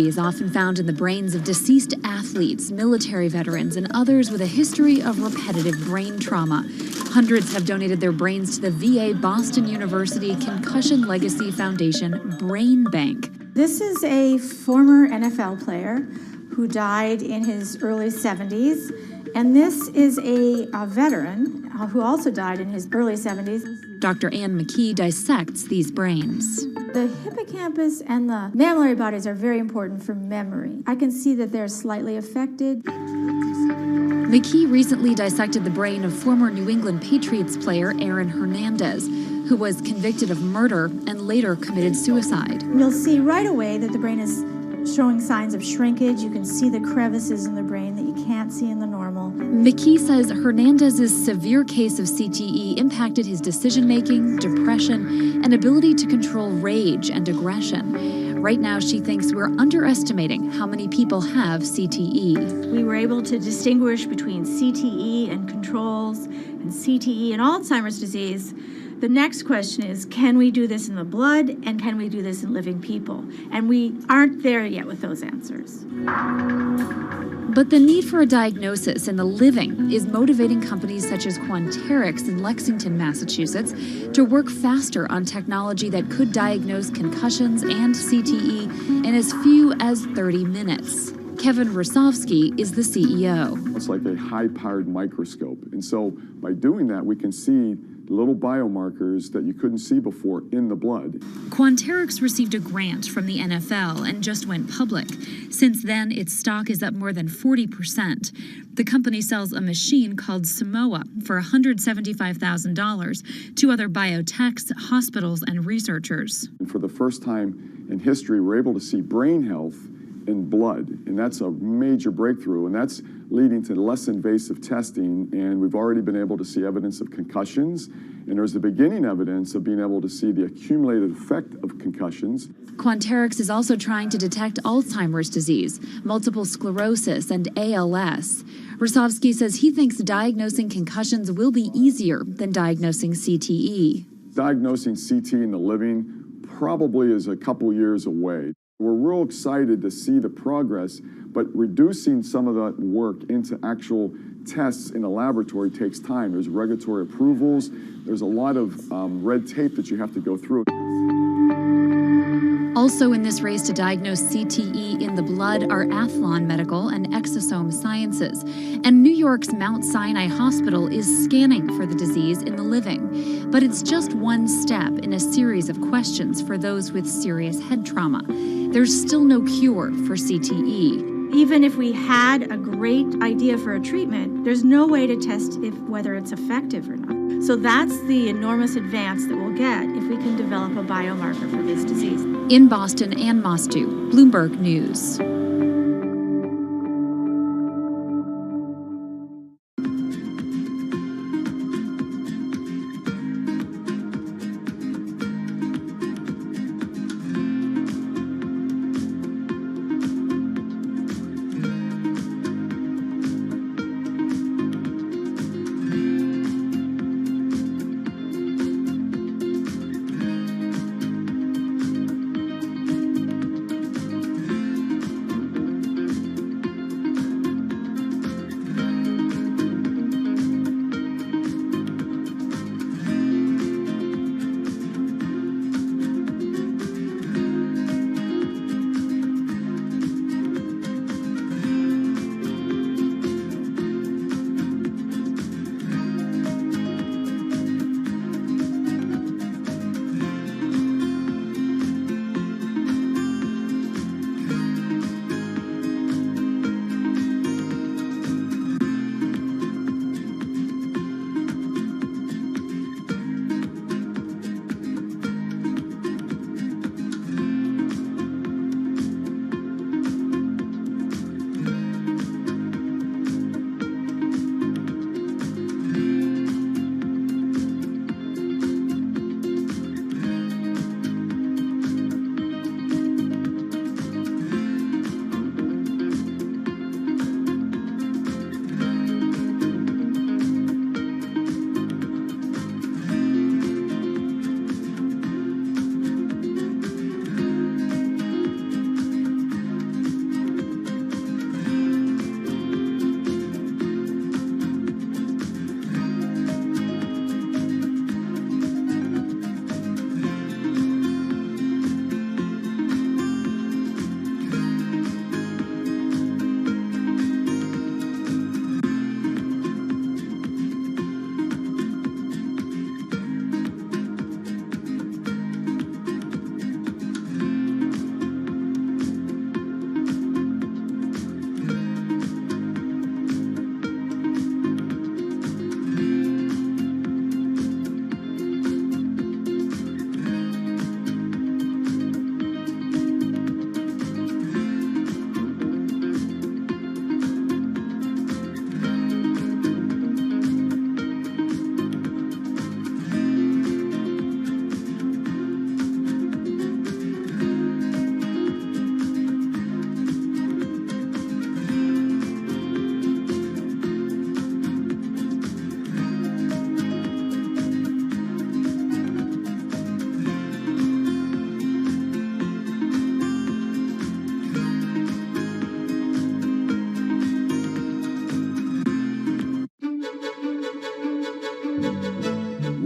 is often found in the brains of deceased athletes, military veterans, and others with a history of repetitive brain trauma. Hundreds have donated their brains to the VA Boston University Concussion Legacy Foundation Brain Bank. This is a former NFL player who died in his early 70s, and this is a veteran who also died in his early 70s. Dr. Ann McKee dissects these brains. The hippocampus and the mammillary bodies are very important for memory. I can see that they're slightly affected. McKee recently dissected the brain of former New England Patriots player Aaron Hernandez, who was convicted of murder and later committed suicide. You'll see right away that the brain is showing signs of shrinkage. You can see the crevices in the brain that you can't see in the normal. McKee says Hernandez's severe case of CTE impacted his decision-making, depression, and ability to control rage and aggression. Right now, she thinks we're underestimating how many people have CTE. We were able to distinguish between CTE and controls and CTE and Alzheimer's disease. The next question is, can we do this in the blood, and can we do this in living people? And we aren't there yet with those answers. But the need for a diagnosis in the living is motivating companies such as Quanterix in Lexington, Massachusetts, to work faster on technology that could diagnose concussions and CTE in as few as 30 minutes. Kevin Rosovsky is the CEO. It's like a high-powered microscope. And so by doing that, we can see little biomarkers that you couldn't see before in the blood. Quanterix received a grant from the NFL and just went public. Since then, its stock is up more than 40%. The company sells a machine called Simoa for $175,000 to other biotechs, hospitals, and researchers. And for the first time in history, we're able to see brain health in blood, and that's a major breakthrough, and that's leading to less invasive testing, and we've already been able to see evidence of concussions, and there's the beginning evidence of being able to see the accumulated effect of concussions. Quanterix is also trying to detect Alzheimer's disease, multiple sclerosis, and ALS. Rosovsky says he thinks diagnosing concussions will be easier than diagnosing CTE. Diagnosing CT in the living probably is a couple years away. We're real excited to see the progress, but reducing some of that work into actual tests in a laboratory takes time. There's regulatory approvals. There's a lot of red tape that you have to go through. Also in this race to diagnose CTE in the blood are Athlon Medical and Exosome Sciences. And New York's Mount Sinai Hospital is scanning for the disease in the living. But it's just one step in a series of questions for those with serious head trauma. There's still no cure for CTE. Even if we had a great idea for a treatment, there's no way to test whether it's effective or not. So that's the enormous advance that we'll get if we can develop a biomarker for this disease. In Boston, Ann Mostu, Bloomberg News.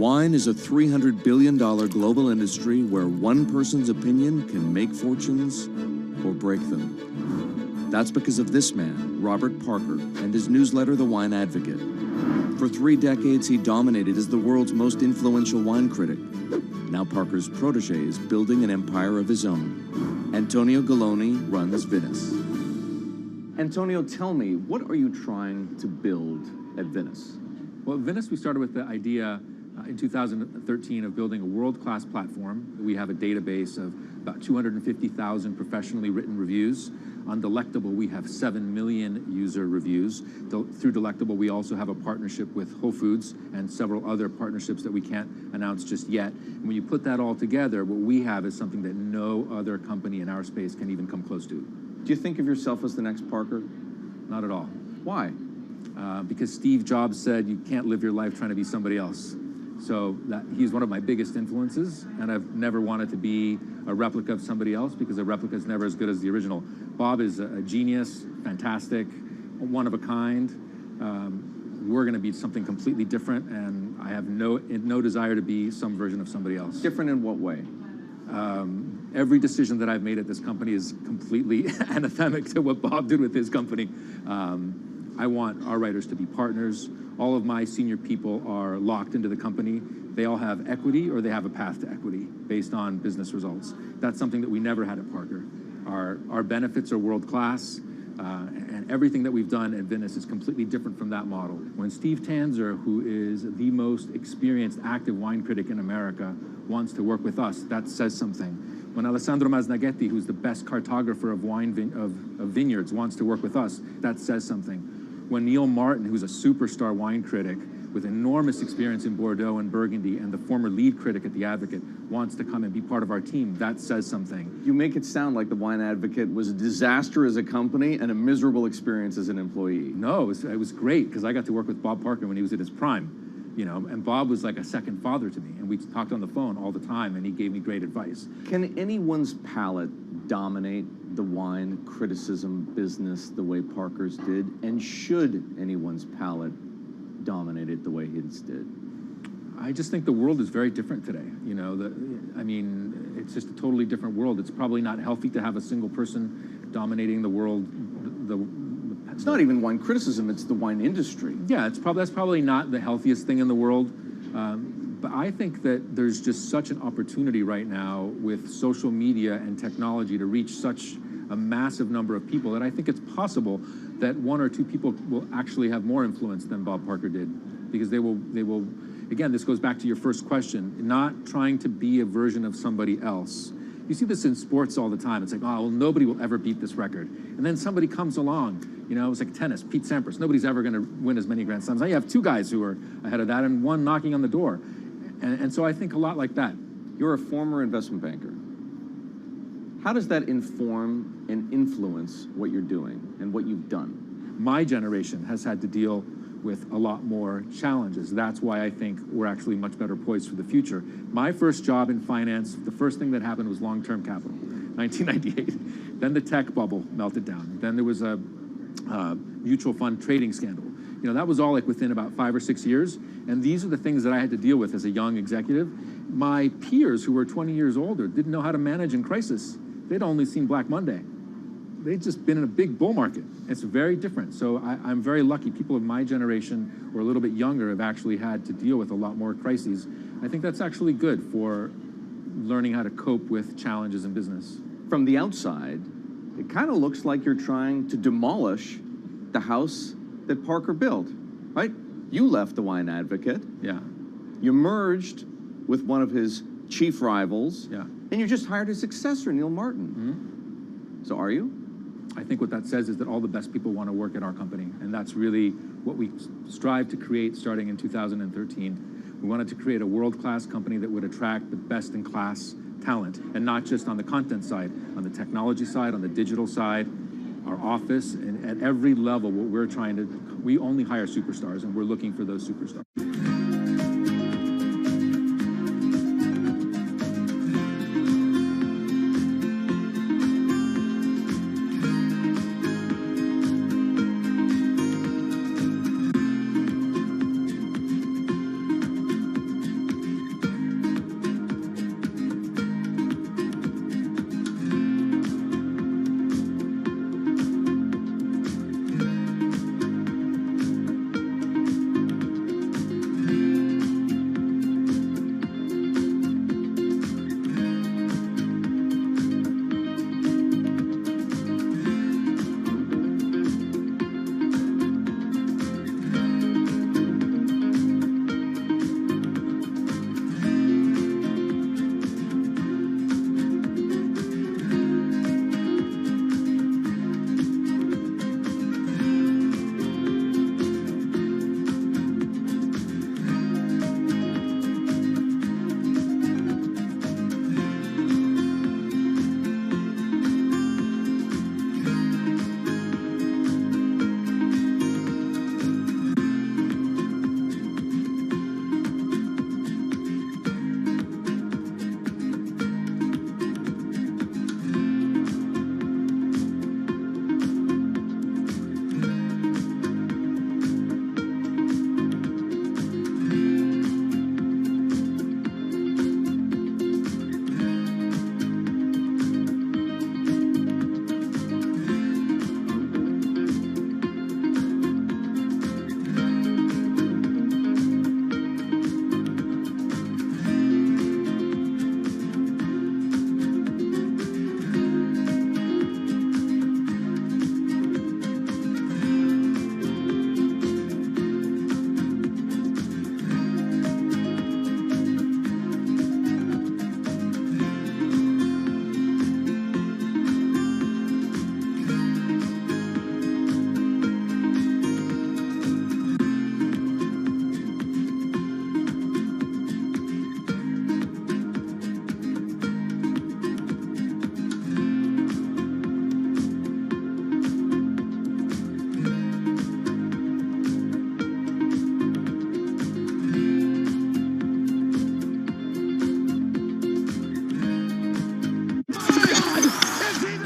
Wine is a $300 billion global industry where one person's opinion can make fortunes or break them. That's because of this man, Robert Parker, and his newsletter, The Wine Advocate. For 3 decades, he dominated as the world's most influential wine critic. Now Parker's protege is building an empire of his own. Antonio Galloni runs Venice. Antonio, tell me, what are you trying to build at Venice? Well, at Venice, we started with the idea in 2013 of building a world-class platform. We have a database of about 250,000 professionally written reviews. On Delectable, we have 7 million user reviews. Through Delectable, we also have a partnership with Whole Foods and several other partnerships that we can't announce just yet. And when you put that all together, what we have is something that no other company in our space can even come close to. Do you think of yourself as the next Parker? Not at all. Why? Because Steve Jobs said you can't live your life trying to be somebody else. So he's one of my biggest influences, and I've never wanted to be a replica of somebody else because a replica is never as good as the original. Bob is a genius, fantastic, one of a kind. We're going to be something completely different, and I have no desire to be some version of somebody else. Different in what way? Every decision that I've made at this company is completely anathemic to what Bob did with his company. I want our writers to be partners. All of my senior people are locked into the company. They all have equity or they have a path to equity based on business results. That's something that we never had at Parker. Our benefits are world-class, and everything that we've done at Venice is completely different from that model. When Steve Tanzer, who is the most experienced active wine critic in America, wants to work with us, that says something. When Alessandro Masnaghetti, who's the best cartographer of vineyards, wants to work with us, that says something. When Neil Martin, who's a superstar wine critic with enormous experience in Bordeaux and Burgundy and the former lead critic at The Advocate, wants to come and be part of our team, that says something. You make it sound like The Wine Advocate was a disaster as a company and a miserable experience as an employee. No, it was great because I got to work with Bob Parker when he was at his prime, you know, and Bob was like a second father to me, and we talked on the phone all the time, and he gave me great advice. Can anyone's palate dominate the wine criticism business the way Parker's did? And should anyone's palate dominate it the way his did? I just think the world is very different today. You know, I mean, it's just a totally different world. It's probably not healthy to have a single person dominating the world. It's not even wine criticism, it's the wine industry. Yeah, that's probably not the healthiest thing in the world. But I think that there's just such an opportunity right now with social media and technology to reach such a massive number of people that I think it's possible that 1 or 2 people will actually have more influence than Bob Parker did, because they will, again, this goes back to your first question, not trying to be a version of somebody else. You see this in sports all the time. It's like, oh, well, nobody will ever beat this record. And then somebody comes along, you know, it's like tennis, Pete Sampras. Nobody's ever going to win as many Grand Slams. Now you have 2 guys who are ahead of that and 1 knocking on the door. And so I think a lot like that. You're a former investment banker. How does that inform and influence what you're doing and what you've done? My generation has had to deal with a lot more challenges. That's why I think we're actually much better poised for the future. My first job in finance, the first thing that happened was long-term capital, 1998. Then the tech bubble melted down. Then there was a mutual fund trading scandal. You know, that was all like within about 5 or 6 years. And these are the things that I had to deal with as a young executive. My peers who were 20 years older didn't know how to manage in crisis. They'd only seen Black Monday. They'd just been in a big bull market. It's very different. So I'm very lucky. People of my generation or a little bit younger have actually had to deal with a lot more crises. I think that's actually good for learning how to cope with challenges in business. From the outside, it kind of looks like you're trying to demolish the house that Parker built, right? You left The Wine Advocate. Yeah. You merged with one of his chief rivals. Yeah. And you just hired his successor, Neil Martin. Mm-hmm. So are you? I think what that says is that all the best people want to work at our company. And that's really what we strive to create starting in 2013. We wanted to create a world-class company that would attract the best-in-class talent, and not just on the content side, on the technology side, on the digital side, our office, and at every level, what we're trying to, we only hire superstars, and we're looking for those superstars.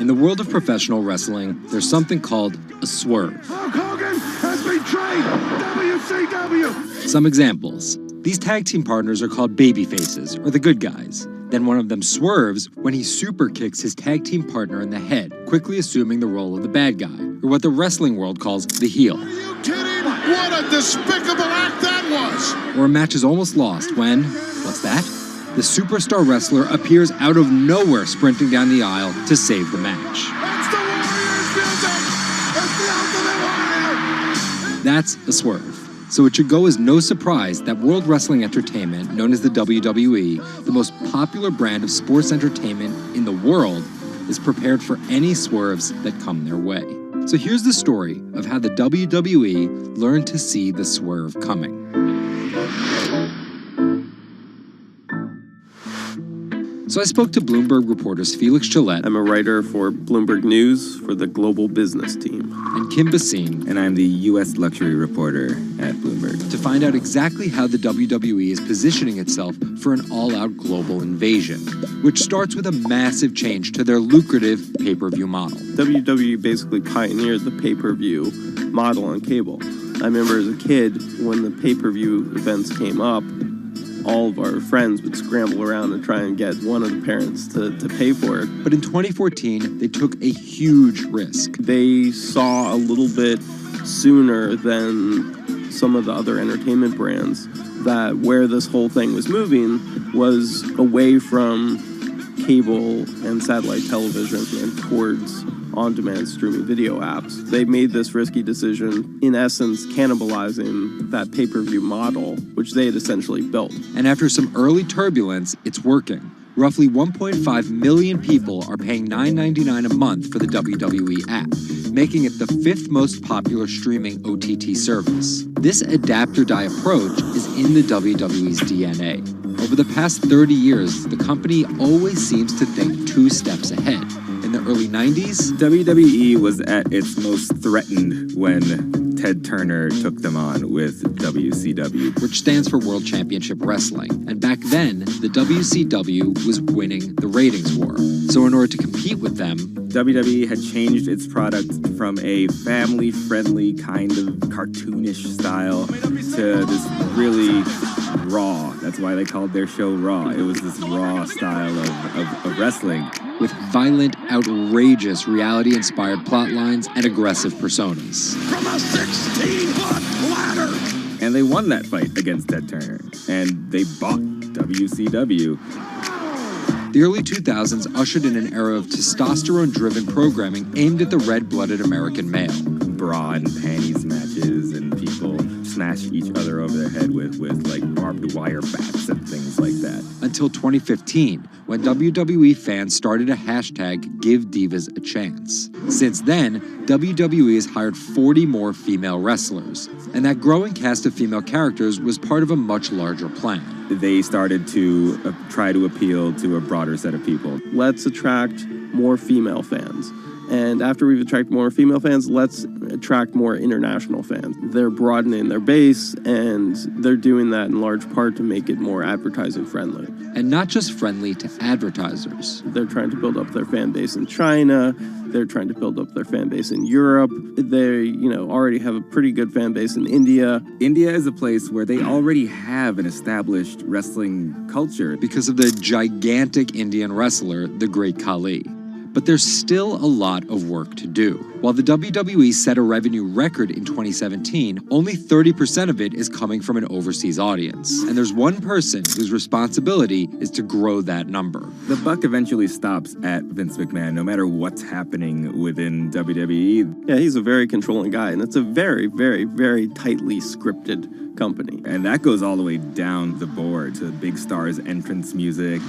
In the world of professional wrestling, there's something called a swerve. Hulk Hogan has betrayed WCW! Some examples. These tag team partners are called babyfaces, or the good guys. Then one of them swerves when he super kicks his tag team partner in the head, quickly assuming the role of the bad guy, or what the wrestling world calls the heel. Are you kidding? What a despicable act that was! Or a match is almost lost when, what's that? The superstar wrestler appears out of nowhere sprinting down the aisle to save the match. That's the Warriors music! That's the Ultimate Warrior! That's a swerve. So it should go as no surprise that World Wrestling Entertainment, known as the WWE, the most popular brand of sports entertainment in the world, is prepared for any swerves that come their way. So here's the story of how the WWE learned to see the swerve coming. So I spoke to Bloomberg reporters Felix Gillette. I'm a writer for Bloomberg News for the global business team. And Kim Basine. And I'm the U.S. luxury reporter at Bloomberg. To find out exactly how the WWE is positioning itself for an all-out global invasion, which starts with a massive change to their lucrative pay-per-view model. WWE basically pioneered the pay-per-view model on cable. I remember as a kid, when the pay-per-view events came up, all of our friends would scramble around and try and get one of the parents to pay for it. But in 2014, they took a huge risk. They saw a little bit sooner than some of the other entertainment brands that where this whole thing was moving was away from cable and satellite television and towards on-demand streaming video apps. They made this risky decision, in essence, cannibalizing that pay-per-view model, which they had essentially built. And after some early turbulence, it's working. Roughly 1.5 million people are paying $9.99 a month for the WWE app, making it the 5th most popular streaming OTT service. This adapt-or-die approach is in the WWE's DNA. Over the past 30 years, the company always seems to think 2 steps ahead. In the early 90s, WWE was at its most threatened when Ted Turner took them on with WCW, which stands for World Championship Wrestling. And back then, the WCW was winning the ratings war. So in order to compete with them, WWE had changed its product from a family-friendly kind of cartoonish style to this really raw. That's why they called their show Raw. It was this raw style of wrestling. With violent, outrageous, reality-inspired plot lines and aggressive personas. From a 16-foot ladder! And they won that fight against Ted Turner. And they bought WCW. The early 2000s ushered in an era of testosterone-driven programming aimed at the red-blooded American male. Bra and panties matches, and people smash each other over their head with like barbed wire bats and things like that. Until 2015, when WWE fans started a hashtag Give Divas a Chance. Since then, WWE has hired 40 more female wrestlers, and that growing cast of female characters was part of a much larger plan. They started to try to appeal to a broader set of people. Let's attract more female fans. And after we've attracted more female fans, let's attract more international fans. They're broadening their base, and they're doing that in large part to make it more advertising friendly. And not just friendly to advertisers. They're trying to build up their fan base in China. They're trying to build up their fan base in Europe. They, already have a pretty good fan base in India. India is a place where they already have an established wrestling culture. Because of the gigantic Indian wrestler, the Great Khali. But there's still a lot of work to do. While the WWE set a revenue record in 2017, only 30% of it is coming from an overseas audience. And there's one person whose responsibility is to grow that number. The buck eventually stops at Vince McMahon, no matter what's happening within WWE. Yeah, he's a very controlling guy, and it's a very, very, very tightly scripted company. And that goes all the way down the board to big stars' entrance music.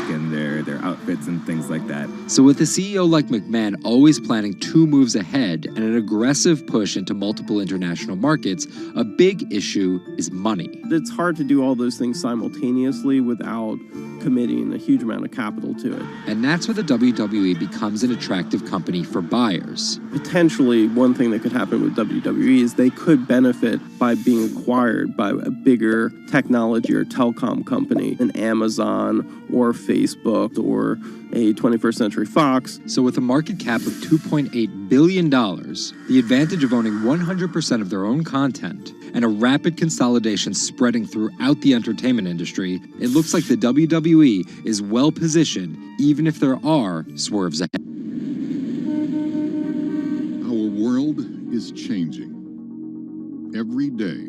And their outfits and things like that. So with a CEO like McMahon always planning 2 moves ahead and an aggressive push into multiple international markets, a big issue is money. It's hard to do all those things simultaneously without committing a huge amount of capital to it. And that's where the WWE becomes an attractive company for buyers. Potentially, one thing that could happen with WWE is they could benefit by being acquired by a bigger technology or telecom company, an Amazon or Facebook Intercept or a 21st Century Fox. So with a market cap of $2.8 billion, the advantage of owning 100% of their own content, and a rapid consolidation spreading throughout the entertainment industry, it looks like the WWE is well positioned, even if there are swerves ahead. Our world is changing. Every day,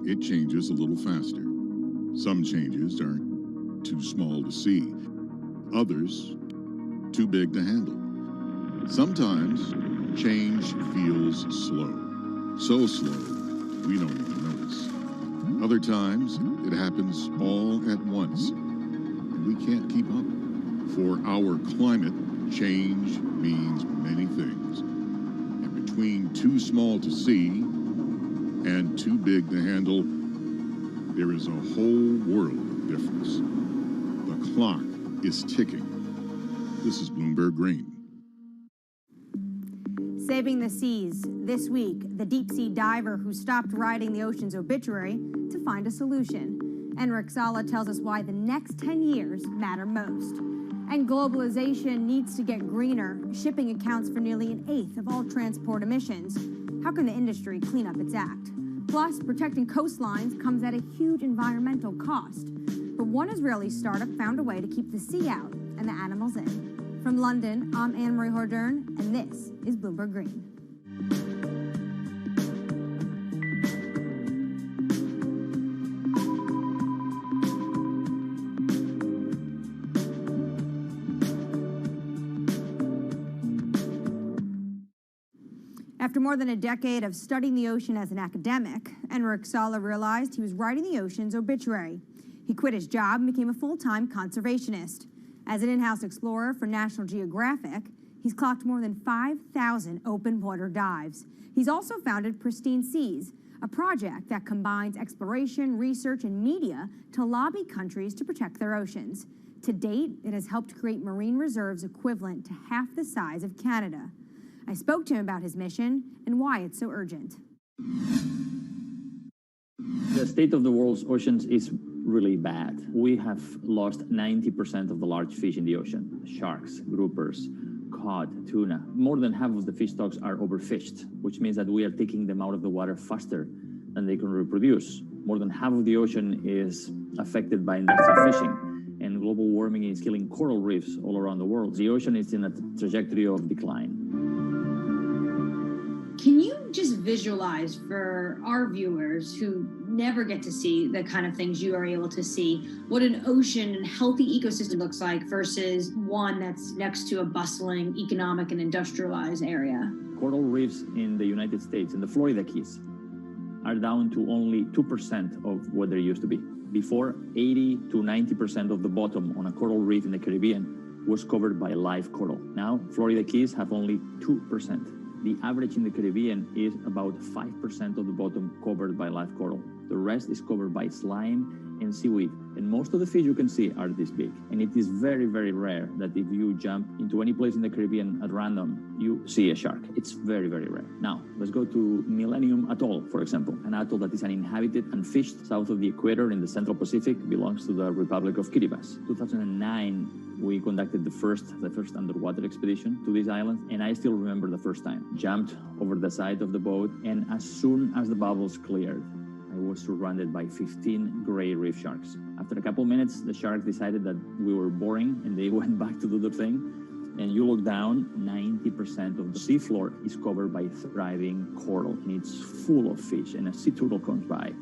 it changes a little faster. Some changes are too small to see. Others, too big to handle. Sometimes, change feels slow. So slow, we don't even notice. Other times, it happens all at once, and we can't keep up. For our climate, change means many things. And between too small to see and too big to handle, there is a whole world of difference. The clock is ticking. This is Bloomberg Green. Saving the seas. This week, the deep-sea diver who stopped writing the ocean's obituary to find a solution. Enric Sala tells us why the next 10 years matter most. And globalization needs to get greener. Shipping accounts for nearly an eighth of all transport emissions. How can the industry clean up its act? Plus, protecting coastlines comes at a huge environmental cost. But one Israeli startup found a way to keep the sea out and the animals in. From London, I'm Anne-Marie Hordern, and this is Bloomberg Green. After more than a decade of studying the ocean as an academic, Enric Sala realized he was writing the ocean's obituary. He quit his job and became a full-time conservationist. As an in-house explorer for National Geographic, he's clocked more than 5,000 open water dives. He's also founded Pristine Seas, a project that combines exploration, research, and media to lobby countries to protect their oceans. To date, it has helped create marine reserves equivalent to half the size of Canada. I spoke to him about his mission and why it's so urgent. The state of the world's oceans is really bad. We have lost 90% of the large fish in the ocean. Sharks, groupers, cod, tuna. More than half of the fish stocks are overfished, which means that we are taking them out of the water faster than they can reproduce. More than half of the ocean is affected by industrial fishing, and global warming is killing coral reefs all around the world. The ocean is in a trajectory of decline. Can you just visualize for our viewers who never get to see the kind of things you are able to see, what an ocean and healthy ecosystem looks like versus one that's next to a bustling economic and industrialized area? Coral reefs in the United States, in the Florida Keys, are down to only 2% of what they used to be. Before, 80 to 90% of the bottom on a coral reef in the Caribbean was covered by live coral. Now, Florida Keys have only 2%. The average in the Caribbean is about 5% of the bottom covered by live coral. The rest is covered by slime and seaweed. And most of the fish you can see are this big. And it is very, very rare that if you jump into any place in the Caribbean at random, you see a shark. It's very, very rare. Now, let's go to Millennium Atoll, for example. An atoll that is uninhabited and fished south of the equator in the Central Pacific, belongs to the Republic of Kiribati. 2009, we conducted the first underwater expedition to these islands, and I still remember the first time. Jumped over the side of the boat, and as soon as the bubbles cleared, I was surrounded by 15 gray reef sharks. After a couple minutes, the sharks decided that we were boring, and they went back to do their thing. And you look down, 90% of the seafloor is covered by thriving coral, and it's full of fish, and a sea turtle comes by.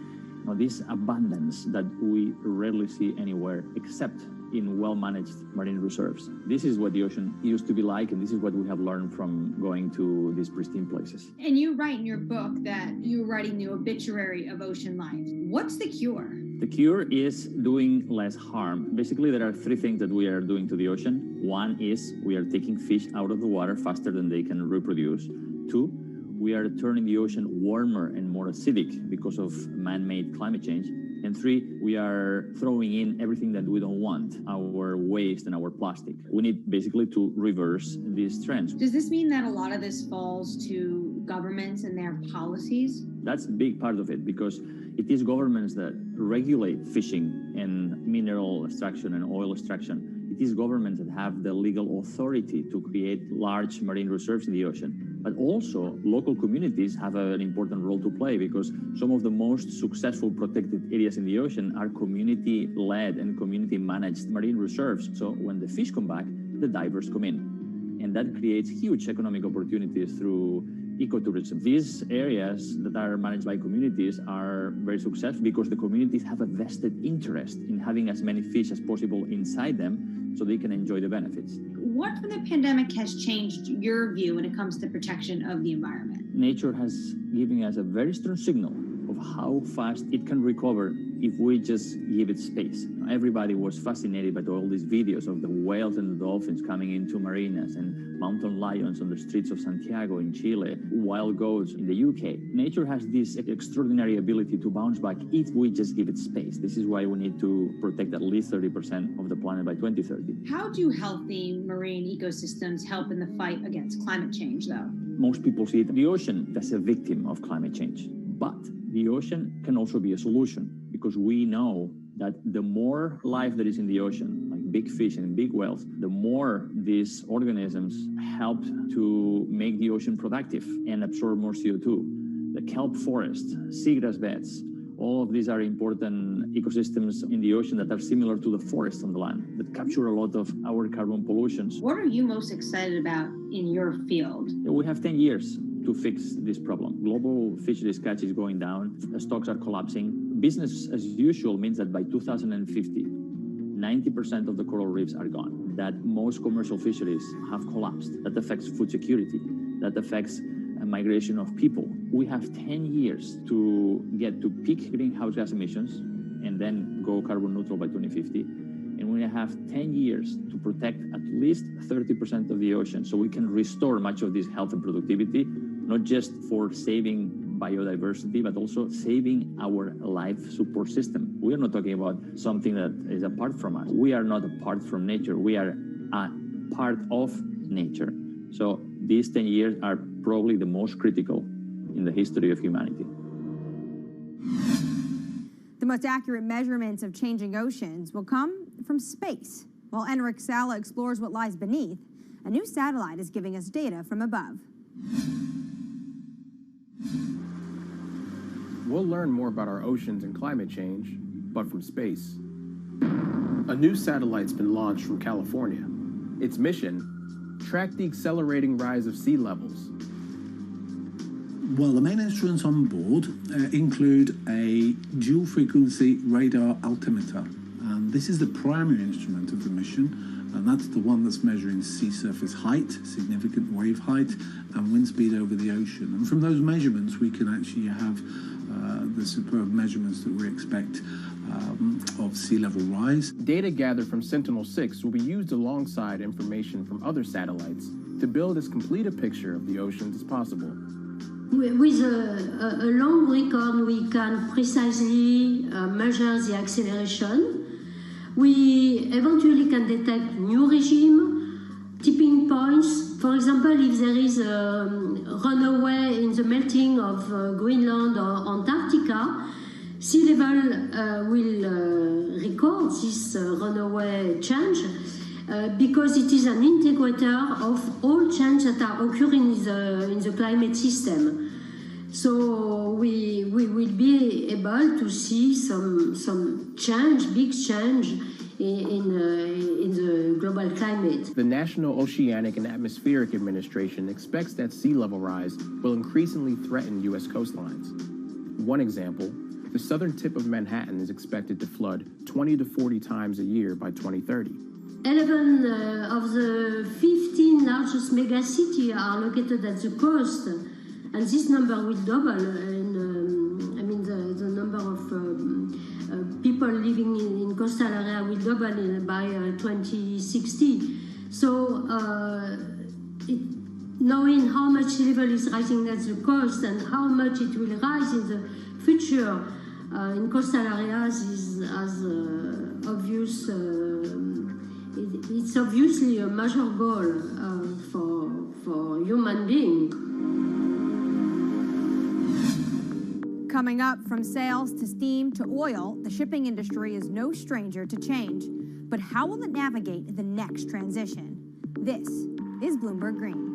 Now, this abundance that we rarely see anywhere except in well-managed marine reserves. This is what the ocean used to be like, and this is what we have learned from going to these pristine places. And you write in your book that you're writing the obituary of ocean life. What's the cure? The cure is doing less harm. Basically, there are three things that we are doing to the ocean. One is we are taking fish out of the water faster than they can reproduce. Two, we are turning the ocean warmer and more acidic because of man-made climate change. And three, we are throwing in everything that we don't want, our waste and our plastic. We need basically to reverse these trends. Does this mean that a lot of this falls to governments and their policies? That's a big part of it, because it is governments that regulate fishing and mineral extraction and oil extraction. It is governments that have the legal authority to create large marine reserves in the ocean. But also, local communities have an important role to play because some of the most successful protected areas in the ocean are community-led and community-managed marine reserves. So when the fish come back, the divers come in. And that creates huge economic opportunities through ecotourism. These areas that are managed by communities are very successful because the communities have a vested interest in having as many fish as possible inside them so they can enjoy the benefits. What from the pandemic has changed your view when it comes to protection of the environment? Nature has given us a very strong signal of how fast it can recover if we just give it space. Everybody was fascinated by all these videos of the whales and the dolphins coming into marinas and mountain lions on the streets of Santiago in Chile, wild goats in the UK. Nature has this extraordinary ability to bounce back if we just give it space. This is why we need to protect at least 30% of the planet by 2030. How do healthy marine ecosystems help in the fight against climate change, though? Most people see the ocean as a victim of climate change, but the ocean can also be a solution because we know that the more life that is in the ocean, like big fish and big whales, the more these organisms help to make the ocean productive and absorb more CO2. The kelp forest, seagrass beds, all of these are important ecosystems in the ocean that are similar to the forest on the land that capture a lot of our carbon pollutions. What are you most excited about in your field? We have 10 years to fix this problem. Global fisheries catch is going down, stocks are collapsing. Business as usual means that by 2050, 90% of the coral reefs are gone, that most commercial fisheries have collapsed. That affects food security, that affects migration of people. We have 10 years to get to peak greenhouse gas emissions and then go carbon neutral by 2050. And we have 10 years to protect at least 30% of the ocean so we can restore much of this health and productivity, not just for saving biodiversity, but also saving our life support system. We are not talking about something that is apart from us. We are not apart from nature. We are a part of nature. So these 10 years are probably the most critical in the history of humanity. The most accurate measurements of changing oceans will come from space. While Enric Sala explores what lies beneath, a new satellite is giving us data from above. We'll learn more about our oceans and climate change, but from space. A new satellite's been launched from California. Its mission, track the accelerating rise of sea levels. Well, the main instruments on board include a dual-frequency radar altimeter. This is the primary instrument of the mission, and that's the one that's measuring sea surface height, significant wave height, and wind speed over the ocean. And from those measurements, we can actually have the superb measurements that we expect of sea level rise. Data gathered from Sentinel-6 will be used alongside information from other satellites to build as complete a picture of the oceans as possible. With a long record, we can precisely measure the acceleration. We eventually can detect new regime, tipping points. For example, if there is a runaway in the melting of Greenland or Antarctica, sea level will record this runaway change because it is an integrator of all changes that are occurring in the climate system. So we will be able to see some change, big change in the global climate. The National Oceanic and Atmospheric Administration expects that sea level rise will increasingly threaten U.S. coastlines. One example, the southern tip of Manhattan is expected to flood 20 to 40 times a year by 2030. 11 of the 15 largest megacities are located at the coast, and this number will double. The number of people living in coastal area will double by 2060. So, knowing how much sea level is rising at the coast and how much it will rise in the future in coastal areas is as obvious. It's obviously a major goal for human beings. Coming up, from sails to steam to oil, the shipping industry is no stranger to change. But how will it navigate the next transition? This is Bloomberg Green.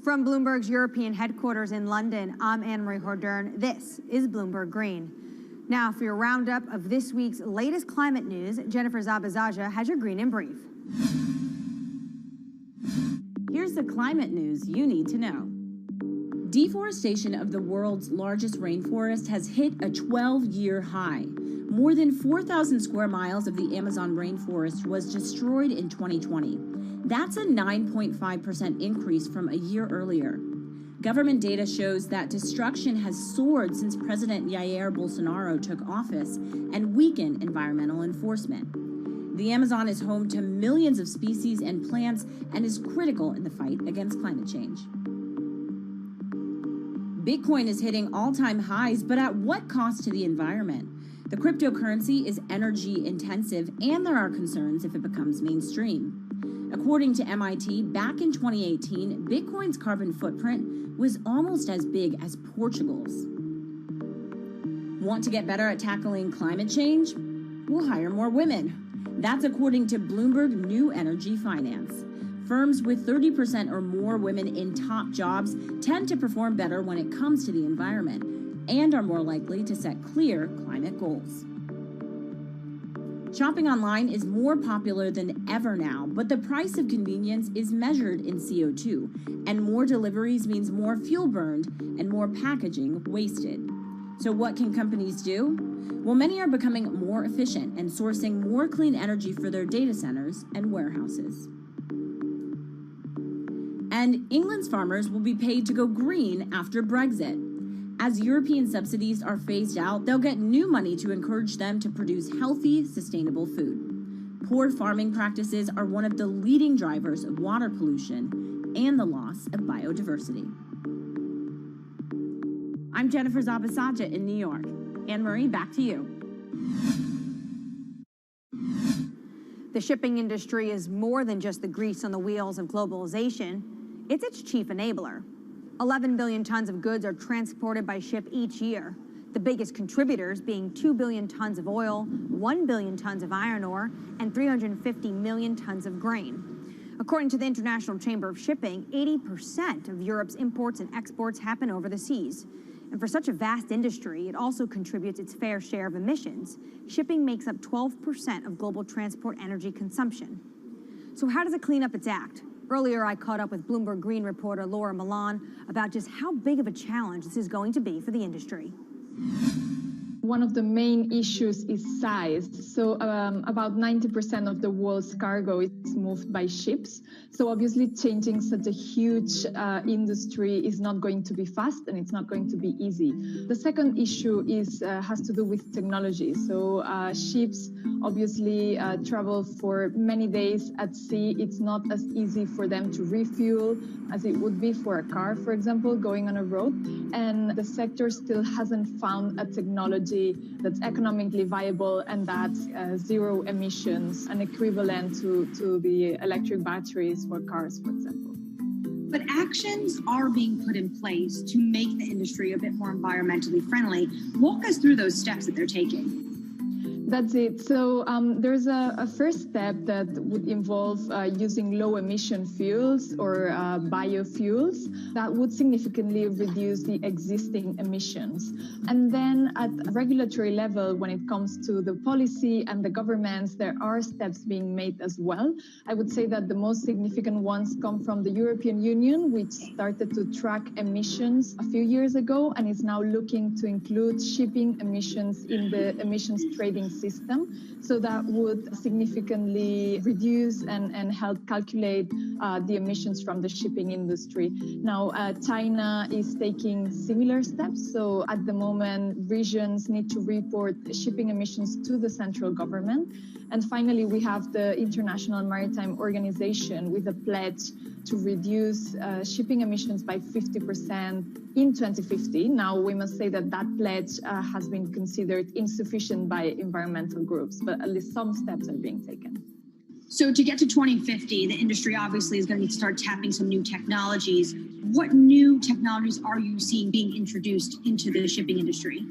From Bloomberg's European headquarters in London, I'm Anne-Marie Hordern. This is Bloomberg Green. Now, for your roundup of this week's latest climate news, Jennifer Zabazaja has your Green in Brief. Here's the climate news you need to know. Deforestation of the world's largest rainforest has hit a 12-year high. More than 4,000 square miles of the Amazon rainforest was destroyed in 2020. That's a 9.5% increase from a year earlier. Government data shows that destruction has soared since President Jair Bolsonaro took office and weakened environmental enforcement. The Amazon is home to millions of species and plants and is critical in the fight against climate change. Bitcoin is hitting all-time highs, but at what cost to the environment? The cryptocurrency is energy intensive, and there are concerns if it becomes mainstream. According to MIT, back in 2018, Bitcoin's carbon footprint was almost as big as Portugal's. Want to get better at tackling climate change? We'll hire more women. That's according to Bloomberg New Energy Finance. Firms with 30% or more women in top jobs tend to perform better when it comes to the environment and are more likely to set clear climate goals. Shopping online is more popular than ever now, but the price of convenience is measured in CO2, and more deliveries means more fuel burned and more packaging wasted. So what can companies do? Well, many are becoming more efficient and sourcing more clean energy for their data centers and warehouses. And England's farmers will be paid to go green after Brexit. As European subsidies are phased out, they'll get new money to encourage them to produce healthy, sustainable food. Poor farming practices are one of the leading drivers of water pollution and the loss of biodiversity. I'm Jennifer Zabazaja in New York. Anne-Marie, back to you. The shipping industry is more than just the grease on the wheels of globalization. It's its chief enabler. 11 billion tons of goods are transported by ship each year, the biggest contributors being 2 billion tons of oil, 1 billion tons of iron ore, and 350 million tons of grain. According to the International Chamber of Shipping, 80% of Europe's imports and exports happen over the seas. And for such a vast industry, it also contributes its fair share of emissions. Shipping makes up 12% of global transport energy consumption. So how does it clean up its act? Earlier, I caught up with Bloomberg Green reporter Laura Milan about just how big of a challenge this is going to be for the industry. One of the main issues is size. So about 90% of the world's cargo is moved by ships. So obviously changing such a huge industry is not going to be fast and it's not going to be easy. The second issue has to do with technology. So ships obviously travel for many days at sea. It's not as easy for them to refuel as it would be for a car, for example, going on a road. And the sector still hasn't found a technology that's economically viable and that's zero emissions, an equivalent to the electric batteries for cars, for example. But actions are being put in place to make the industry a bit more environmentally friendly. Walk us through those steps that they're taking. That's it. So there's a first step that would involve using low emission fuels or biofuels that would significantly reduce the existing emissions. And then at regulatory level, when it comes to the policy and the governments, there are steps being made as well. I would say that the most significant ones come from the European Union, which started to track emissions a few years ago and is now looking to include shipping emissions in the emissions trading system. So that would significantly reduce and help calculate the emissions from the shipping industry. Now, China is taking similar steps. So at the moment, regions need to report shipping emissions to the central government. And finally, we have the International Maritime Organization with a pledge to reduce shipping emissions by 50% in 2050. Now, we must say that that pledge has been considered insufficient by environmental groups, but at least some steps are being taken. So to get to 2050, the industry obviously is going to need to start tapping some new technologies. What new technologies are you seeing being introduced into the shipping industry?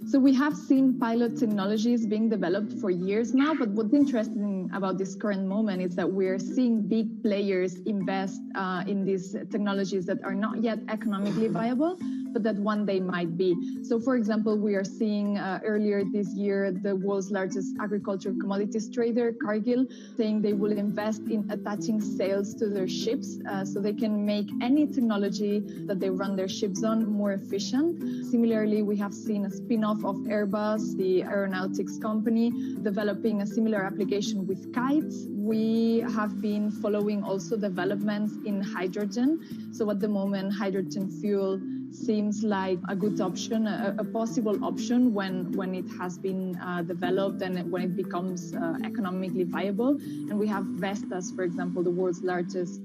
So we have seen pilot technologies being developed for years now, but what's interesting about this current moment is that we're seeing big players invest in these technologies that are not yet economically viable, but that one day might be. So for example, we are seeing earlier this year, the world's largest agricultural commodities trader, Cargill, saying they will invest in attaching sails to their ships so they can make any technology that they run their ships on more efficient. Similarly, we have seen a spin-off of Airbus, the aeronautics company, developing a similar application with kites. We have been following also developments in hydrogen. So at the moment, hydrogen fuel seems like a good option, a possible option when it has been developed and when it becomes economically viable. And we have Vestas, for example, the world's largest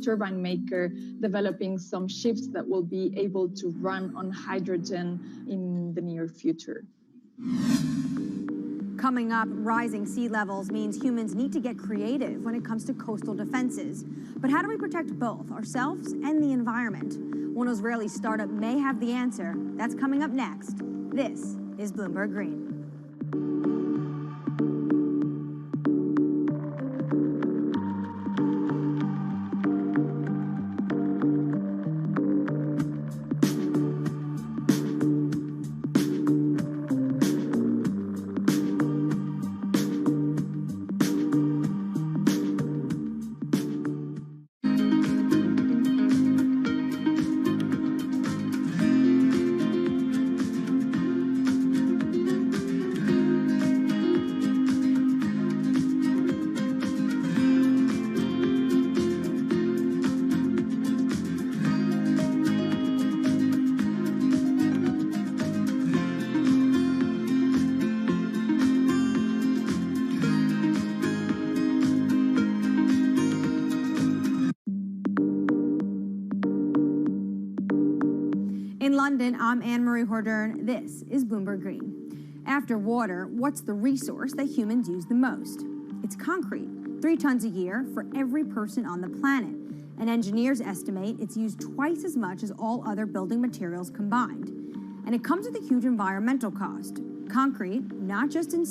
turbine maker, developing some ships that will be able to run on hydrogen in the near future. Coming up, rising sea levels means humans need to get creative when it comes to coastal defenses. But how do we protect both ourselves and the environment? One Israeli startup may have the answer. That's coming up next. This is Bloomberg Green. In London, I'm Anne-Marie Hordern. This is Bloomberg Green. After water, what's the resource that humans use the most? It's concrete, 3 tons a year for every person on the planet. And engineers estimate it's used twice as much as all other building materials combined. And it comes with a huge environmental cost. Concrete, not just in cities,